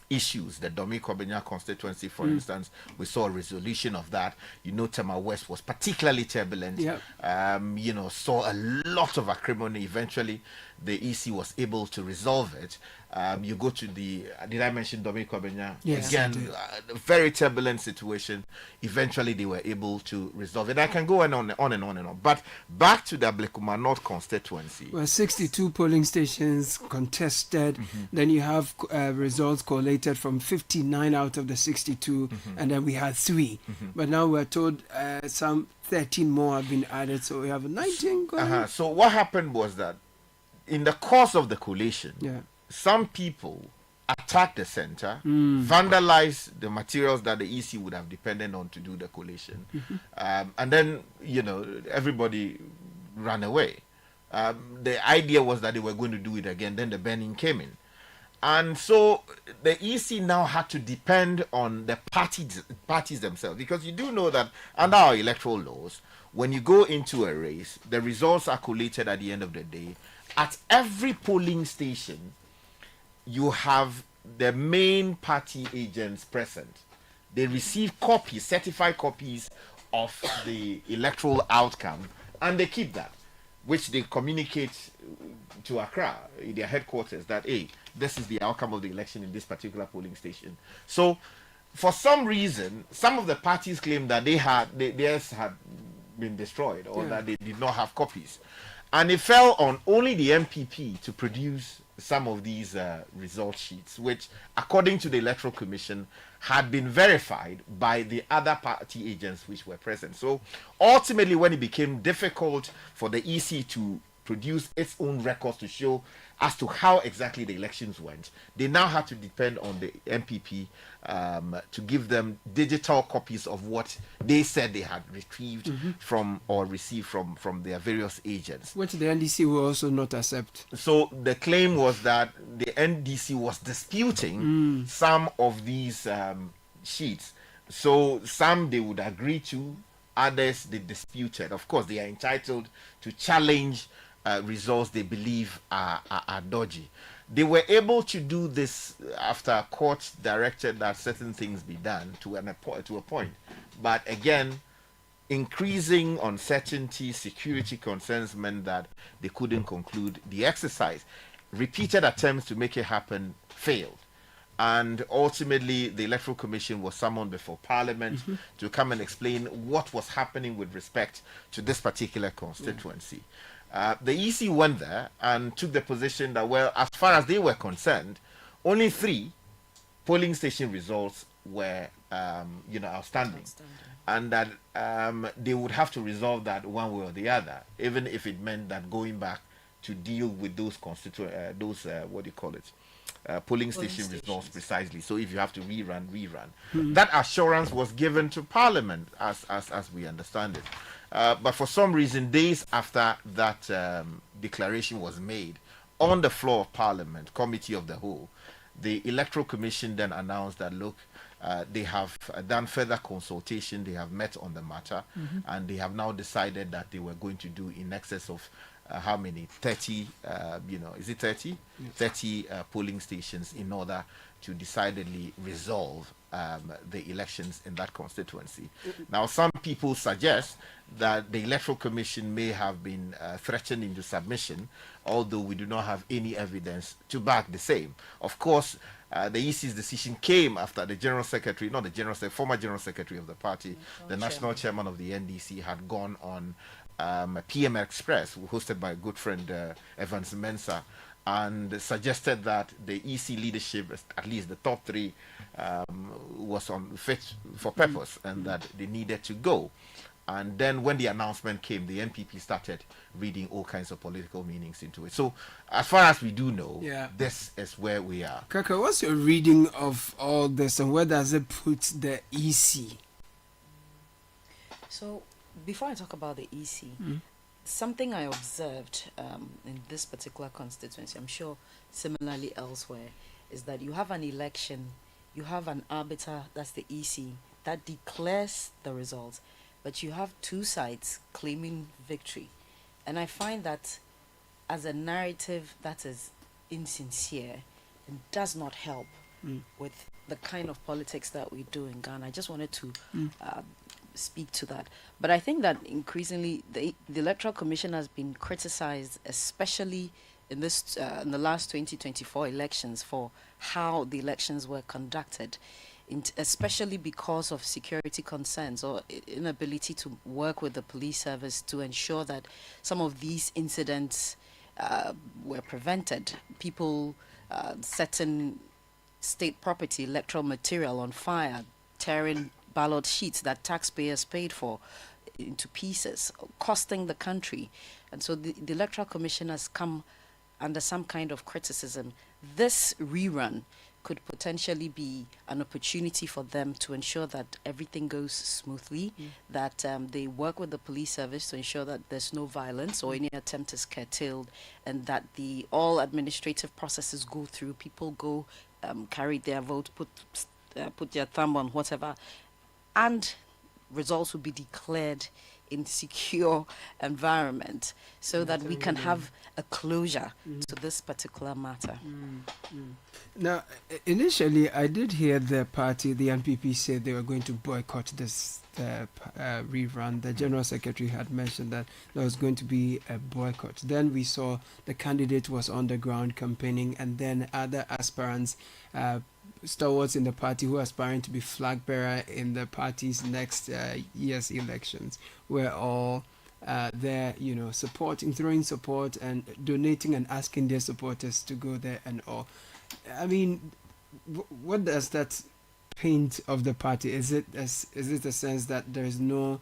issues. The Domi Kobenya constituency, for instance, we saw a resolution of that. Tema West was particularly turbulent. Saw a lot of acrimony. Eventually, the EC was able to resolve it. You go to did I mention Domi Kobenya? Yes, again, a very turbulent situation. Eventually, they were able to resolve it. I can go on and on and on and on. But back to the Abluma North constituency. Well, 62 polling stations contested. Then you have results collated from 59 out of the 62, and then we had 3. But now we're told some 13 more have been added, so we have 19 going. So what happened was that in the course of the collation, some people attacked the center, vandalized the materials that the EC would have depended on to do the collation, and then everybody ran away. The idea was that they were going to do it again. Then the burning came in, and so the EC now had to depend on the parties themselves, because you do know that under our electoral laws, when you go into a race, the results are collated at the end of the day. At every polling station, you have the main party agents present. They receive copies, certified copies of the electoral outcome, and they keep that, which they communicate to Accra, in their headquarters, that, hey, this is the outcome of the election in this particular polling station. So, for some reason, some of the parties claim that theirs had been destroyed, or that they did not have copies. And it fell on only the MPP to produce some of these result sheets, which, according to the Electoral Commission, had been verified by the other party agents which were present. So ultimately, when it became difficult for the EC to produce its own records to show as to how exactly the elections went, they now had to depend on the MPP to give them digital copies of what they said they had retrieved from or received from their various agents. Which the NDC will also not accept. So the claim was that the NDC was disputing some of these sheets. So some they would agree to, others they disputed. Of course, they are entitled to challenge results they believe are dodgy. They were able to do this after a court directed that certain things be done to a point. But again, increasing uncertainty, security concerns meant that they couldn't conclude the exercise. Repeated attempts to make it happen failed. And ultimately, the Electoral Commission was summoned before Parliament to come and explain what was happening with respect to this particular constituency. The EC went there and took the position that, well, as far as they were concerned, only 3 polling station results were, outstanding. And that they would have to resolve that one way or the other, even if it meant that going back to deal with those polling station results precisely. So if you have to rerun. That assurance was given to Parliament, as we understand it. But for some reason, days after that declaration was made on the floor of Parliament, Committee of the Whole, the Electoral Commission then announced that, look, they have done further consultation, they have met on the matter, and they have now decided that they were going to do in excess of how many? 30, is it 30? Yes. 30 polling stations in order to decidedly resolve the elections in that constituency. Now, some people suggest that the Electoral Commission may have been threatened into submission, although we do not have any evidence to back the same. Of course, the EC's decision came after the former General Secretary of the party, the National Chairman of the NDC, had gone on PM Express, hosted by a good friend Evans Mensah, and suggested that the EC leadership, at least the top 3, was fit for purpose and that they needed to go. And then when the announcement came, the NPP started reading all kinds of political meanings into it. So as far as we do know, this is where we are. Kaka, what's your reading of all this and where does it put the EC? So before I talk about the EC, something I observed in this particular constituency, I'm sure similarly elsewhere, is that you have an election, you have an arbiter, that's the EC, that declares the results, but you have 2 sides claiming victory. And I find that as a narrative that is insincere and does not help with the kind of politics that we do in Ghana. I just wanted to speak to that. But I think that increasingly the Electoral Commission has been criticized, especially in this in the last 2024 elections, for how the elections were conducted, especially because of security concerns or inability to work with the police service to ensure that some of these incidents were prevented. People setting state property, electoral material on fire, tearing ballot sheets that taxpayers paid for into pieces, costing the country. And so the Electoral Commission has come under some kind of criticism. This rerun could potentially be an opportunity for them to ensure that everything goes smoothly, that they work with the police service to ensure that there's no violence or any attempt is curtailed, and that all administrative processes go through, people go carry their vote, put their thumb on whatever, and results will be declared in secure environment so that we can have a closure to this particular matter. Now, initially, I did hear the party, the NPP, say they were going to boycott this rerun. The General Secretary had mentioned that there was going to be a boycott. Then we saw the candidate was on the ground campaigning, and then other aspirants, stalwarts in the party who are aspiring to be flag bearer in the party's next year's elections, were all there, supporting, throwing support and donating and asking their supporters to go there and all. I mean, what does that paint of the party? Is it a sense that there is no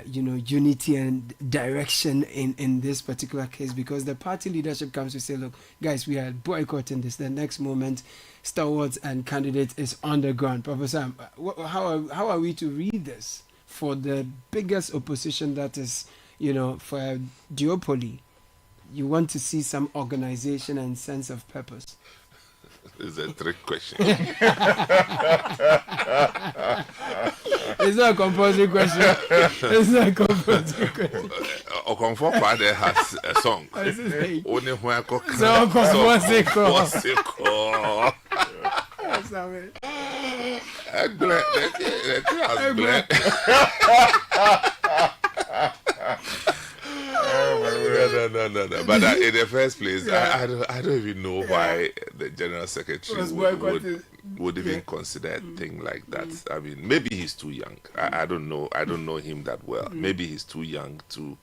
unity and direction in this particular case? Because the party leadership comes to say, look, guys, we are boycotting this. The next moment, stalwarts and candidate is on the ground. Professor, how are we to read this for the biggest opposition that is, for a duopoly? You want to see some organization and sense of purpose. It's a trick question. It's not a compulsory question. It's not a compulsory question. Okonfo Kwade has a song. Only when I cook. So No. But in the first place, I don't even know why the General Secretary would even consider a thing like that. I mean, maybe he's too young. I don't know him that well. Maybe he's too young to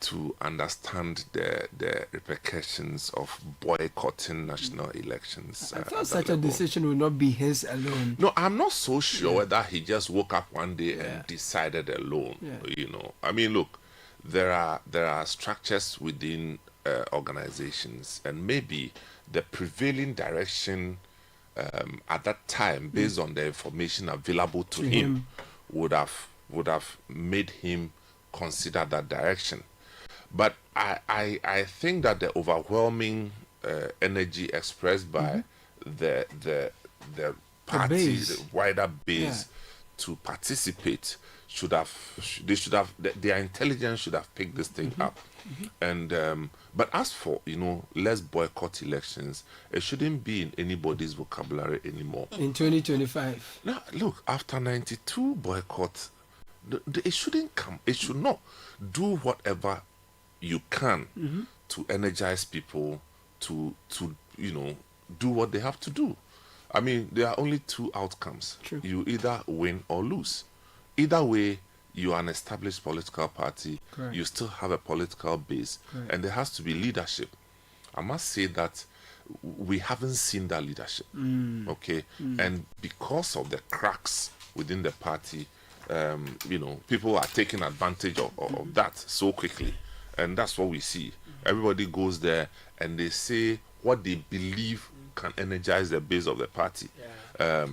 to understand the repercussions of boycotting national elections. I thought such a decision would not be his alone. No, I'm not so sure whether he just woke up one day and decided alone. You know, I mean, look, there are structures within organizations, and maybe the prevailing direction at that time, based on the information available to him, would have made him consider that direction. But I think that the overwhelming energy expressed by the party, the wider base, to participate their intelligence should have picked this thing up. And but as for, you know, let's boycott elections, it shouldn't be in anybody's vocabulary anymore. In 2025. Now, look, after 92 boycott, it shouldn't come. It should not. Do whatever you can to energize people to you know, do what they have to do. I mean, there are only two outcomes. True. You either win or lose. Either way, you are an established political party. Correct. You still have a political base. Correct. And there has to be leadership. I must say that we haven't seen that leadership. Okay? And because of the cracks within the party, you know, people are taking advantage of that so quickly. And that's what we see. Everybody goes there and they say what they believe can energize the base of the party.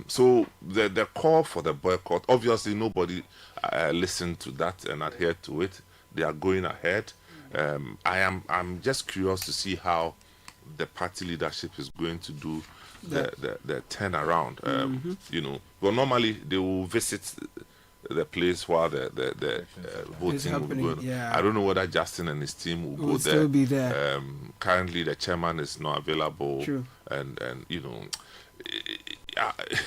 So the call for the boycott, obviously nobody listened to that and adhered to it. They are going ahead. I'm just curious to see how the party leadership is going to do the turnaround. You know, well, normally they will visit the place while the voting will be going. I don't know whether Justin and his team will go there. Still be there. Currently, the chairman is not available. True. And you know,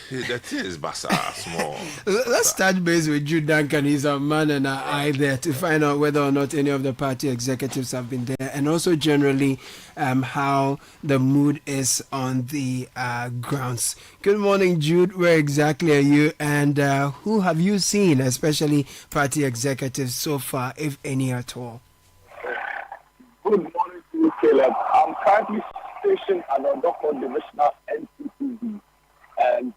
the thing is small. Let's touch base with Jude Duncan. He's a man and an eye there to find out whether or not any of the party executives have been there, and also generally how the mood is on the grounds. Good morning, Jude. Where exactly are you, and who have you seen, especially party executives so far, if any at all? Good morning to you, Caleb. I'm currently stationed at the Odoko Divisional NCTV. And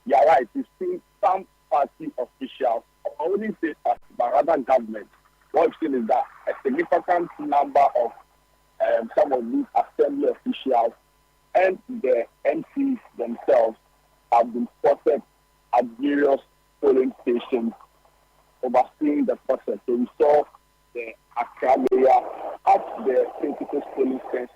you're right, we've seen some party officials, I wouldn't say party, but rather government. What we've seen is that a significant number of some of these assembly officials and the MCs themselves have been spotted at various polling stations overseeing the process. So we saw the Accra mayor at the principal polling station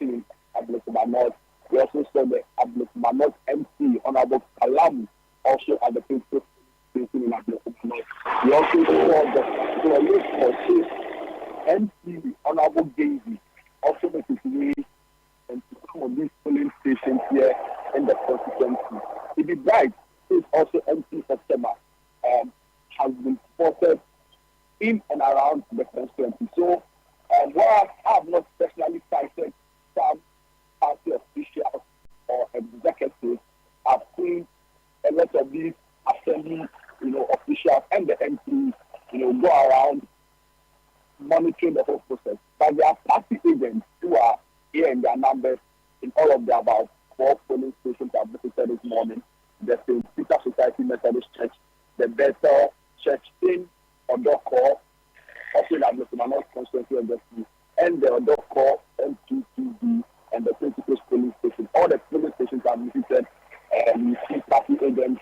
in Abluma North. We also saw the Abluma North MC, Honorable Kalam, also at the principal station in Abluma North. We also saw the police MC, Honorable Gazy, also make his way into some of these polling stations here in the constituency. To be bright, is also MC September has been spotted in and around the constituency. So, while I have not personally cited some party officials or executives, I've seen a lot of these assembly, officials and the MPs, go around monitoring the whole process. But there are party agents who are here in their numbers in all of the about 4 polling stations I've visited this morning. The St. Peter Society Methodist Church, the Bethel Church in Odoko, also in Abluma North constituency, and the Odoko M2TV and the principal polling station. All the polling stations I've visited, we see party agents,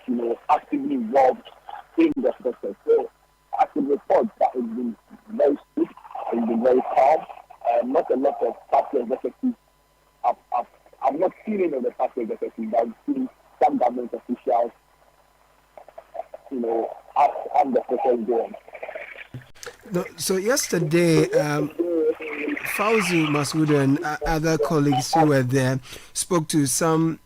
actively involved in the process. So I can report that it's been very strict, it's been very calm, not a lot of party executives. I've not seen any of the party executives, but I've seen some government officials, as the process going. So yesterday, Fauzi Masudu and other colleagues who were there spoke to some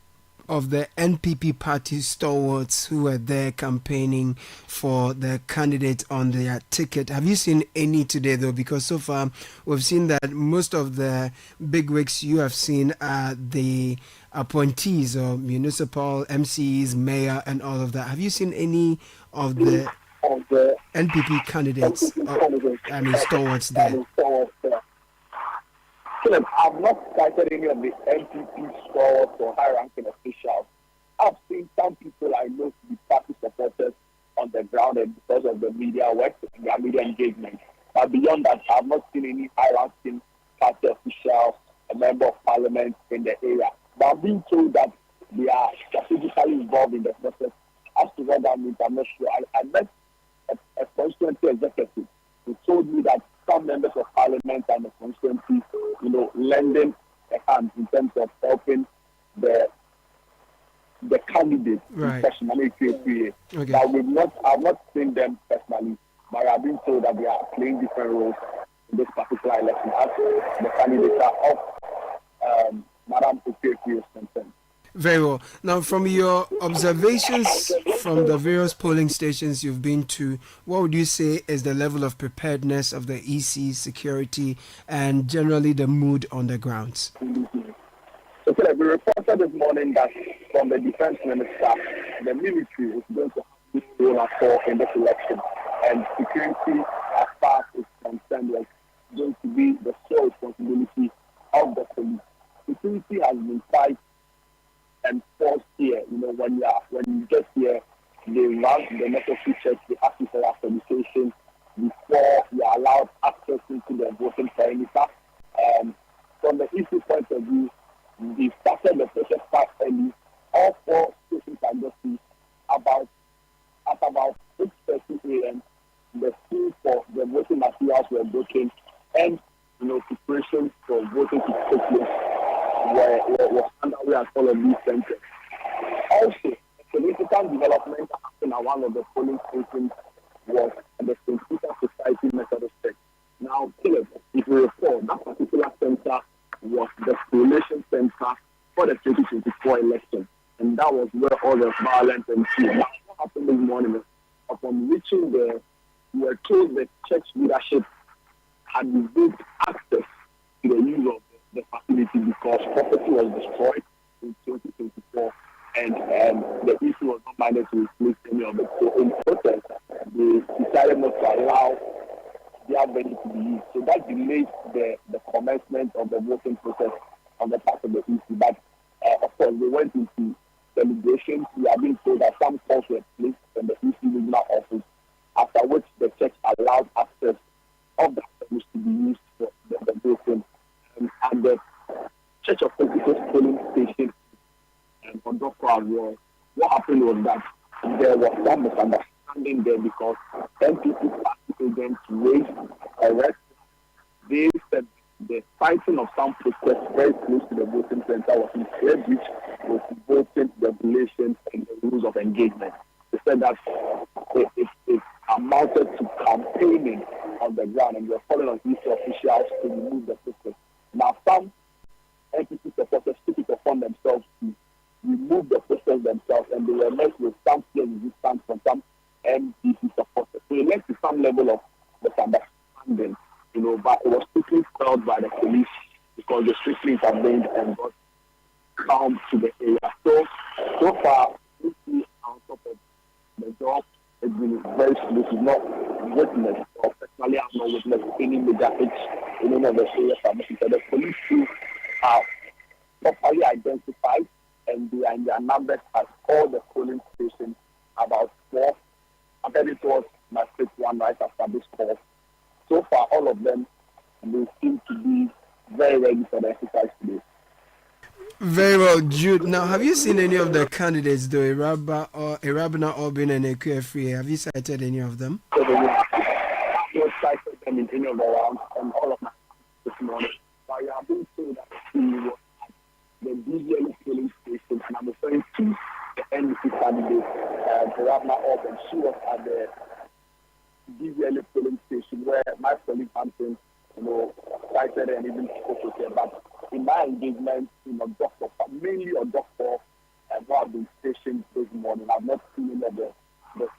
of the NPP party stalwarts who were there campaigning for the candidate on their ticket. Have you seen any today, though? Because so far we've seen that most of the bigwigs you have seen are the appointees or municipal MCs, mayor, and all of that. Have you seen any of the of the NPP candidates, stalwarts there. Philip, I've not cited any of the NPP stalwarts or high-ranking officials. I've seen some people I know to be party supporters on the ground and because of the media work and their media engagement. But beyond that, I've not seen any high-ranking party officials, a member of parliament in the area. But I've been told that they are strategically involved in the process. As to what that means, I'm not sure. I met a constituency executive who told me that some members of parliament and the constituency, lending a hand in terms of helping the candidates personally. Okay. But I've not seen them personally, but I've been told that they are playing different roles in this particular election as the candidates of Madam Okefi is concerned. Very well. Now, from your observations from the various polling stations you've been to, what would you say is the level of preparedness of the EC, security, and generally the mood on the grounds? So, we reported this morning that from the defense minister, the military is going to have this role at all in this election, and security, as far as it's concerned, is going to be the sole responsibility of the police. Security has been quite enforced here. When you get here, they run the necessary checks, they ask you for accreditation before you are allowed access into the voting perimeter. From the issue point of view, they started the process quite early. All four stations are just at about 6:30 a.m. The queue for the voting materials were broken, and preparation for voting to take place was underway at all of these centers. Also, a significant development happened at one of the polling stations was at the St. Peter Society Methodist Church. Now, Caleb, if you recall, that particular center was the collation center for the 2024 election, and that was where all the violence ensued. Now, what happened this morning is, upon reaching there, we were told the church leadership had revoked access to the use of the facility because property was destroyed in 2024, and the issue was not minded to replace any of it. So in protest, they decided not to allow their venue to be used. So that delayed the commencement of the voting process on the part of the EC. But of course, they went into deliberations. We have been told that some calls were placed in the EC regional office, after which the church allowed access of the venues to be used for the voting. And the Church of Pentecost polling station on Doko as well. What happened was that there was some misunderstanding there because NPP party agents raised a red flag. They said the sighting of some protests very close to the voting center was in clear breach with voting regulations and the rules of engagement. They said that it amounted to campaigning on the ground, and they were calling on EC officials to remove the protest. Now, some NPP supporters took it upon themselves to remove the process themselves, and they were met with some fear resistance from some NPP supporters. So it led to some level of misunderstanding, but it was quickly quelled by the police because they strictly intervened and got calm to the area. So far, we see on top of the job, it's been very smooth. It's not witnessed, or personally, I've not witnessed any major hits in any of the areas. The police too are properly identified, and they are in their numbers at all the polling stations, about 4. I'm heading towards my fifth one right after this call. So far, all of them, they seem to be very ready for the exercise today. Very well, Jude. Now, have you seen any of the candidates, though, Irabina Orbin and Ekuefri? Have you cited any of them? So I have not cited them in any of the rounds, and all of my this morning. But I have been told that he was at the DVL polling station, and I'm referring to the NDC candidate, Irabina Orbin. She was at the DVL polling station where my colleague Hampton, cited and even spoke with her. But in my engagement, doctor, mainly a doctor, who have been stationed this morning, I've not seen any of the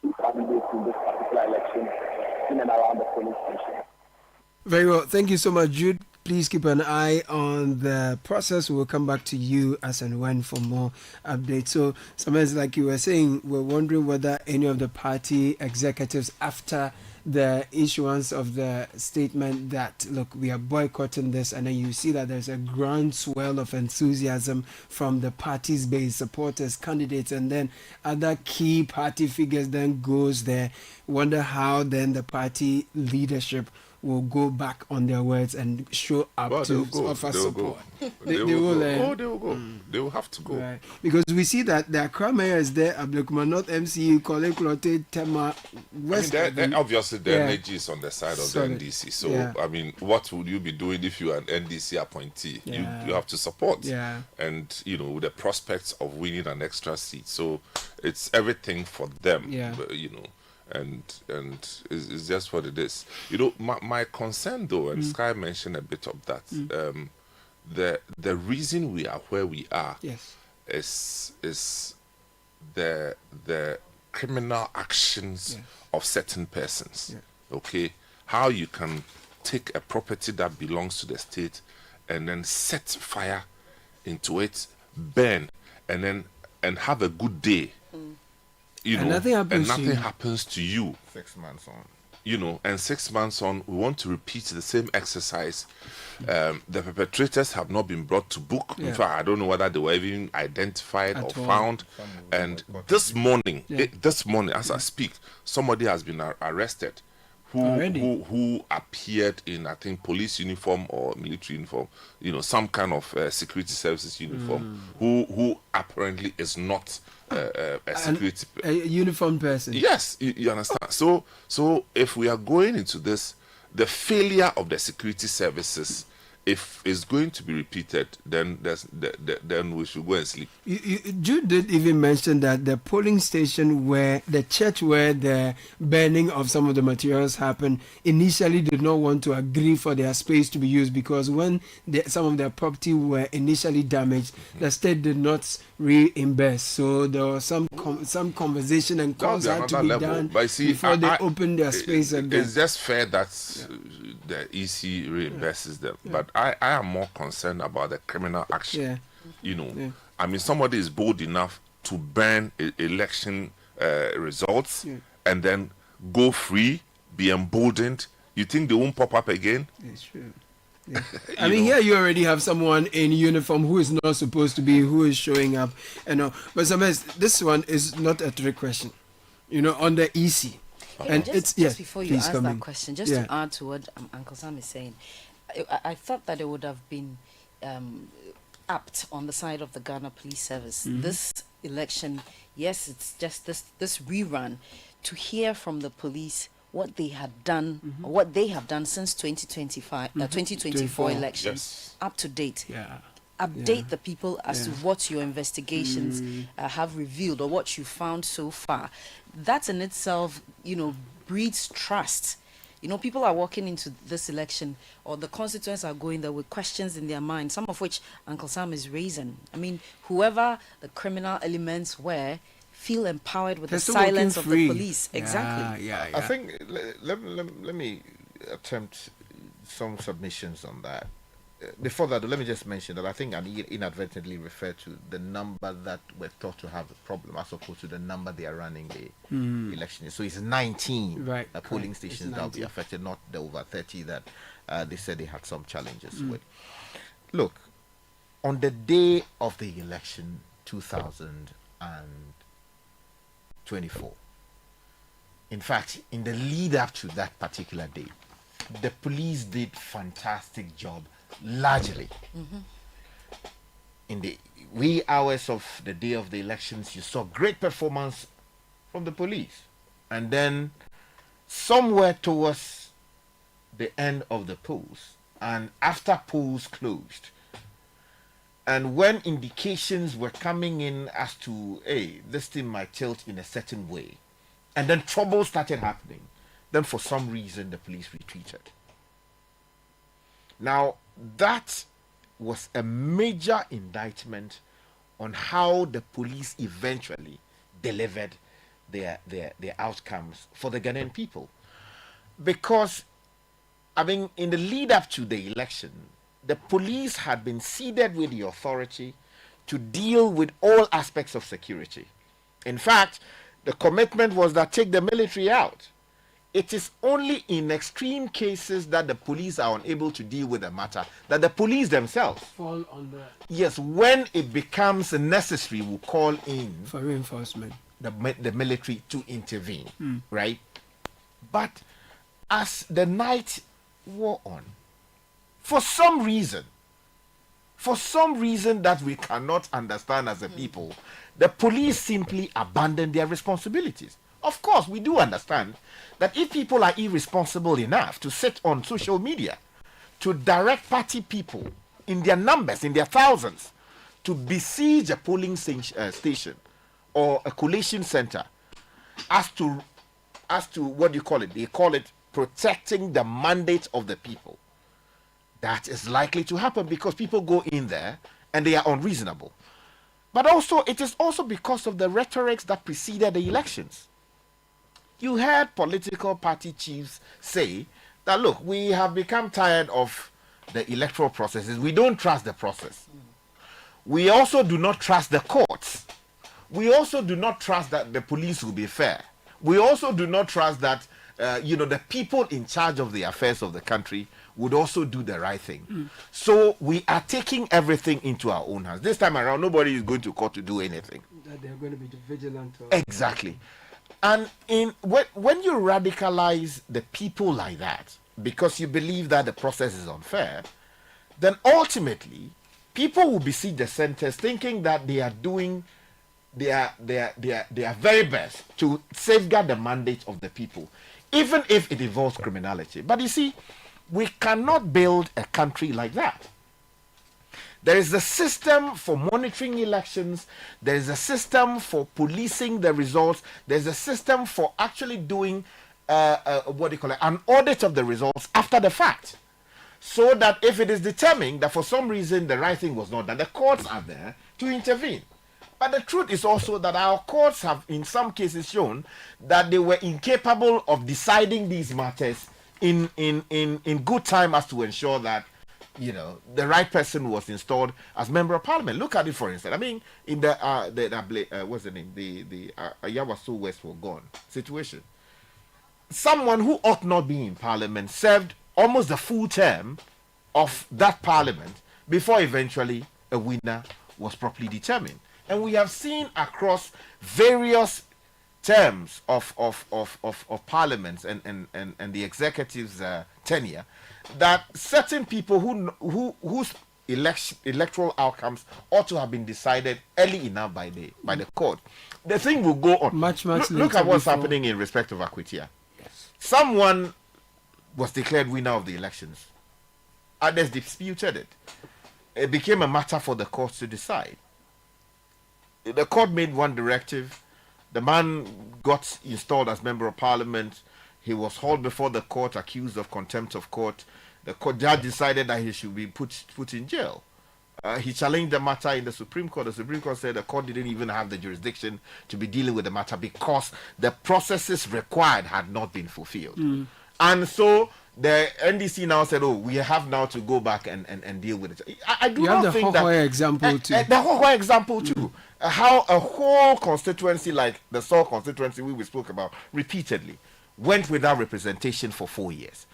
two candidates in this particular election in and around the polling station. Very well. Thank you so much, Jude. Please please keep an eye on the process. We'll come back to you as and when for more updates. So, sometimes, like you were saying, we're wondering whether any of the party executives, after the issuance of the statement that, look, we are boycotting this, and then you see that there's a groundswell of enthusiasm from the party's base, supporters, candidates, and then other key party figures then goes there. Wonder how then the party leadership will go back on their words and show up to offer support. They will go. They will go. They will have to go. Right. Because we see that the Accra mayor is there, Abluma North MCE, Kole Klote, Tema, West. Obviously, the energy is on the side of the NDC. So, I mean, what would you be doing if you are an NDC appointee? You have to support. And, you know, the prospects of winning an extra seat. So, it's everything for them, you know. And it's just what it is. You know, my concern though, and Sky mentioned a bit of that. The reason we are where we are is the criminal actions of certain persons. Okay, how you can take a property that belongs to the state and then set fire into it, burn, and have a good day. You know, and nothing happens to you. 6 months on. You know, and 6 months on, we want to repeat the same exercise. The perpetrators have not been brought to book. In fact, I don't know whether they were even identified or found. And this morning, as I speak, somebody has been arrested who appeared in, I think, police uniform or military uniform, you know, some kind of security services uniform, who apparently is not a security a uniformed person. Yes, you understand. So if we are going into this, the failure of the security services, if it's going to be repeated, then then we should go and sleep. Jude did even mention that the polling station where the church where the burning of some of the materials happened initially did not want to agree for their space to be used, because when some of their property were initially damaged, the state did not reimburse. So there was some conversation and calls had to be done before they opened their space again. It's just fair that the EC reimburses them, but I am more concerned about the criminal action. You know, I mean, somebody is bold enough to burn election results and then go free, be emboldened. You think they won't pop up again? It's true. I mean, here you already have someone in uniform who is not supposed to be, who is showing up, but sometimes this one is not a trick question, you know, on the EC. And just before you ask that question, just to add to what Uncle Sam is saying, I thought that it would have been apt on the side of the Ghana Police Service. This election, yes, it's just this rerun, to hear from the police what they had done, or what they have done since 2024 elections, up to date. Update the people as to what your investigations have revealed or what you found so far. That in itself, you know, breeds trust. You know, people are walking into this election, or the constituents are going there with questions in their mind, some of which Uncle Sam is raising. I mean, whoever the criminal elements were, feel empowered with the silence of the police. Exactly. I think, let me attempt some submissions on that. Before that, let me just mention that I think I inadvertently referred to the number that were thought to have a problem as opposed to the number they are running the election. So it's 19 polling stations that will be affected, not the over 30 that they said they had some challenges with. Look, on the day of the election 2024, in fact, in the lead up to that particular day, the police did fantastic job. Largely, in the wee hours of the day of the elections, you saw great performance from the police. And then somewhere towards the end of the polls, and after polls closed, and when indications were coming in as to, hey, this thing might tilt in a certain way, and then trouble started happening, then for some reason the police retreated. Now, that was a major indictment on how the police eventually delivered their outcomes for the Ghanaian people. Because, I mean, in the lead up to the election, the police had been seeded with the authority to deal with all aspects of security. In fact, the commitment was that take the military out. It is only in extreme cases that the police are unable to deal with the matter, that the police themselves fall under. Yes, when it becomes necessary, will call in for reinforcement the military to intervene, right? But as the night wore on, for some reason that we cannot understand as a people, the police simply abandoned their responsibilities. Of course, we do understand that if people are irresponsible enough to sit on social media, to direct party people in their numbers, in their thousands, to besiege a polling station or a collation center, as to what do you call it? They call it protecting the mandate of the people. That is likely to happen because people go in there and they are unreasonable. But also, it is also because of the rhetorics that preceded the elections. You heard political party chiefs say that, look, we have become tired of the electoral processes. We don't trust the process. We also do not trust the courts. We also do not trust that the police will be fair. We also do not trust that, the people in charge of the affairs of the country would also do the right thing. So we are taking everything into our own hands. This time around, nobody is going to court to do anything. That they're going to be vigilant. Exactly. And when you radicalize the people like that, because you believe that the process is unfair, then ultimately people will besiege the centers thinking that they are doing their very best to safeguard the mandate of the people, even if it involves criminality. But you see, we cannot build a country like that. There is a system for monitoring elections. There is a system for policing the results. There's a system for actually doing an audit of the results after the fact. So that if it is determined that for some reason the right thing was not done, the courts are there to intervene. But the truth is also that our courts have in some cases shown that they were incapable of deciding these matters in good time as to ensure that the right person was installed as member of parliament. Look at it, for instance. I mean, in what's the name? The Ayawaso West for gone situation. Someone who ought not be in parliament served almost the full term of that parliament before eventually a winner was properly determined. And we have seen across various terms of parliaments and the executive's tenure that certain people whose electoral outcomes ought to have been decided early enough by the court. The thing will go on. Look at what's happening in respect of Akwitia. Yes. Someone was declared winner of the elections. Others disputed it. It became a matter for the courts to decide. The court made one directive. The man got installed as member of parliament. He was hauled before the court, accused of contempt of court. The court judge decided that he should be put in jail. He challenged the matter in the Supreme Court. The Supreme Court said the court didn't even have the jurisdiction to be dealing with the matter because the processes required had not been fulfilled. And so the NDC now said, we have now to go back and deal with it. I do not think that... example too. The Hohoe example too. How a whole constituency like the Seoul constituency we spoke about repeatedly went without representation for 4 years.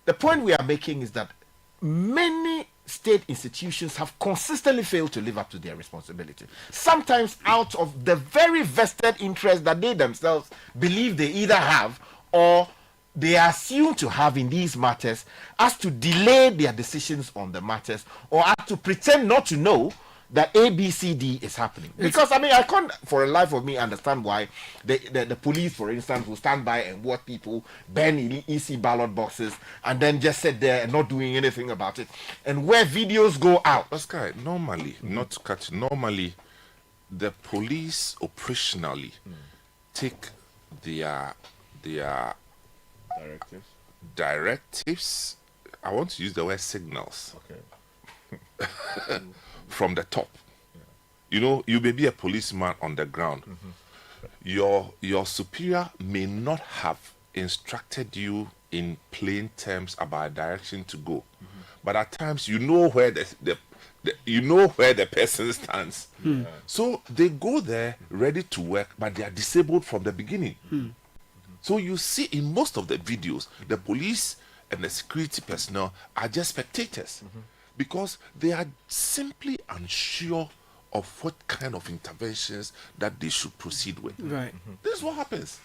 The point we are making is that many state institutions have consistently failed to live up to their responsibility. Sometimes out of the very vested interest that they themselves believe they either have or they are assumed to have in these matters, as to delay their decisions on the matters or as to pretend not to know that ABCD is happening. Because I can't for the life of me understand why the police, for instance, will stand by and watch people burn EC ballot boxes and then just sit there and not doing anything about it. And where videos go out. Oscar, normally, normally the police operationally take their directives. I want to use the word signals. Okay. From the top. You may be a policeman on the ground. Your superior may not have instructed you in plain terms about direction to go. but at times you know where you know where the person stands. So they go there ready to work, but they are disabled from the beginning. So you see in most of the videos, the police and the security personnel are just spectators because they are simply unsure of what kind of interventions that they should proceed with. Right. This is what happens.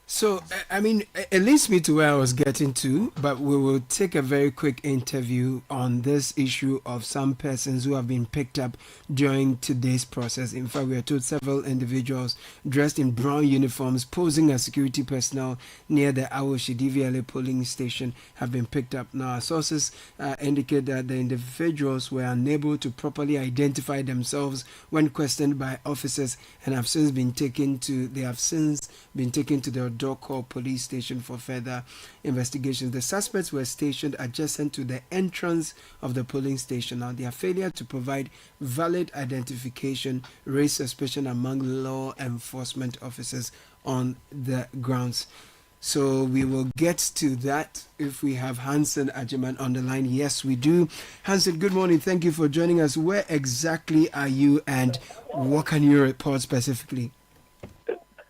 So, I mean, it leads me to where I was getting to, but we will take a very quick interview on this issue of some persons who have been picked up during today's process. In fact, we are told several individuals dressed in brown uniforms posing as security personnel near the Awoshi DVLA polling station have been picked up. Now, our sources indicate that the individuals were unable to properly identify themselves when questioned by officers and have since been taken to the Doko police station for further investigations. The suspects were stationed adjacent to the entrance of the polling station. Now, their failure to provide valid identification raised suspicion among law enforcement officers on the grounds. So we will get to that if we have Hansen Ajiman on the line. Yes, we do. Hansen, good morning. Thank you for joining us. Where exactly are you and what can you report specifically?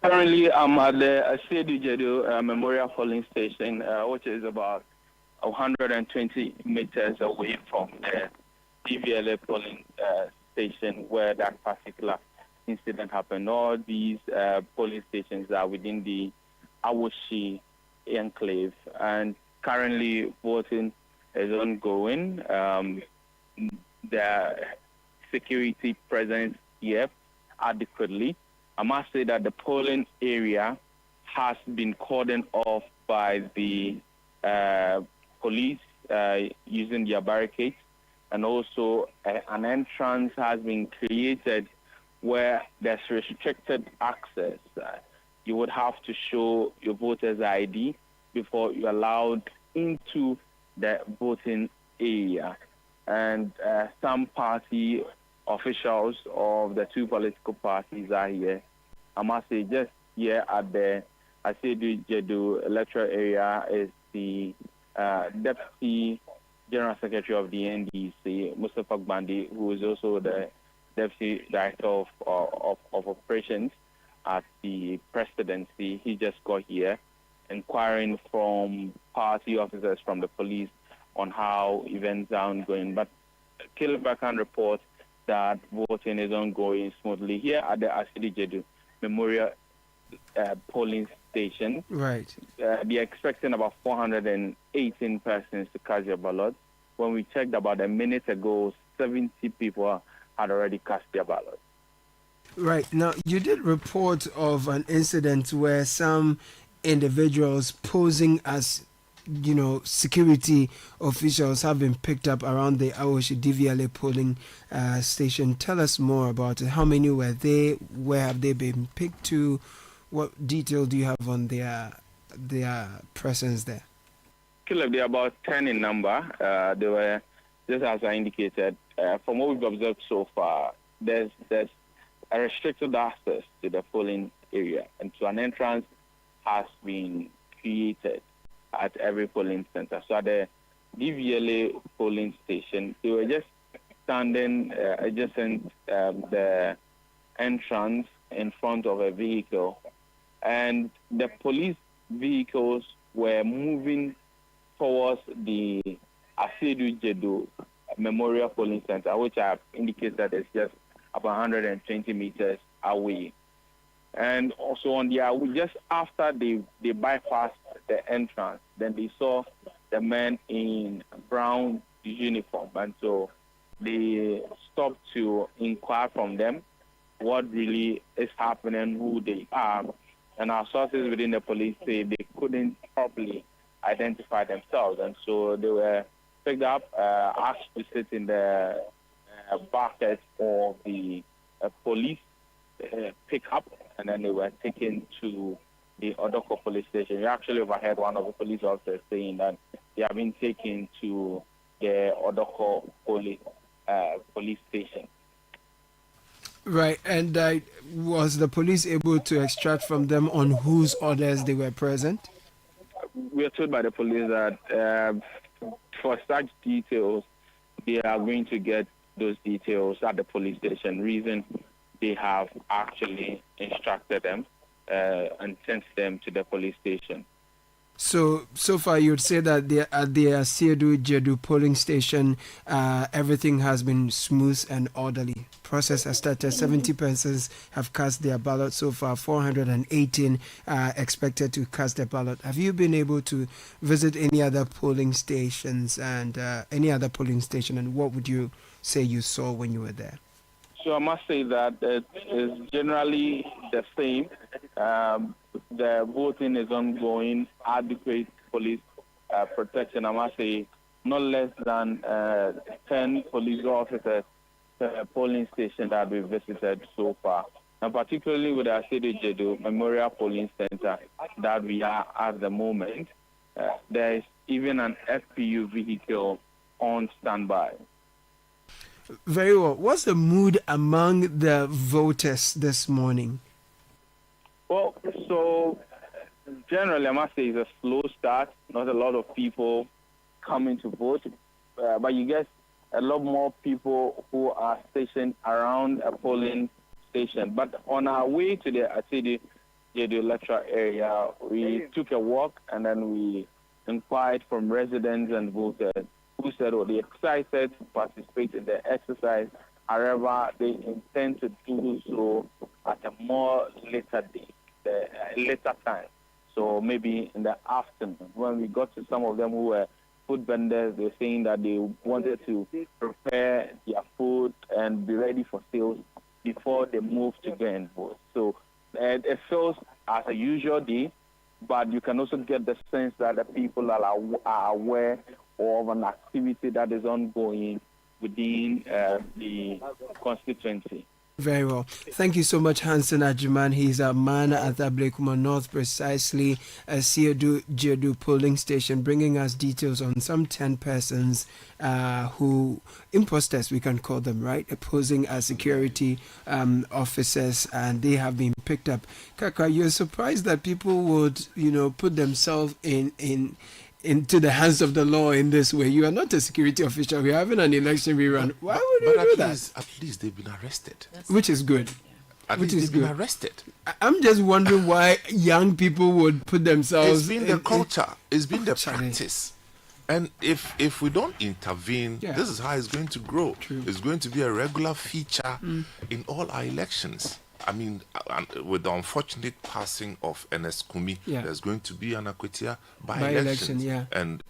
Currently, I'm at the Citi Jedu Memorial Polling Station, which is about 120 meters away from the DVLA polling station where that particular incident happened. All these polling stations are within the Awoshi enclave, and currently voting is ongoing. The security presence here adequately. I must say that the polling area has been cordoned off by the police using their barricades, and also an entrance has been created where there's restricted access. You would have to show your voter's ID before you're allowed into the voting area. And some party officials of the two political parties are here. I must say, just here at the Citi Jedu electoral area is the Deputy General Secretary of the NDC, Mustafa Gbandi, who is also the Deputy Director of Operations at the presidency. He just got here, inquiring from party officers from the police on how events are ongoing. But Caleb can report that voting is ongoing smoothly here at the Citi Jedu Memorial polling station. Right. They're expecting about 418 persons to cast their ballot. When we checked about a minute ago, 70 people had already cast their ballot. Right. Now, you did report of an incident where some individuals posing as security officials have been picked up around the Awoshi DVLA polling station. Tell us more about it. How many were they? Where have they been picked to? What detail do you have on their presence there? Caleb, they are about 10 in number. They were, just as I indicated, from what we've observed so far, there's a restricted access to the polling area, and so an entrance has been created at every polling center. So at the DVLA polling station, they were just standing adjacent the entrance in front of a vehicle, and the police vehicles were moving towards the Citi Jedu Memorial Polling Center, which I indicate that is just about 120 meters away. And also on just after they bypassed the entrance, then they saw the men in brown uniform, and so they stopped to inquire from them what really is happening, who they are. And our sources within the police say they couldn't properly identify themselves, and so they were picked up, asked to sit in the bucket of the police pickup, and then they were taken to the Odoko police station. We actually overheard one of the police officers saying that they have been taken to the Odoko police station. Right, and was the police able to extract from them on whose orders they were present? We are told by the police that for such details, they are going to get those details at the police station. Reason they have actually instructed them and sent them to the police station. So far, you'd say that at the Asiedu Jedu polling station, everything has been smooth and orderly. Process has started. 70 persons have cast their ballot so far. 418 expected to cast their ballot. Have you been able to visit any other polling stations and and what would you say you saw when you were there? So I must say that it is generally the same. The voting is ongoing, adequate police protection. I must say not less than 10 police officers per polling station that we visited so far. And particularly with our Citi Jedu Memorial Polling Center that we are at the moment, there is even an FPU vehicle on standby. Very well. What's the mood among the voters this morning? Well, so generally, I must say it's a slow start. Not a lot of people coming to vote, but you get a lot more people who are stationed around a polling station. But on our way to the Citi Jedu electoral area, we took a walk and then we inquired from residents and voters who said, they're excited to participate in the exercise. However, they intend to do so at a more later date, later time. So maybe in the afternoon. When we got to some of them who were food vendors, they're saying that they wanted to prepare their food and be ready for sales before they move to go and vote. So it feels as a usual day, but you can also get the sense that the people are aware of an activity that is ongoing within the constituency. Very well. Thank you so much, Hansen Ajuman. He's a man at Abluma North, precisely a Asiedu Jedu polling station, bringing us details on some 10 persons who, imposters we can call them, right, posing as security officers, and they have been picked up. Kaka, you're surprised that people would, put themselves into the hands of the law in this way. You are not a security official. We're having an election rerun. Why would you do that? At least they've been arrested. Which is good. At least they've been arrested. I'm just wondering why young people would put themselves... It's been the culture. It's been the practice. And if we don't intervene, this is how it's going to grow. True. It's going to be a regular feature in all our elections. I mean, with the unfortunate passing of Ernest Kumi, there's going to be an Akwetia by-election. And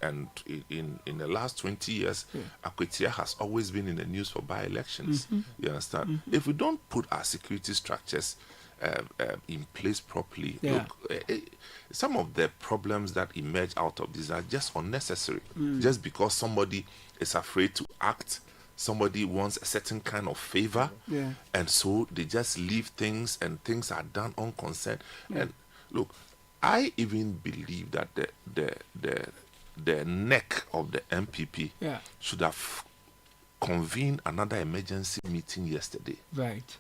in the last 20 years, Akwetia has always been in the news for by-elections. You understand? If we don't put our security structures in place properly, look, some of the problems that emerge out of this are just unnecessary. Just because somebody is afraid to act, somebody wants a certain kind of favor, and so they just leave things and things are done unconcerned. And look, I even believe that the neck of the MPP should have convened another emergency meeting yesterday. Right.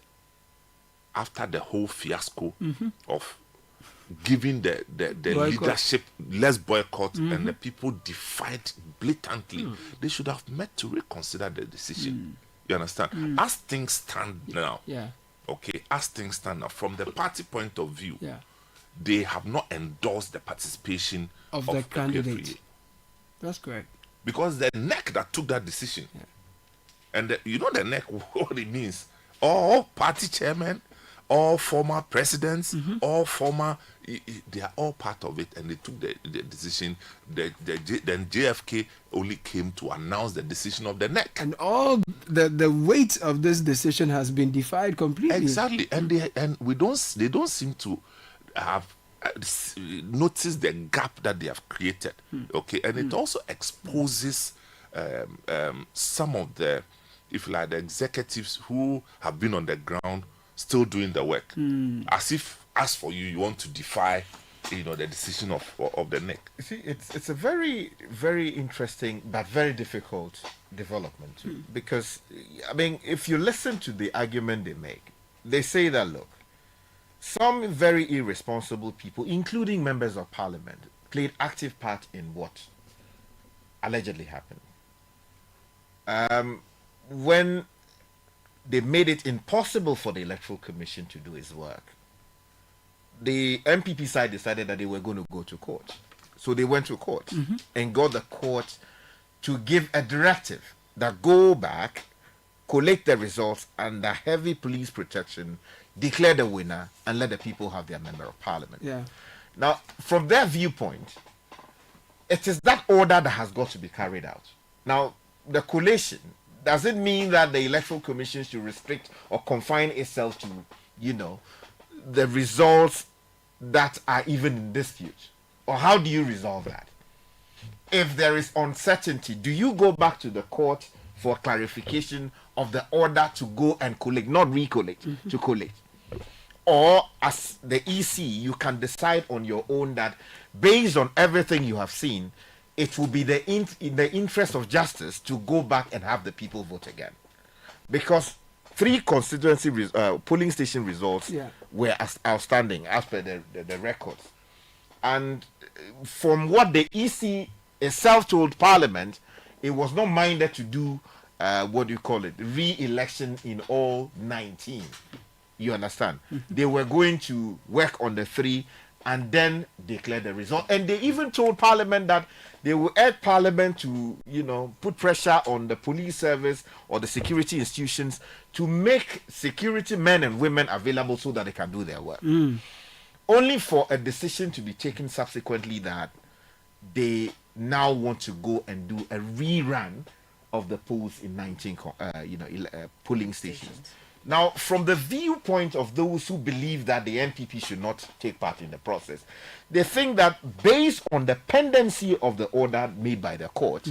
After the whole fiasco of giving the leadership, let's boycott, and the people defied blatantly, they should have met to reconsider the decision. You understand? As things stand now, as things stand now, from the party point of view, they have not endorsed the participation of the candidate. That's correct. Because the NEC that took that decision, and the NEC, what it means, all party chairmen, all former presidents, all former, they are all part of it, and they took the decision. Then JFK only came to announce the decision of the NEC. And all the weight of this decision has been defied completely. Exactly, and they don't seem to have noticed the gap that they have created. Okay, and it also exposes some of the, if you like, the executives who have been on the ground still doing the work, as for you want to defy, the decision of the NEC. You see, it's a very, very interesting but very difficult development too, because I mean, if you listen to the argument they make, they say that look, some very irresponsible people, including members of parliament, played active part in what allegedly happened. when they made it impossible for the Electoral Commission to do its work, the MPP side decided that they were going to go to court. So they went to court and got the court to give a directive that go back, collect the results under heavy police protection, declare the winner, and let the people have their member of parliament. Yeah. Now, from their viewpoint, it is that order that has got to be carried out. Now, the collation, does it mean that the Electoral Commission should restrict or confine itself to, the results that are even in dispute? Or how do you resolve that? If there is uncertainty, do you go back to the court for clarification of the order to go and collect, not recollect, to collect? Or as the EC, you can decide on your own that based on everything you have seen, it will be in the interest of justice to go back and have the people vote again. Because 3 constituency polling station results were outstanding as per the records. And from what the EC itself told Parliament, it was not minded to do, re-election in all 19. You understand? They were going to work on the 3 and then declare the result. And they even told Parliament that they will urge Parliament to, put pressure on the police service or the security institutions to make security men and women available so that they can do their work. Only for a decision to be taken subsequently that they now want to go and do a rerun of the polls in 19 polling stations. Now, from the viewpoint of those who believe that the NPP should not take part in the process, they think that based on the pendency of the order made by the court,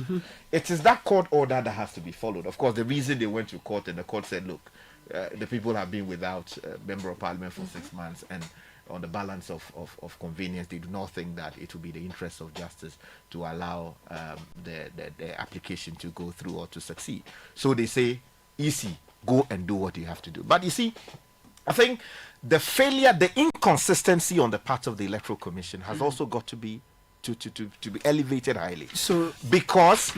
it is that court order that has to be followed. Of course, the reason they went to court and the court said, look, the people have been without a member of parliament for 6 months, and on the balance of convenience, they do not think that it will be the interest of justice to allow the application to go through or to succeed. So they say, EC, go and do what you have to do. But you see, I think the failure, the inconsistency on the part of the Electoral Commission has also got to be to be elevated highly. So because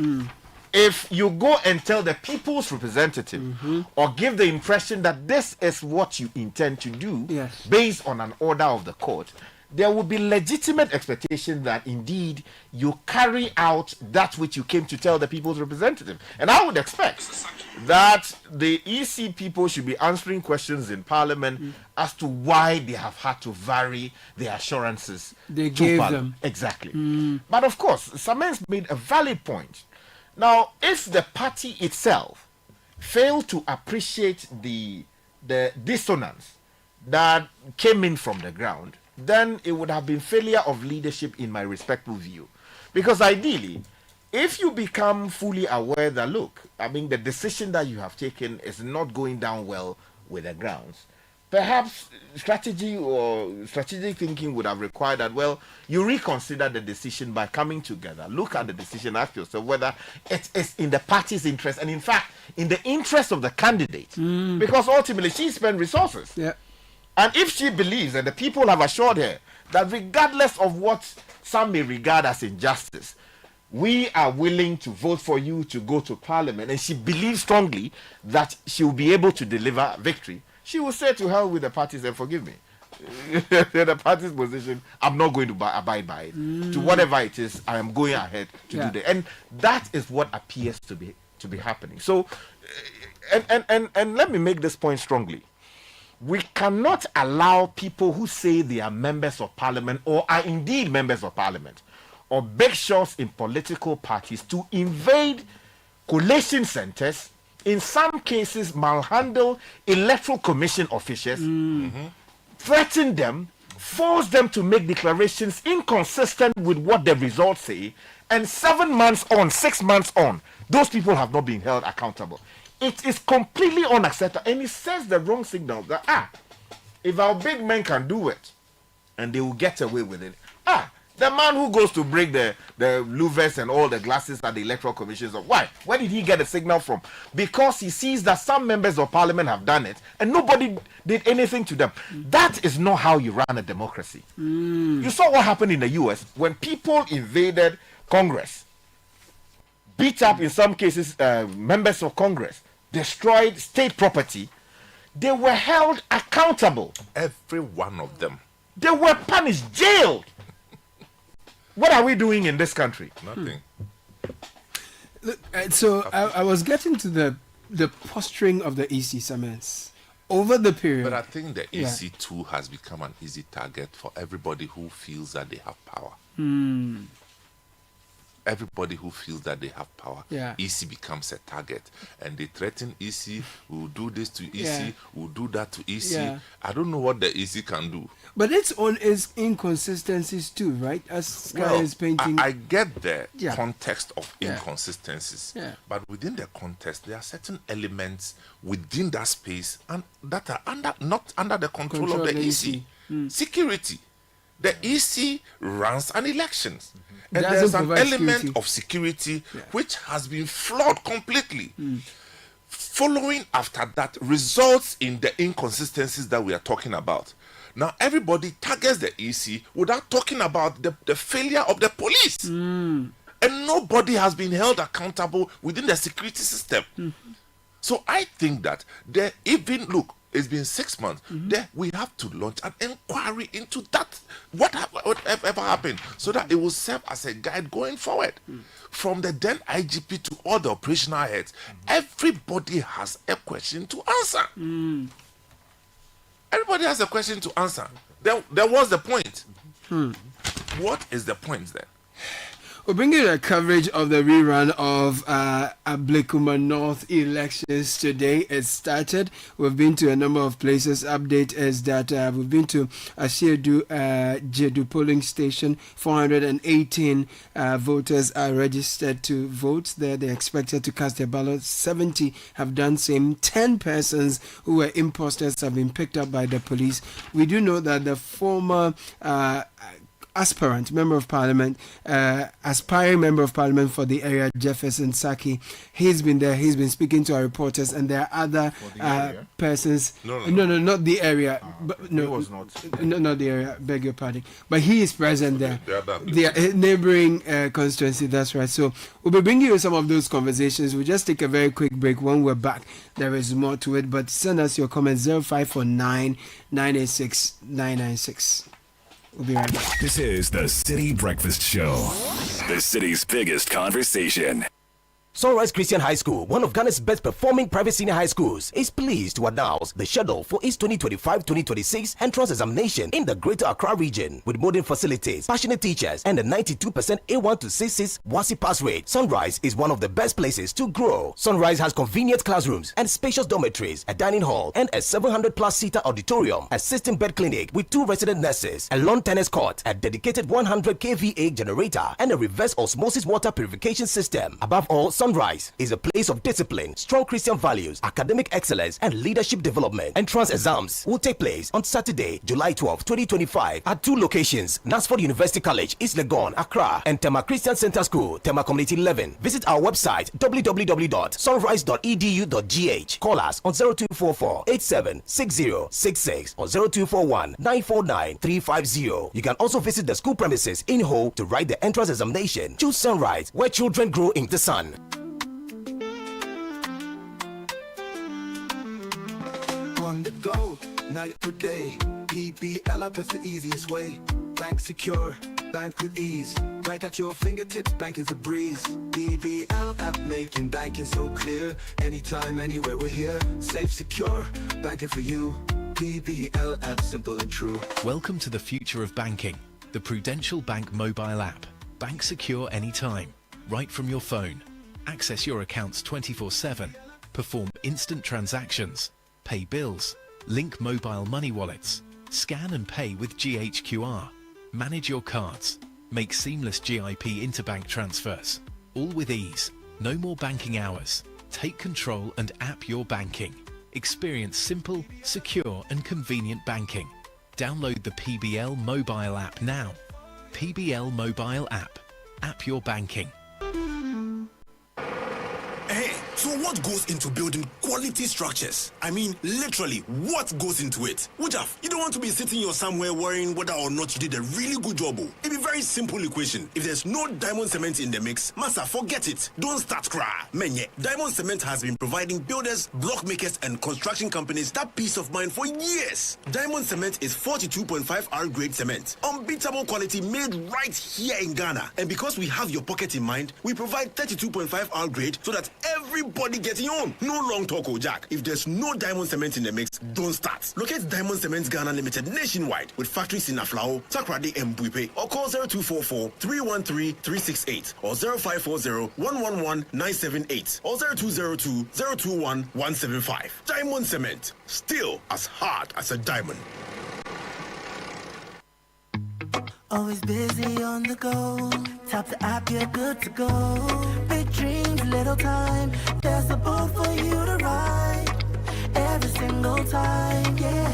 if you go and tell the people's representative or give the impression that this is what you intend to do based on an order of the court, there will be legitimate expectation that indeed you carry out that which you came to tell the people's representative. And I would expect that the EC people should be answering questions in Parliament as to why they have had to vary their assurances they to gave Parliament. them. Exactly. But of course, Samens made a valid point. Now, if the party itself failed to appreciate the dissonance that came in from the ground, then it would have been failure of leadership in my respectful view. Because ideally, if you become fully aware that, look, the decision that you have taken is not going down well with the grounds, perhaps strategy or strategic thinking would have required that, well, you reconsider the decision by coming together, look at the decision, ask yourself whether it is in the party's interest and in fact in the interest of the candidate, because ultimately she spent resources. And if she believes, and the people have assured her, that regardless of what some may regard as injustice, we are willing to vote for you to go to Parliament, and she believes strongly that she will be able to deliver victory, she will say to hell with the parties and forgive me. The party's position, I'm not going to abide by it. To whatever it is, I am going ahead to do that. And that is what appears to be happening. So, and let me make this point strongly. We cannot allow people who say they are members of parliament or are indeed members of parliament or big shots in political parties to invade collation centers, in some cases malhandle electoral commission officials, threaten them, force them to make declarations inconsistent with what the results say, and 7 months on, 6 months on, those people have not been held accountable. It is completely unacceptable, and it sends the wrong signal that if our big men can do it and they will get away with it, the man who goes to break the louvers and all the glasses at the Electoral Commission, why? Where did he get a signal from? Because he sees that some members of parliament have done it and nobody did anything to them. That is not how you run a democracy. You saw what happened in the US when people invaded Congress. beat up, in some cases, members of Congress, destroyed state property, they were held accountable. Every one of them. They were punished, jailed. What are we doing in this country? Nothing. Look, so I was getting to the posturing of the EC summons over the period. But I think the EC too has become an easy target for everybody who feels that they have power. Everybody who feels that they have power, EC becomes a target, and they threaten EC. We'll do this to EC. We'll do that to EC. I don't know what the EC can do. But it's on its inconsistencies too, right? As Sky is painting. I get the context of inconsistencies, but within the context, there are certain elements within that space and that are not under the control of the EC. Security. The EC runs an elections. And there's an element of security which has been flawed completely. Following after that results in the inconsistencies that we are talking about. Now, everybody targets the EC without talking about the failure of the police. And nobody has been held accountable within the security system. So I think that it's been 6 months. There we have to launch an inquiry into that. Whatever happened, so that it will serve as a guide going forward. From the then IGP to all the operational heads, everybody has a question to answer. Everybody has a question to answer. There was the point. What is the point then? We'll bring you the coverage of the rerun of Abluma North elections today. It started. We've been to a number of places. Update is that we've been to Asiedu Jedu polling station. 418 voters are registered to vote there. They're expected to cast their ballot. 70 have done same. 10 persons who were imposters have been picked up by the police. We do know that the former aspirant member of parliament, aspiring member of parliament for the area, Jefferson Saki, he's been there. He's been speaking to our reporters, and there are other persons. No, not the area. But no, he was not. No, not the area. Beg your pardon. But he is present there. The neighboring constituency. That's right. So we'll be bringing you some of those conversations. We'll just take a very quick break. When we're back, there is more to it. But send us your comments 0549 986 996. We'll be right back. This is the City Breakfast Show, the city's biggest conversation. Sunrise Christian High School, one of Ghana's best performing private senior high schools, is pleased to announce the schedule for its 2025-2026 entrance examination in the Greater Accra region. With modern facilities, passionate teachers, and a 92% A1 to 66 WASI pass rate, Sunrise is one of the best places to grow. Sunrise has convenient classrooms and spacious dormitories, a dining hall, and a 700-plus seater auditorium, a system bed clinic with 2 resident nurses, a lawn tennis court, a dedicated 100 kVA generator, and a reverse osmosis water purification system. Above all, Sunrise is a place of discipline, strong Christian values, academic excellence, and leadership development. Entrance exams will take place on Saturday, July 12, 2025 at 2 locations: Nasford University College, East Legon, Accra, and Tema Christian Center School, Tema Community 11. Visit our website www.sunrise.edu.gh. Call us on 0244 876066 or 0241 949 350. You can also visit the school premises in Ho to write the entrance examination. Choose Sunrise, where children grow in the sun. On the go, night or day. PBL up is the easiest way. Bank secure, bank with ease. Right at your fingertips, bank is a breeze. PBL app making banking so clear. Anytime, anywhere, we're here. Safe, secure, banking for you. PBL app, simple and true. Welcome to the future of banking. The Prudential Bank mobile app. Bank secure anytime, right from your phone. Access your accounts 24/7. Perform instant transactions. Pay bills, link mobile money wallets, scan and pay with GHQR, manage your cards, make seamless GIP interbank transfers, all with ease. No more banking hours. Take control and app your banking. Experience simple, secure and convenient banking. Download the PBL mobile app now. PBL mobile app. App your banking. So what goes into building quality structures? I mean, literally, what goes into it? Wujaf, you don't want to be sitting here somewhere worrying whether or not you did a really good job. It'd be very very simple equation. If there's no diamond cement in the mix, massa, forget it. Don't start cry. Menye, diamond cement has been providing builders, block makers, and construction companies that peace of mind for years. Diamond cement is 42.5 R grade cement. Unbeatable quality made right here in Ghana. And because we have your pocket in mind, we provide 32.5 R grade so that everybody gets your own. No long talk, Jack. If there's no diamond cement in the mix, don't start. Locate Diamond Cement Ghana Limited nationwide with factories in Aflao, Takrade, and Buipe, or call 0244 313 368 or 0540 111 978 or 0202 021 175. Diamond Cement, still as hard as a diamond. Always busy on the go. Tap the app, you're good to go. Big dreams, little time. There's a boat for you to ride. Every single time, yeah.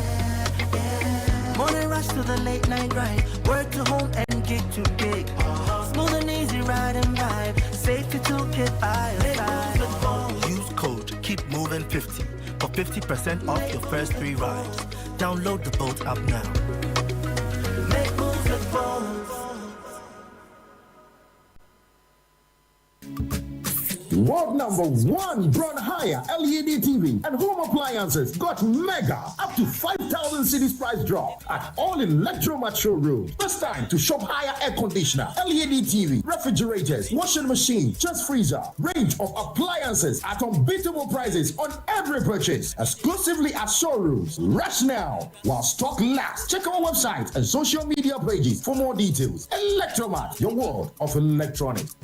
Morning rush to the late night grind. Work to home and get to gig. Smooth and easy ride and vibe. Safety toolkit by your side. Use code Keep Moving 50 for 50% off your first 3 rides. Download the boat app now. Make moves with boats. World number 1 broad hire LED TV and home appliances got mega up to 5,000 cities price drop at all Electromat showrooms. This time to shop higher air conditioner, LED TV, refrigerators, washing machine, chest freezer, range of appliances at unbeatable prices on every purchase, exclusively at showrooms. Rush now while stock lasts. Check our website and social media pages for more details. Electromat, your world of electronics.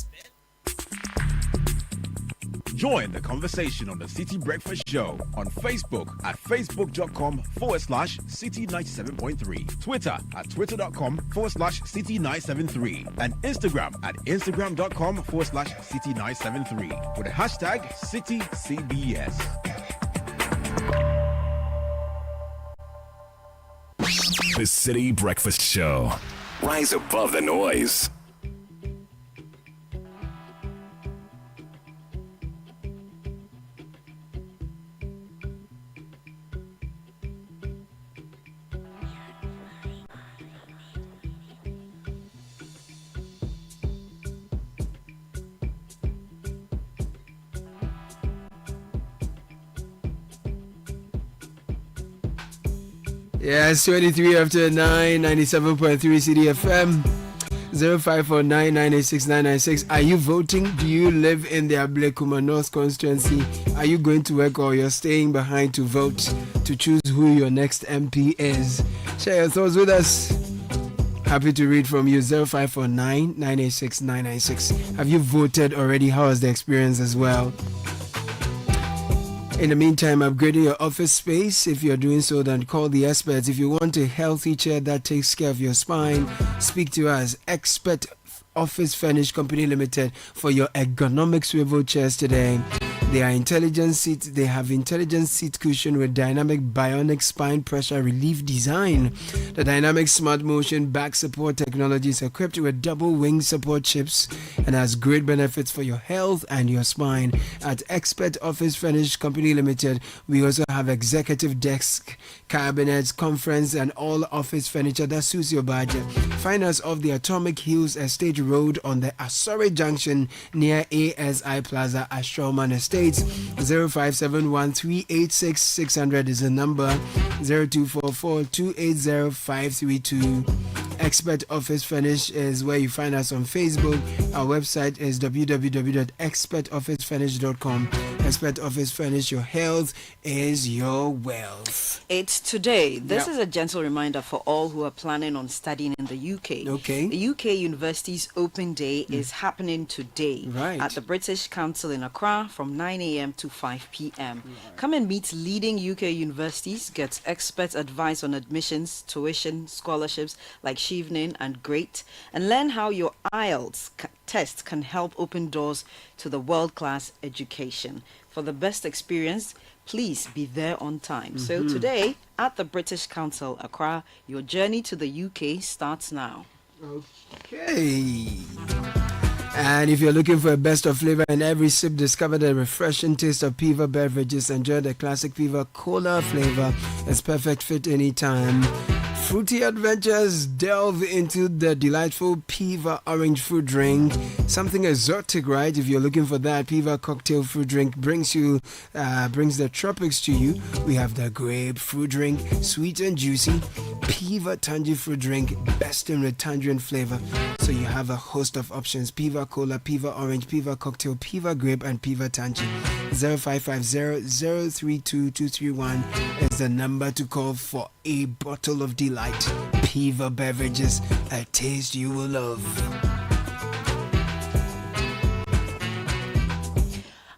Join the conversation on the City Breakfast Show on Facebook at facebook.com/City97.3, Twitter at twitter.com/City973, and Instagram at instagram.com/City973 with the hashtag CityCBS. The City Breakfast Show. Rise above the noise. Yes, 23 after 9, 97.3 City FM, 0549986996. Are you voting? Do you live in the Abluma North constituency? Are you going to work or you're staying behind to vote to choose who your next MP is? Share your thoughts with us. Happy to read from you, 0549986996. Have you voted already? How was the experience as well? In the meantime, upgrading your office space. If you're doing so, then call the experts. If you want a healthy chair that takes care of your spine, speak to us. Expert Office Furnish Company Limited for your ergonomic swivel chairs today. They are intelligent seats. They have intelligent seat cushion with dynamic bionic spine pressure relief design. The dynamic smart motion back support technology is equipped with double wing support chips and has great benefits for your health and your spine. At Expert Office Furnish Company Limited, we also have executive desk, cabinets, conference, and all office furniture that suits your budget. Find us off the Atomic Hills Estate Road on the Asori Junction near ASI Plaza, Ashroman Estate. 0571386600 is the number. 0244280532. Expert Office Furnish is where you find us on Facebook. Our website is www.expertofficefurnish.com. Expert Office Furnish, your health is your wealth. It's today. This is a gentle reminder for all who are planning on studying in the UK. Okay. The UK University's Open Day is happening today at the British Council in Accra from 9 a.m. to 5 p.m. Come and meet leading UK universities, get expert advice on admissions, tuition, scholarships like Chevening and GREAT, and learn how your IELTS test can help open doors to the world-class education. For the best experience, please be there on time. So today, at the British Council, Accra, your journey to the UK starts now. Okay. And if you're looking for a best of flavor in every sip, discover the refreshing taste of Piva beverages. Enjoy the classic Piva cola flavor. It's perfect fit anytime. Fruity adventures delve into the delightful Piva orange fruit drink. Something exotic, right? If you're looking for that, Piva cocktail fruit drink brings the tropics to you. We have the grape fruit drink, sweet and juicy. Piva tangy fruit drink, best in the tangerine flavor. So you have a host of options: Piva cola, Piva orange, Piva cocktail, Piva grape, and Piva tangy. 0550-032-231 is the number to call for a bottle of delight. Piva beverages, a taste you will love.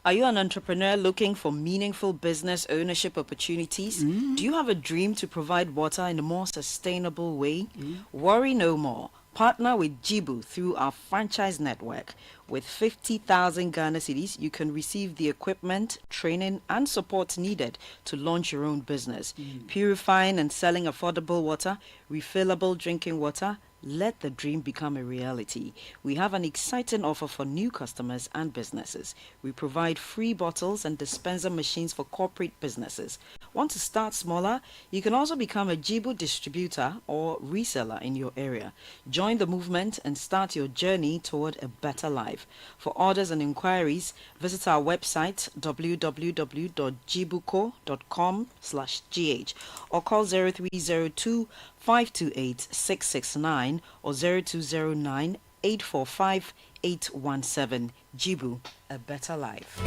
Are you an entrepreneur looking for meaningful business ownership opportunities? Do you have a dream to provide water in a more sustainable way? Worry no more. Partner with Jibu through our franchise network. With 50,000 Ghana cedis, you can receive the equipment, training, and support needed to launch your own business. Purifying and selling affordable water, refillable drinking water. Let the dream become a reality. We have an exciting offer for new customers and businesses. We provide free bottles and dispenser machines for corporate businesses. Want to start smaller? You can also become a Jibu distributor or reseller in your area. Join the movement and start your journey toward a better life. For orders and inquiries, visit our website www.jibuco.com/gh or call 0302 528-669 or 0209-845-817. Jibu, a better life.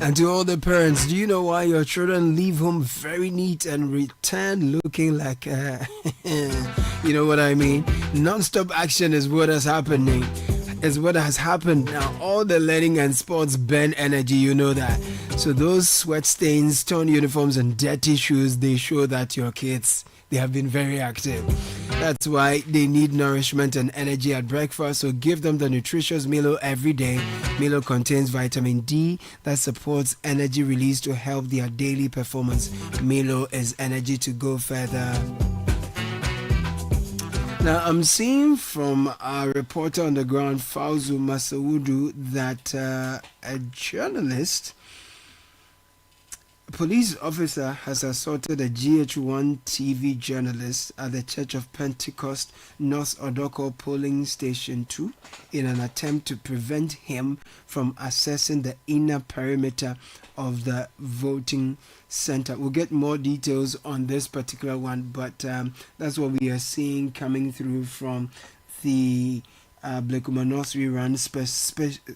And to all the parents, do you know why your children leave home very neat and return looking like, you know what I mean? Non-stop action is what has happened. Is what has happened now. All the learning and sports burn energy, you know that. So those sweat stains, torn uniforms, and dirty shoes, they show that your kids, they have been very active. That's why they need nourishment and energy at breakfast. So give them the nutritious Milo every day. Milo contains vitamin D that supports energy release to help their daily performance. Milo is energy to go further. Now, I'm seeing from our reporter on the ground, Fauzu Masaudu, that a journalist, police officer, has assaulted a GH1 TV journalist at the Church of Pentecost North Odoko Polling Station 2 in an attempt to prevent him from accessing the inner perimeter of the voting center. We'll get more details on this particular one, but that's what we are seeing coming through from the Abluma North rerun,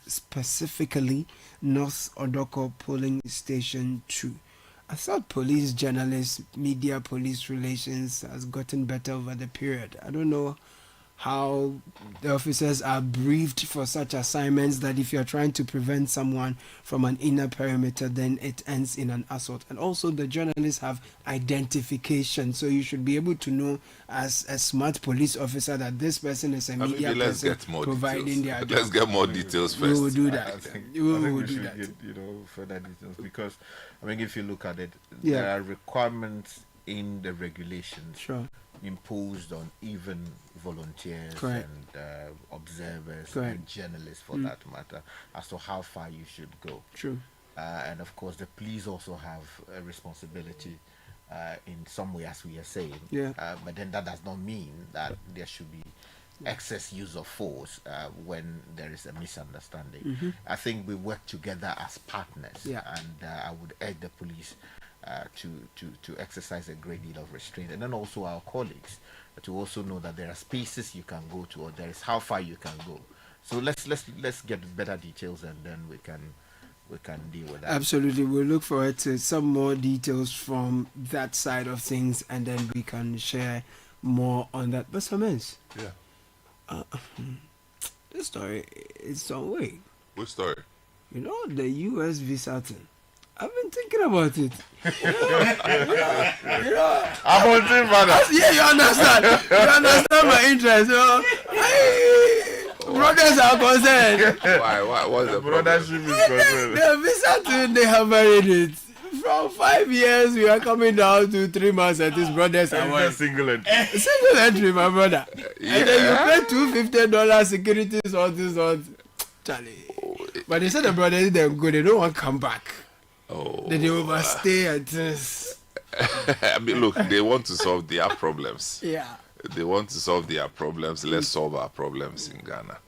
specifically North Odoko Polling Station 2. I thought police journalists, media police relations has gotten better over the period. I don't know how the officers are briefed for such assignments that if you're trying to prevent someone from an inner perimeter, then it ends in an assault. And also the journalists have identification, so you should be able to know as a smart police officer that this person is a media person providing their job. Let's get more details first. We will do that. I think we should get, further details, because I mean, if you look at it, there are requirements in the regulations imposed on even volunteers and observers and journalists, for that matter, as to how far you should go. And of course, the police also have a responsibility in some way, as we are saying. But then that does not mean that there should be excess use of force when there is a misunderstanding. I think we work together as partners, and I would urge the police to exercise a great deal of restraint, and then also our colleagues to also know that there are spaces you can go to, or there is how far you can go. So let's get better details, and then we can deal with that. Absolutely, we'll look forward to some more details from that side of things, and then we can share more on that. But Samens, this story is some way. What story? You know, the US visa thing. I've been thinking about it. I'm on team, brother. Yeah, you understand. You understand my interest. Brothers are concerned. Why? What's the brothership is concerned? The visa thing, they have married it. From 5 years, we are coming down to 3 months, and these brothers are one. Single entry. Single entry, my brother. And then you pay $250 securities, all this, Charlie. But they said the brothers, they're good. They don't want to come back. Then they overstay at this. I mean, look, they want to solve their problems. Yeah. They want to solve their problems. Let's solve our problems in Ghana.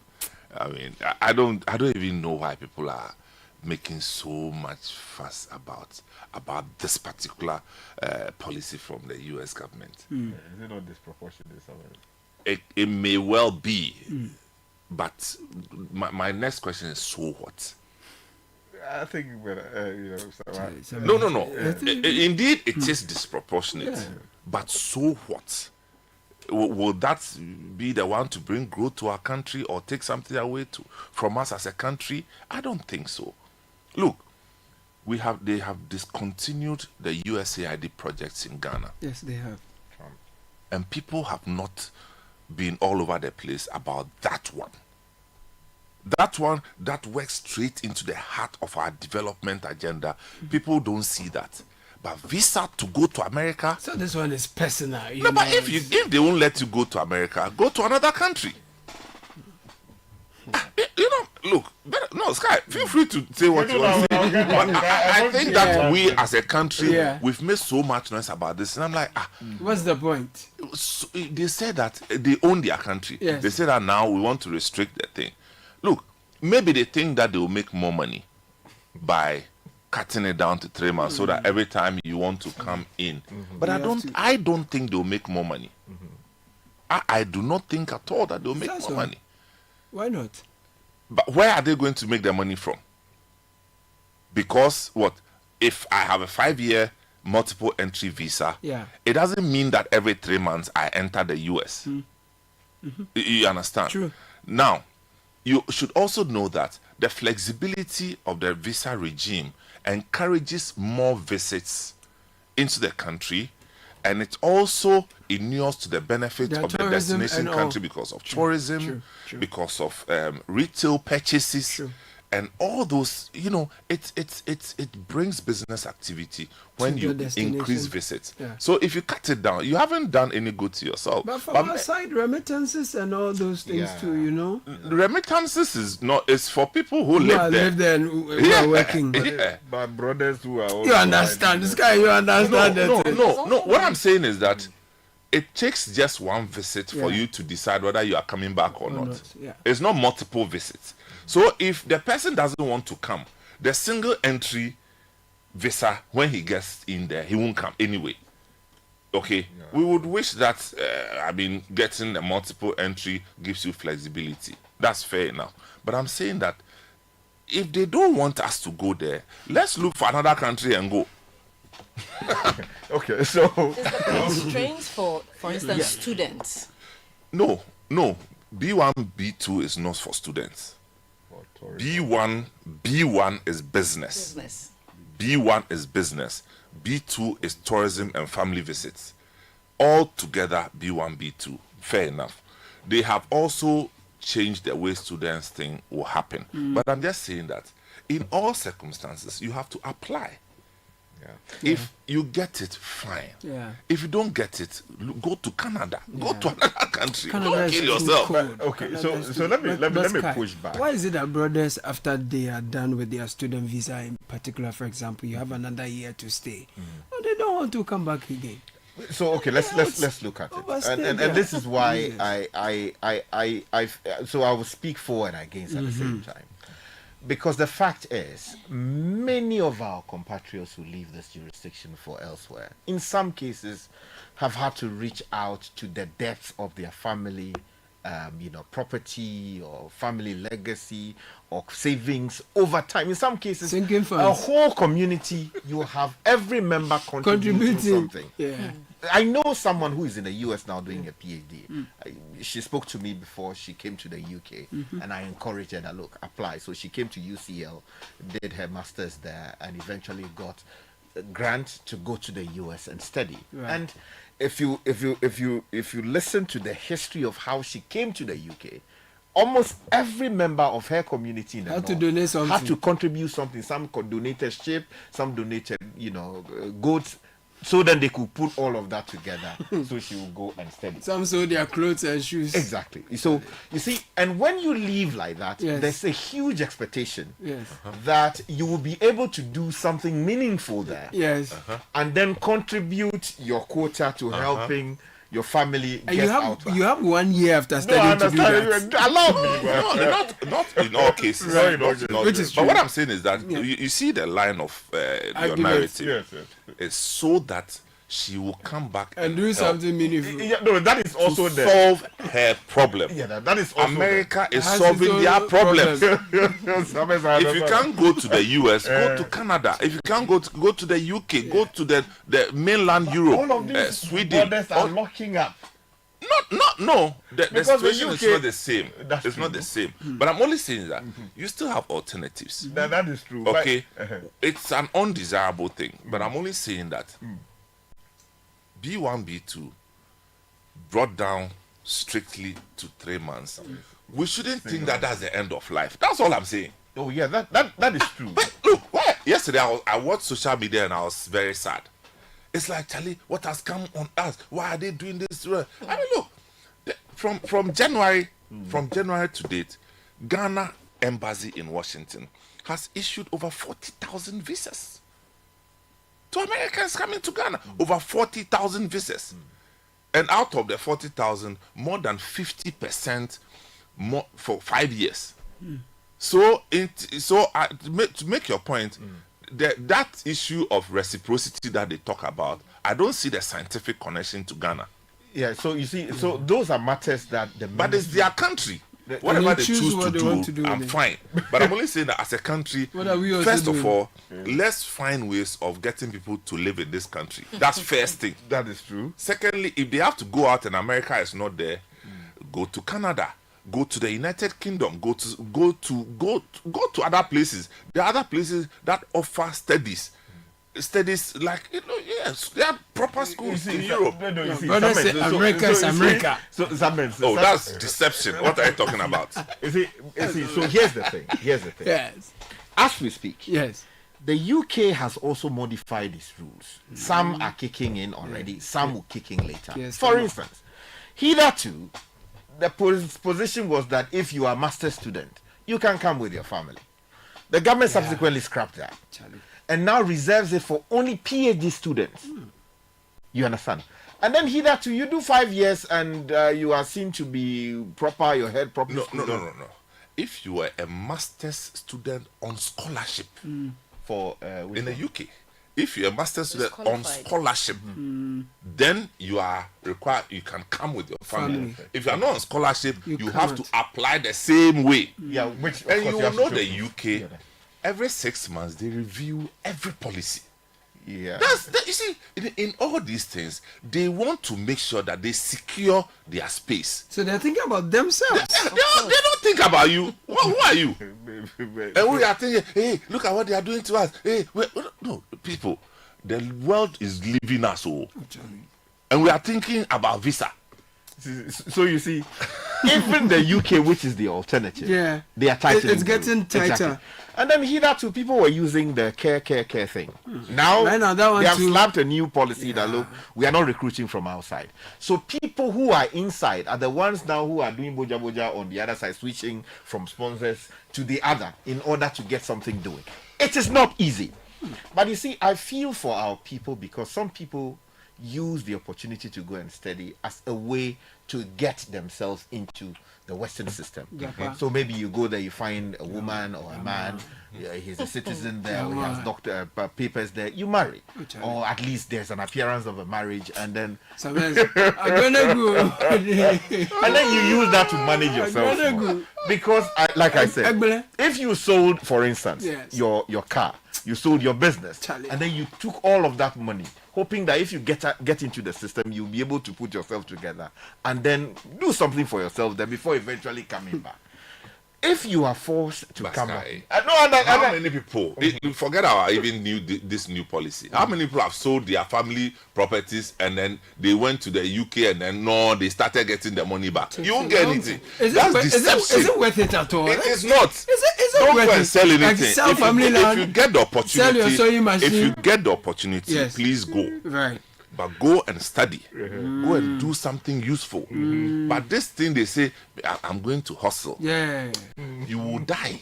I mean, I don't even know why people are making so much fuss about this particular policy from the U.S. government. Is it not disproportionate? It may well be, but my next question is, so what? I think, No. Indeed, it is disproportionate, but so what? Will that be the one to bring growth to our country or take something away from us as a country? I don't think so. Look, they have discontinued the USAID projects in Ghana. Yes, they have. And people have not been all over the place about that one. That one that works straight into the heart of our development agenda. People don't see that. But visa to go to America. So this one is personal. No, but if they won't let you go to America, go to another country. Look, no, Sky, feel free to say what you want to say. But I think that we as a country, we've made so much noise about this. And I'm like, what's the point? So, they say that they own their country. Yes. They say that now we want to restrict the thing. Look, maybe they think that they will make more money by cutting it down to 3 months so that every time you want to come in. But I don't think they'll make more money. I do not think at all that they'll make more money. Why not? But where are they going to make their money from? Because if I have a 5-year multiple entry visa, it doesn't mean that every 3 months I enter the US. You understand? True. Now, you should also know that the flexibility of the visa regime encourages more visits into the country, and it also inures to the benefit of the destination country because of tourism, because of retail purchases, and all those. It brings business activity when you increase visits. So if you cut it down, you haven't done any good to yourself. But from our side, remittances and all those things too, Remittances is for people who live there and who are working. But brothers who are also you understand this guy. You understand that? No. What I'm saying is that it takes just one visit for you to decide whether you are coming back or not. It's not multiple visits. So if the person doesn't want to come, the single entry visa, when he gets in there, he won't come anyway. Okay? We would wish that, getting the multiple entry gives you flexibility. That's fair enough. But I'm saying that if they don't want us to go there, let's look for another country and go. Okay, so is the constraints for instance, students? No. B1, B2 is not for students. B1 is business. B1 is business. B2 is tourism and family visits. All together, B1, B2. Fair enough. They have also changed the way students thing will happen. But I'm just saying that in all circumstances, you have to apply. If you get it, fine. If you don't get it, go to Canada. Go to another country. Don't kill yourself. Okay, so let me push back. Why is it that brothers, after they are done with their student visa in particular, for example, you have another year to stay, and they don't want to come back again? So okay, let's look at it, and this is why so I will speak for and against at the same time. Because the fact is, many of our compatriots who leave this jurisdiction for elsewhere, in some cases, have had to reach out to the depths of their family, property or family legacy or savings over time. In some cases, a whole community, you have every member contributing something. I know someone who is in the US now doing a PhD. She spoke to me before she came to the UK, and I encouraged her that, look, apply. So she came to UCL, did her master's there, and eventually got a grant to go to the US and study. And if you listen to the history of how she came to the UK, almost every member of her community in the North had to contribute something. Some donated ship, some donated, goats. So then they could put all of that together. So she will go and study. Some sold their clothes and shoes. Exactly. So you see, and when you live like that, there's a huge expectation that you will be able to do something meaningful there. Yes. And then contribute your quota to helping your family And get out. you have 1 year after studying to do that. Allow me. Not in all cases. Right, Which is true. But what I'm saying is that you see the line of your narrative. It's so that she will come back and do something meaningful. No, that is also to solve her problem. That is also America is solving their problems. If you can't go to the US, go to Canada. If you can't go to the UK, go to the mainland Europe, all of these Sweden. borders are locking up. No. The situation the is UK not the same. It's not the same. But I'm only saying that you still have alternatives. That is true. Okay, it's an undesirable thing. But I'm only saying that B1, B2 brought down strictly to 3 months. We shouldn't think that that's the end of life. That's all I'm saying. Oh yeah, that is true. But look, yesterday I watched social media and I was very sad. It's like, Charlie, what has come on us? Why are they doing this? I mean, look, from January to date, Ghana Embassy in Washington has issued over 40,000 visas to Americans coming to Ghana. Over 40,000 visas. And out of the 40,000, more than 50% more for 5 years. So to make your point, that issue of reciprocity that they talk about, I don't see the scientific connection to Ghana. Yeah, so you see, so those are matters that but it's their country. Whatever they choose to do, I'm fine. But I'm only saying that as a country, first of all, let's find ways of getting people to live in this country. That's first thing. That is true. Secondly, if they have to go out and America is not there, go to Canada, go to the United Kingdom, go to other places. There are other places that offer studies like, yes, they have proper schools in Europe. America is America. Oh, that's deception. What are you talking about? You see, so here's the thing. Yes. As we speak, yes, the UK has also modified its rules. Some are kicking in already. Some will kick in later. Yes, for instance, hitherto, the position was that if you are a master's student, you can come with your family. The government subsequently scrapped that. And now reserves it for only PhD students. You understand? And then hitherto, you do 5 years and you are seen to be proper, your head proper. No. If you are a master's student on scholarship for in the UK, if you're a master's student on scholarship, then you are required. You can come with your family. If you are not on scholarship, you have to apply the same way. Yeah, which and you will know the UK. Every 6 months, they review every policy. Yeah. You see, in all these things, they want to make sure that they secure their space. So they're thinking about themselves. They don't think about you. Who are you? And we are thinking, hey, look at what they are doing to us. Hey, no, people, the world is leaving us all. And we are thinking about visa. So you see, even the UK, which is the alternative, they are tightening. It's getting tighter. Exactly. And then hitherto, people were using the care thing. Now, that one they have slapped a new policy that, look, we are not recruiting from outside. So people who are inside are the ones now who are doing boja on the other side, switching from sponsors to the other in order to get something doing. It is not easy. But you see, I feel for our people because some people use the opportunity to go and study as a way to get themselves into the Western system. So maybe you go there, you find a woman or a man, he's a citizen there, or he has doctor papers there, you marry. Or at least there's an appearance of a marriage, and then and then you use that to manage yourself. Because, like I said, if you sold, for instance, your car, you sold your business, and then you took all of that money, hoping that if you get into the system, you'll be able to put yourself together and then do something for yourself there before eventually coming back. if you are forced to come back, how many people? Forget our even this new policy. How many people have sold their family properties and then they went to the UK and then they started getting the money back? You won't get anything. That's deception. Is it worth it at all? It is not. Is it Don't worth go and it? sell anything. Like sell family if land, you get the opportunity, sell your sewing machine. if you get the opportunity, Yes. please go. Right. But go and study. Go and do something useful. But this thing they say, I'm going to hustle. Yeah. You will die.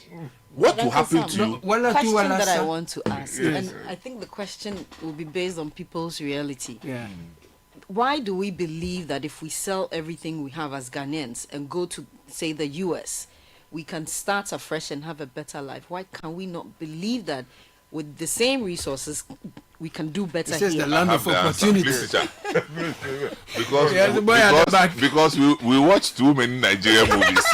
What will happen to you? Question that I want to ask, and I think the question will be based on people's reality. Yeah. Why do we believe that if we sell everything we have as Ghanaians and go to, say, the US, we can start afresh and have a better life? Why can we not believe that with the same resources we can do better This is here? the land of opportunity. because we watch too many Nigerian movies.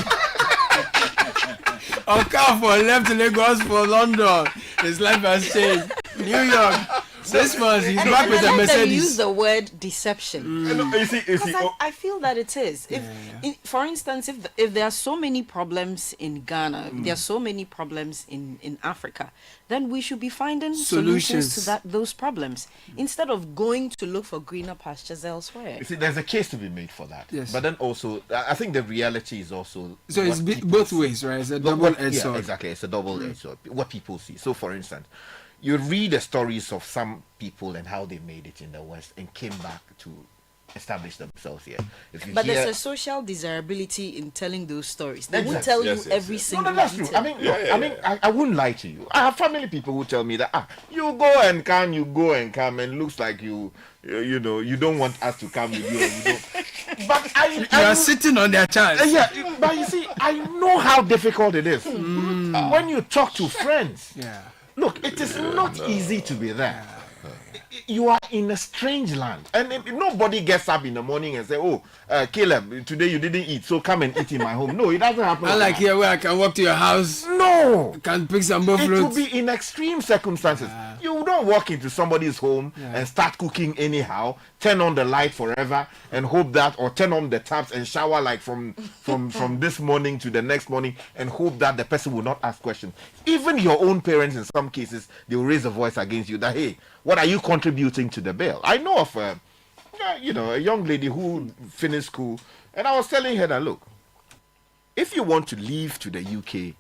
Okafor left Lagos for London. His life has changed. New York. 6 months, he's back with a They Mercedes. use the word deception. I feel that it is. For instance, if there are so many problems in Ghana, there are so many problems in Africa, then we should be finding solutions to those problems instead of going to look for greener pastures elsewhere. You see, there's a case to be made for that. Yes. But then also, I think the reality is also. So it's both ways, right? It's a double-edged sword. Exactly. It's a double-edged sword. What people see. So, for instance, you read the stories of some people and how they made it in the West and came back to establish themselves here. But there's a social desirability in telling those stories. They won't tell you every single No, that's true. detail. I mean, I wouldn't lie to you. I have family people who tell me that you go and come, and looks like you don't want us to come with you. And you don't. But you are sitting on their chance. Yeah, but you see, I know how difficult it is when you talk to friends. Yeah. Look, it is not easy to be there. You are in a strange land, and nobody gets up in the morning and say, "Oh, Caleb, today you didn't eat, so come and eat in my home." No, it doesn't happen. I like here where I can walk to your house. No, can pick some buffalo. It will be in extreme circumstances. You don't walk into somebody's home and start cooking anyhow. Turn on the light forever and hope that, or turn on the taps and shower like from this morning to the next morning and hope that the person will not ask questions. Even your own parents, in some cases, they will raise a voice against you that, hey, what are you contributing to the bill? I know of a young lady who finished school, and I was telling her that, look, if you want to leave to the UK,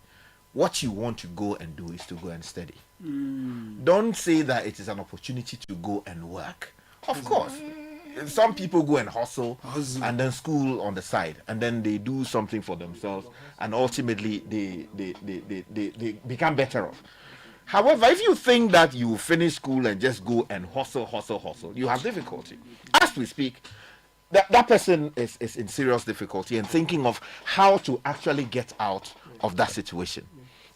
what you want to go and do is to go and study. Don't say that it is an opportunity to go and work. Of course, some people go and hustle and then school on the side, and then they do something for themselves, and ultimately they become better off. However, if you think that you finish school and just go and hustle, you have difficulty. As we speak, that person is in serious difficulty and thinking of how to actually get out of that situation.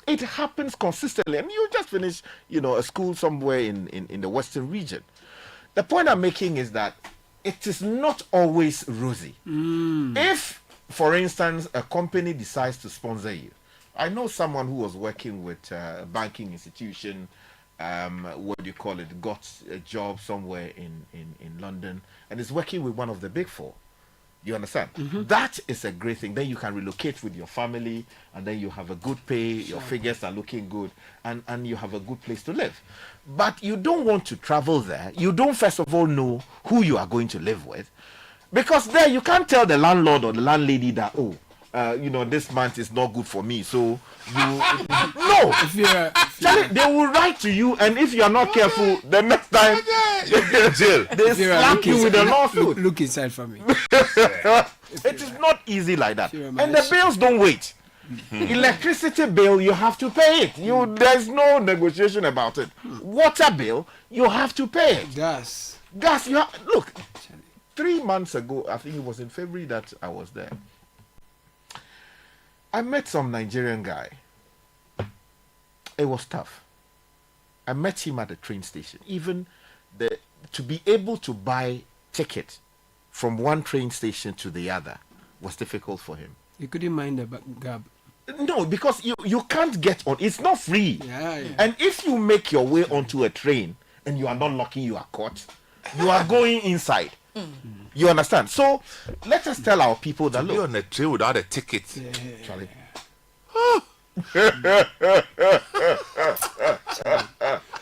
It happens consistently, and you just finish, a school somewhere in the Western region. The point I'm making is that it is not always rosy. If, for instance, a company decides to sponsor you, I know someone who was working with a banking institution, got a job somewhere in London, and is working with one of the big four. You understand? That is a great thing. Then you can relocate with your family, and then you have a good pay, your figures are looking good, and you have a good place to live. But you don't want to travel there. You don't, first of all, know who you are going to live with. Because there you can't tell the landlord or the landlady that, this month is not good for me. So no. Charlie, they will write to you, and if you are not careful, the next time you get jail. They slap you with a lawsuit. Look inside for me. It is not easy like that. And the bills don't wait. Electricity bill, you have to pay it. There's no negotiation about it. Water bill, you have to pay it. Gas, look. 3 months ago, I think it was in February that I was there. I met some Nigerian guy. It was tough. I met him at the train station. Even to be able to buy ticket from one train station to the other was difficult for him. You couldn't mind the gap. No, because you can't get on. It's not free. Yeah. And if you make your way onto a train and you are not lucky, you are caught. You are going inside. You understand? So let us tell our people that look, on a train without a ticket. Charlie.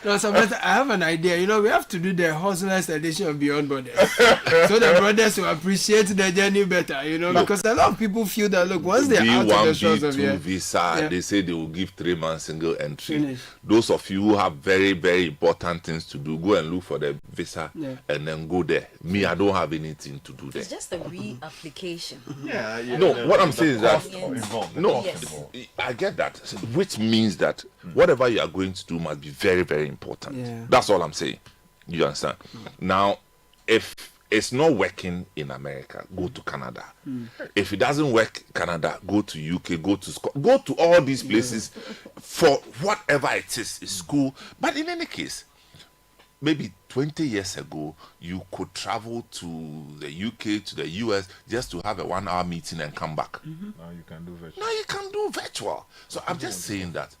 No, Samantha, I have an idea. You know, we have to do the hustlers edition of Beyond Borders, so the brothers will appreciate the journey better. You know, because a lot of people feel that look, once they're out of the shores of here, visa, they say they will give 3 months single entry. Finish. Those of you who have very, very important things to do, go and look for the visa and then go there. Me, I don't have anything to do there. It's just a reapplication. No, what I'm saying is that Yes. I get that, which means that whatever you are going to do must be very, very important. Yeah. That's all I'm saying. You understand? Now, if it's not working in America, go to Canada. If it doesn't work Canada, go to UK, go to Scotland, go to all these places for whatever it is school. But in any case, maybe 20 years ago, you could travel to the UK, to the US, just to have a 1-hour meeting and come back. Now you can do virtual. Now you can do virtual. So I'm just saying that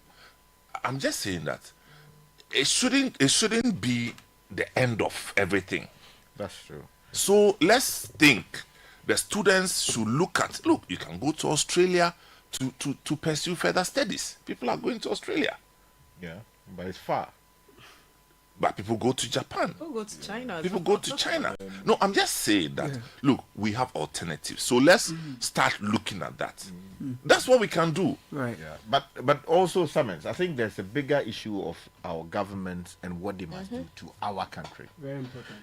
it shouldn't be the end of everything. That's true. So let's think. The students should look, you can go to Australia to pursue further studies. People are going to Australia. Yeah, but it's far. But people go to Japan. People go to China. People go to China. No, I'm just saying that, look, we have alternatives. So let's start looking at that. That's what we can do. Right. Yeah. But also, Summons, I think there's a bigger issue of our government and what they must do to our country. Very important.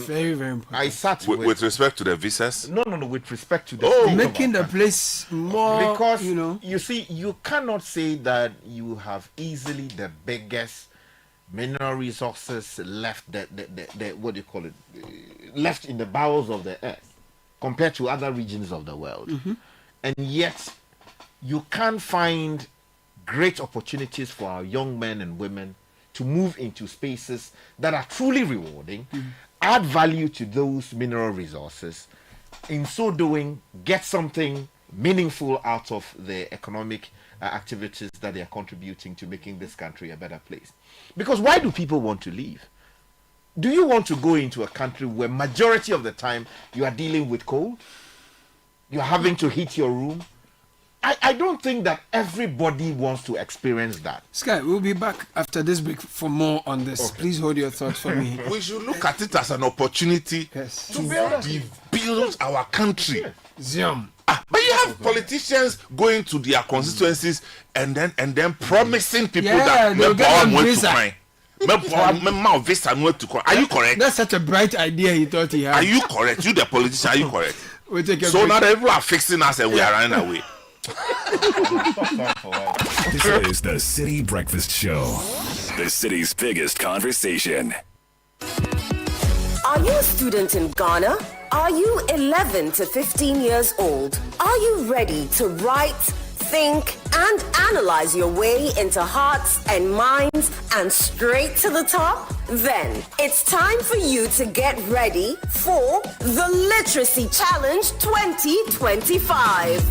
Very, very important. I sat with respect to the visas? No, with respect to the making the place more, because, you know. You see, you cannot say that you have easily the biggest mineral resources left what do you call it, left in the bowels of the earth compared to other regions of the world, and yet you can't find great opportunities for our young men and women to move into spaces that are truly rewarding, add value to those mineral resources, in so doing get something meaningful out of the economic activities that they are contributing to making this country a better place. Because why do people want to leave? Do you want to go into a country where majority of the time you are dealing with cold? You're having to heat your room? I don't think that everybody wants to experience that. Sky, we'll be back after this break for more on this. Okay. Please hold your thoughts for me. We should look at it as an opportunity to build our country. Zion. But you have politicians going to their constituencies and then promising people that they'll get them visa. Are you correct? That's such a bright idea he thought he had. Are you correct? You the politician, are you correct? We'll take so now the people are fixing us and we are running away. This is the City Breakfast Show, the city's biggest conversation. Are you a student in Ghana? Are you 11 to 15 years old? Are you ready to write, think, and analyze your way into hearts and minds and straight to the top? Then it's time for you to get ready for the Literacy Challenge 2025.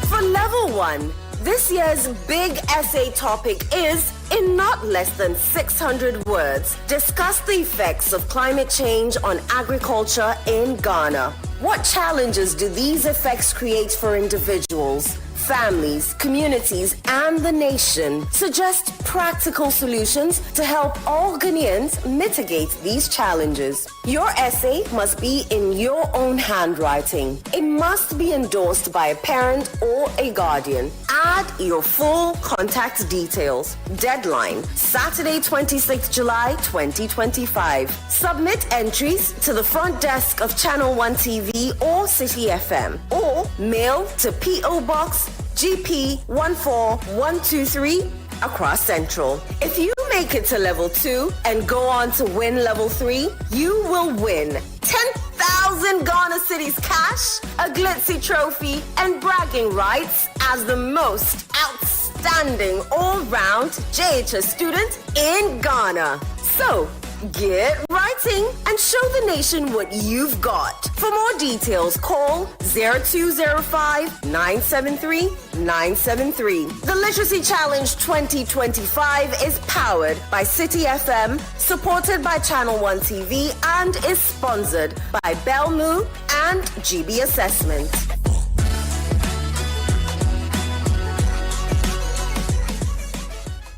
For Level 1, this year's big essay topic is, in not less than 600 words, discuss the effects of climate change on agriculture in Ghana. What challenges do these effects create for individuals, families, communities, and the nation? Suggest practical solutions to help all Ghanaians mitigate these challenges. Your essay must be in your own handwriting. It must be endorsed by a parent or a guardian. Add your full contact details. Deadline, Saturday, 26th July, 2025. Submit entries to the front desk of Channel 1 TV or City FM, or mail to P.O. Box GP 14123 across Central. If you make it to Level 2 and go on to win Level 3, you will win 10,000 Ghana Cedis cash, a glitzy trophy, and bragging rights as the most outstanding all-round JHS student in Ghana. So, get writing and show the nation what you've got. For more details, call 0205-973-973. The Literacy Challenge 2025 is powered by Citi FM, supported by Channel 1 TV, and is sponsored by Belmu and GB Assessment.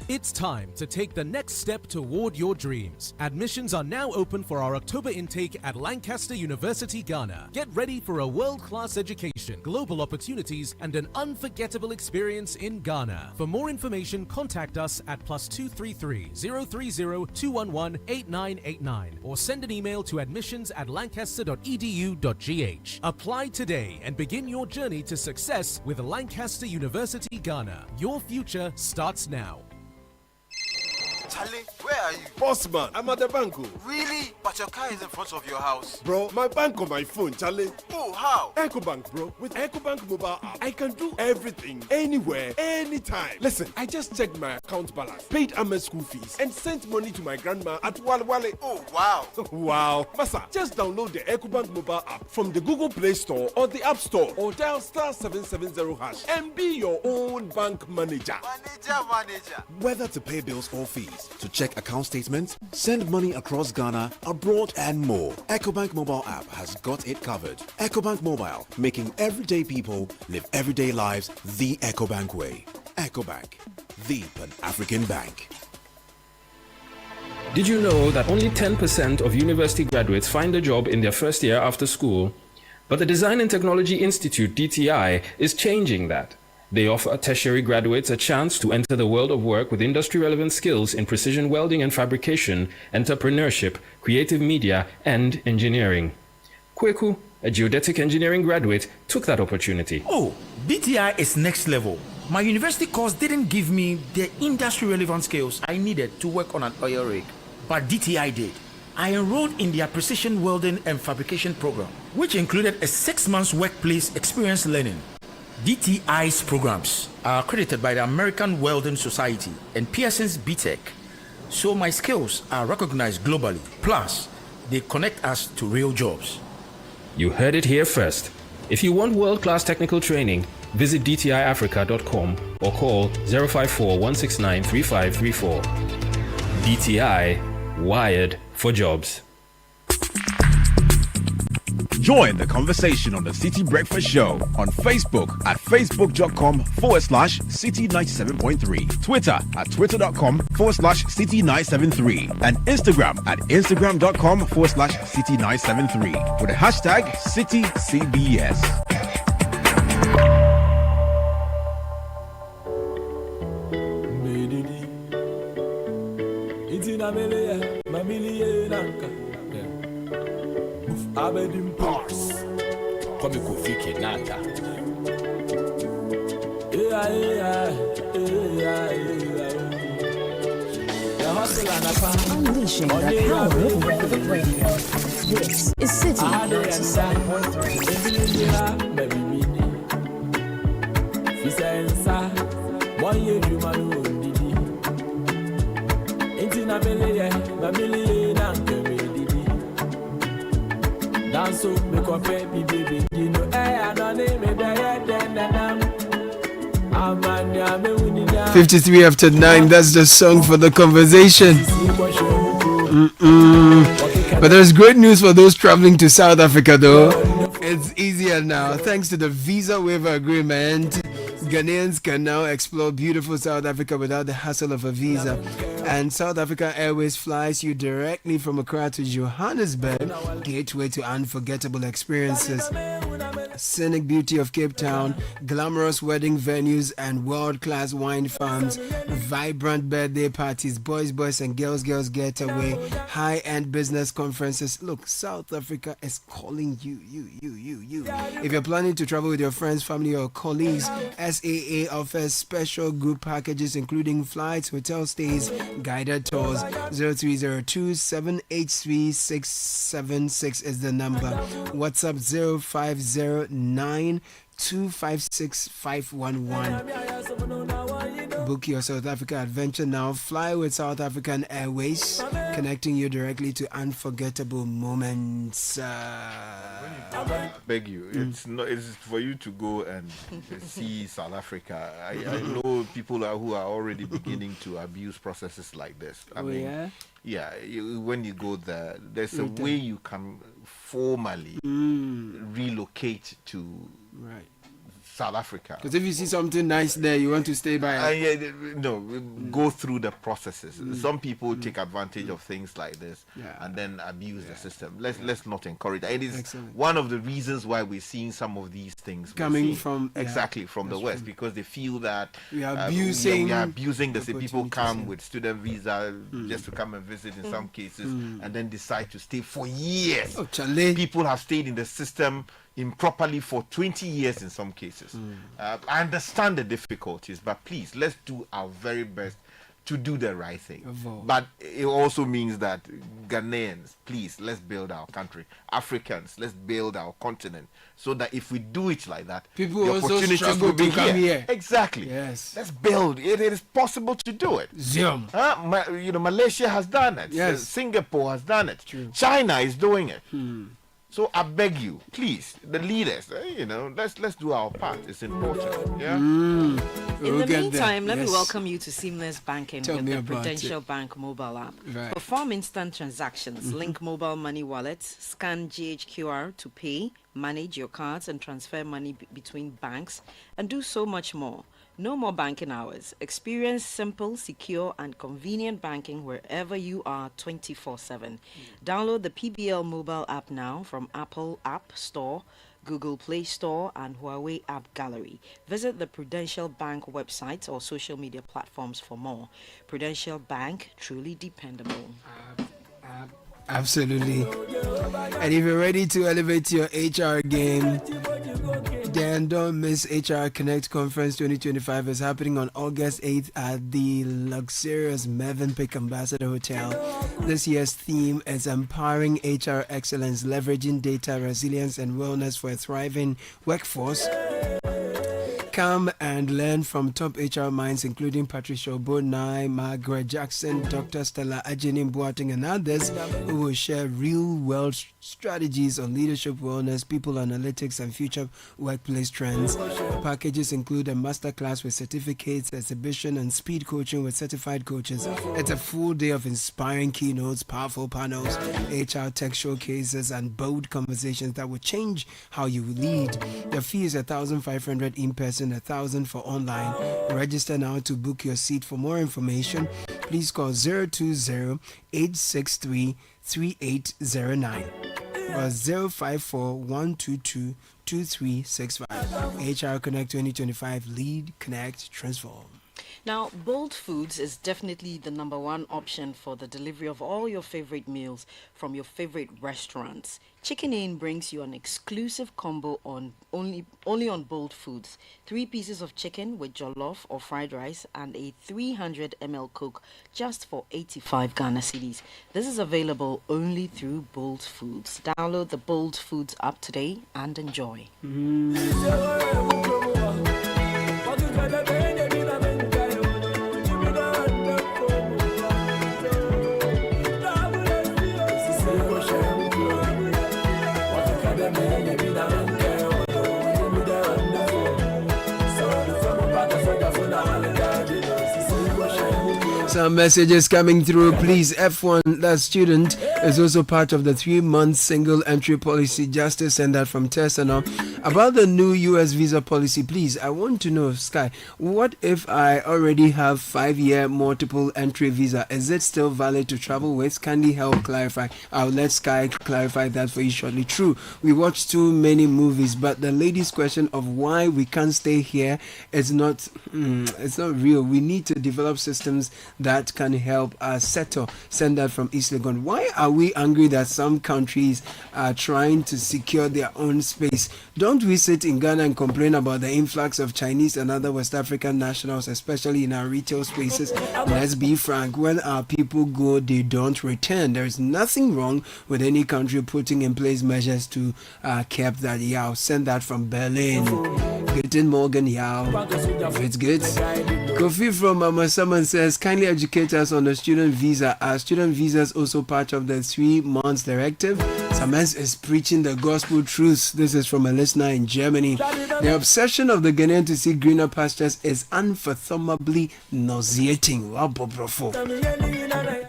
It's time to take the next step toward your dreams. Admissions are now open for our October intake at Lancaster University, Ghana. Get ready for a world-class education, global opportunities, and an unforgettable experience in Ghana. For more information, contact us at +233 030 211 8989 or send an email to admissions@lancaster.edu.gh. Apply today and begin your journey to success with Lancaster University, Ghana. Your future starts now. Charlie, where are you? Boss man, I'm at the bank. Really? But your car is in front of your house. Bro, my bank on my phone, Charlie. Oh, how? EcoBank, bro. With EcoBank mobile app, I can do everything, anywhere, anytime. Listen, I just checked my account balance, paid Ahmed's school fees, and sent money to my grandma at Walwale. Oh, wow. Wow. Masa, just download the EcoBank mobile app from the Google Play Store or the App Store or dial *770# and be your own bank manager. Manager. Whether to pay bills or fees, to check account statements, send money across Ghana, abroad, and more, EcoBank mobile app has got it covered. EcoBank Mobile, making everyday people live everyday lives the EcoBank way. EcoBank, the Pan-African bank. Did you know that only 10% of university graduates find a job in their first year after school? But the Design and Technology Institute, DTI, is changing that. They offer tertiary graduates a chance to enter the world of work with industry-relevant skills in precision welding and fabrication, entrepreneurship, creative media, and engineering. Kweku, a geodetic engineering graduate, took that opportunity. Oh, DTI is next level. My university course didn't give me the industry-relevant skills I needed to work on an oil rig, but DTI did. I enrolled in their precision welding and fabrication program, which included a 6-month workplace experience learning. DTI's programs are accredited by the American Welding Society and Pearson's BTech, so my skills are recognized globally. Plus, they connect us to real jobs. You heard it here first. If you want world-class technical training, visit dtiafrica.com or call 054 169 3534. DTI, wired for jobs. Join the conversation on the City Breakfast Show on Facebook at facebook.com/City97.3, Twitter at twitter.com/City973, and Instagram at instagram.com/City973 with the hashtag CityCBS. Abedim Pars, come Kofi Kenata. Unleashing the power of relevant radio. This is City 97.3. Dance make a baby, baby, you know, I don't need me better than 53 after 9, that's the song for the conversation. But there's great news for those traveling to South Africa though. It's easier now. Thanks to the visa waiver agreement, Ghanaians can now explore beautiful South Africa without the hassle of a visa. And South Africa Airways flies you directly from Accra to Johannesburg, gateway to unforgettable experiences. Scenic beauty of Cape Town, glamorous wedding venues and world-class wine farms, vibrant birthday parties, boys and girls getaway, high-end business conferences. Look, South Africa is calling you. If you're planning to travel with your friends, family or colleagues, SAA offers special group packages including flights, hotel stays, guided tours. 0302 783 676 is the number. WhatsApp 0509 256 511. Book your South Africa adventure now. Fly with South African Airways, connecting you directly to unforgettable moments. I beg you, it's for you to go and see South Africa. I know people who are already beginning to abuse processes like this. I mean, when you go there, there's a way you can formally relocate to South Africa. Because if you see something nice there, you want to stay by it. Go through the processes. Some people take advantage of things like this and then abuse the system. Let's not encourage that. It is one of the reasons why we're seeing some of these things coming from the West, because they feel that we are abusing the people come with student visa just to come and visit in some cases and then decide to stay for years. People have stayed in the system improperly for 20 years in some cases. I understand the difficulties, but please, let's do our very best to do the right thing. But it also means that Ghanaians, please, let's build our country. Africans, let's build our continent, so that if we do it like that, people the also opportunities struggle will be to come here. Exactly. Yes. Let's build. It is possible to do it. Zoom. Malaysia has done it. Yes. Singapore has done it. True. China is doing it. So I beg you, please, the leaders, let's do our part. It's important. Yeah. In the meantime, let me welcome you to Seamless Banking with the Prudential Bank mobile app. Right. Perform instant transactions, link mobile money wallets, scan GHQR to pay, manage your cards and transfer money between banks, and do so much more. No more banking hours. Experience simple, secure, and convenient banking wherever you are 24/7. Download the PBL mobile app now from Apple App Store, Google Play Store, and Huawei App Gallery. Visit the Prudential Bank website or social media platforms for more. Prudential Bank, truly dependable. Absolutely. And if you're ready to elevate your HR game, then don't miss HR Connect Conference 2025. Is happening on August 8th at the luxurious Mövenpick Ambassador Hotel. This year's theme is Empowering HR Excellence, Leveraging Data, Resilience, and Wellness for a Thriving Workforce. Come and learn from top HR minds, including Patricia Obonai, Margaret Jackson, Dr. Stella Ajinin Boateng, and others who will share real-world strategies on leadership, wellness, people analytics, and future workplace trends. Packages include a masterclass with certificates, exhibition, and speed coaching with certified coaches. It's a full day of inspiring keynotes, powerful panels, HR tech showcases, and bold conversations that will change how you lead. The fee is $1,500 in person, $1,000 for online. Register now to book your seat. For more information, please call 020-863-3809 or 054-122-2365. HR Connect 2025. Lead, Connect, Transform. Now, Bold Foods is definitely the number one option for the delivery of all your favorite meals from your favorite restaurants. Chicken Inn brings you an exclusive combo on only on Bold Foods. 3 pieces of chicken with jollof or fried rice and a 300 ml Coke just for 85 Ghana cedis. This is available only through Bold Foods. Download the Bold Foods app today and enjoy. Some messages coming through. Please, F1, that student is also part of the 3-month single entry policy. Justice and that from Tessano. About the new US visa policy, please, I want to know, Sky, what if I already have 5-year multiple entry visa? Is it still valid to travel with? Kindly help clarify. I'll let Sky clarify that for you shortly. True, we watch too many movies, but the lady's question of why we can't stay here is not, it's not real. We need to develop systems that can help us settle. Send that from East Legon. Why are we angry that some countries are trying to secure their own space? Don't we sit in Ghana and complain about the influx of Chinese and other West African nationals, especially in our retail spaces? Let's be frank, when our people go, they don't return. There is nothing wrong with any country putting in place measures to keep that. Yao, send that from Berlin. Guten Morgen, Yao. If it's good. Kofi from Mama Saman says, kindly educate us on the student visa. Are student visas also part of the 3 months directive? Samans is preaching the gospel truths. This is from a listener in Germany. The obsession of the Ghanaian to see greener pastures is unfathomably nauseating.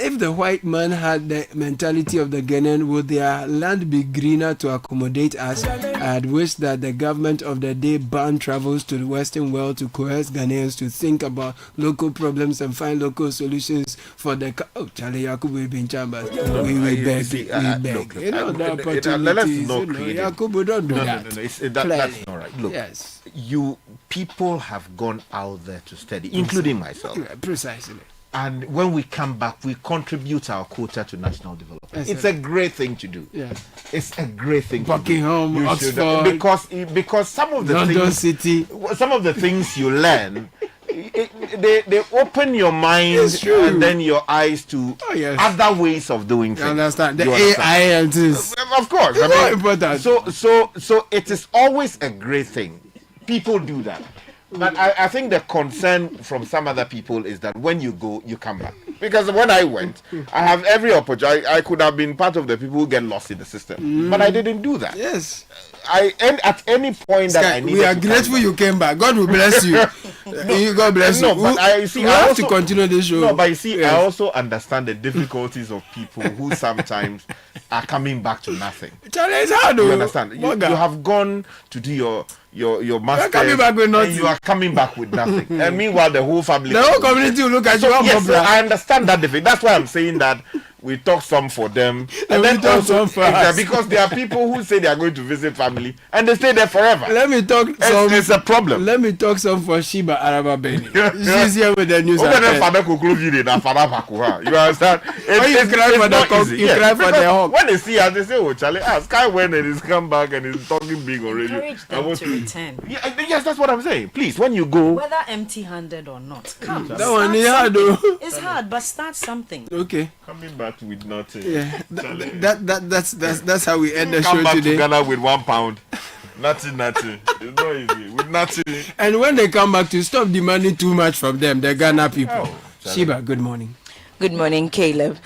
If if the white man had the mentality of the Ghanaian, would their land be greener to accommodate us? I'd wish that the government of the day banned travels to the Western world to coerce Ghanaians to think about local problems and find local solutions for the... Oh, Charlie Yakubu bin Chambers. We beg. You know, the opportunities. Yakubu, don't do that. That's not right. Look, yes. People have gone out there to study, including myself. Yeah, precisely. And when we come back, we contribute our quota to national development. It's a great thing to do. Yeah. It's a great thing Buckingham, to do. Oxford, because some of the London things, City. some of the things you learn, they open your mind and then your eyes to other ways of doing things. You understand? The AI and this. Of course. I mean, important. So it is always a great thing. People do that. But I think the concern from some other people is that when you go, you come back. Because when I went, I have every opportunity. I could have been part of the people who get lost in the system. But I didn't do that. Yes. At any point that I needed we are grateful you came back. God will bless you. God bless you. But we have to continue this show. No, but you see, I also understand the difficulties of people who sometimes are coming back to nothing. Charlie, it's hard, though. You understand? You have gone to do your master's. Coming back with nothing. And you are coming back with nothing. And meanwhile, the whole family. The whole community will look at you. Yes, so I understand that difference. That's why I'm saying that we talk some for them, and then also for us. Because there are people who say they are going to visit family and they stay there forever. Let me talk some. It's a problem. Let me talk some for Shiba Araba Beni. She's here with the news. You understand? You cry for the cock, you cry for the hawk. When they see us, they say, "Oh, Charlie, Sky went and he's come back and he's talking big already." Encourage them to return. Yes, that's what I'm saying. Please, when you go, whether empty-handed or not, come. That one is hard, though. It's hard, but start something. Okay. Coming back with nothing. Yeah, that's how we end the show today. Come back to Ghana with £1. Nothing. It's not easy. With nothing. And when they come back, to stop demanding too much from them, the Ghana people. Shiba, good morning. Good morning, Caleb.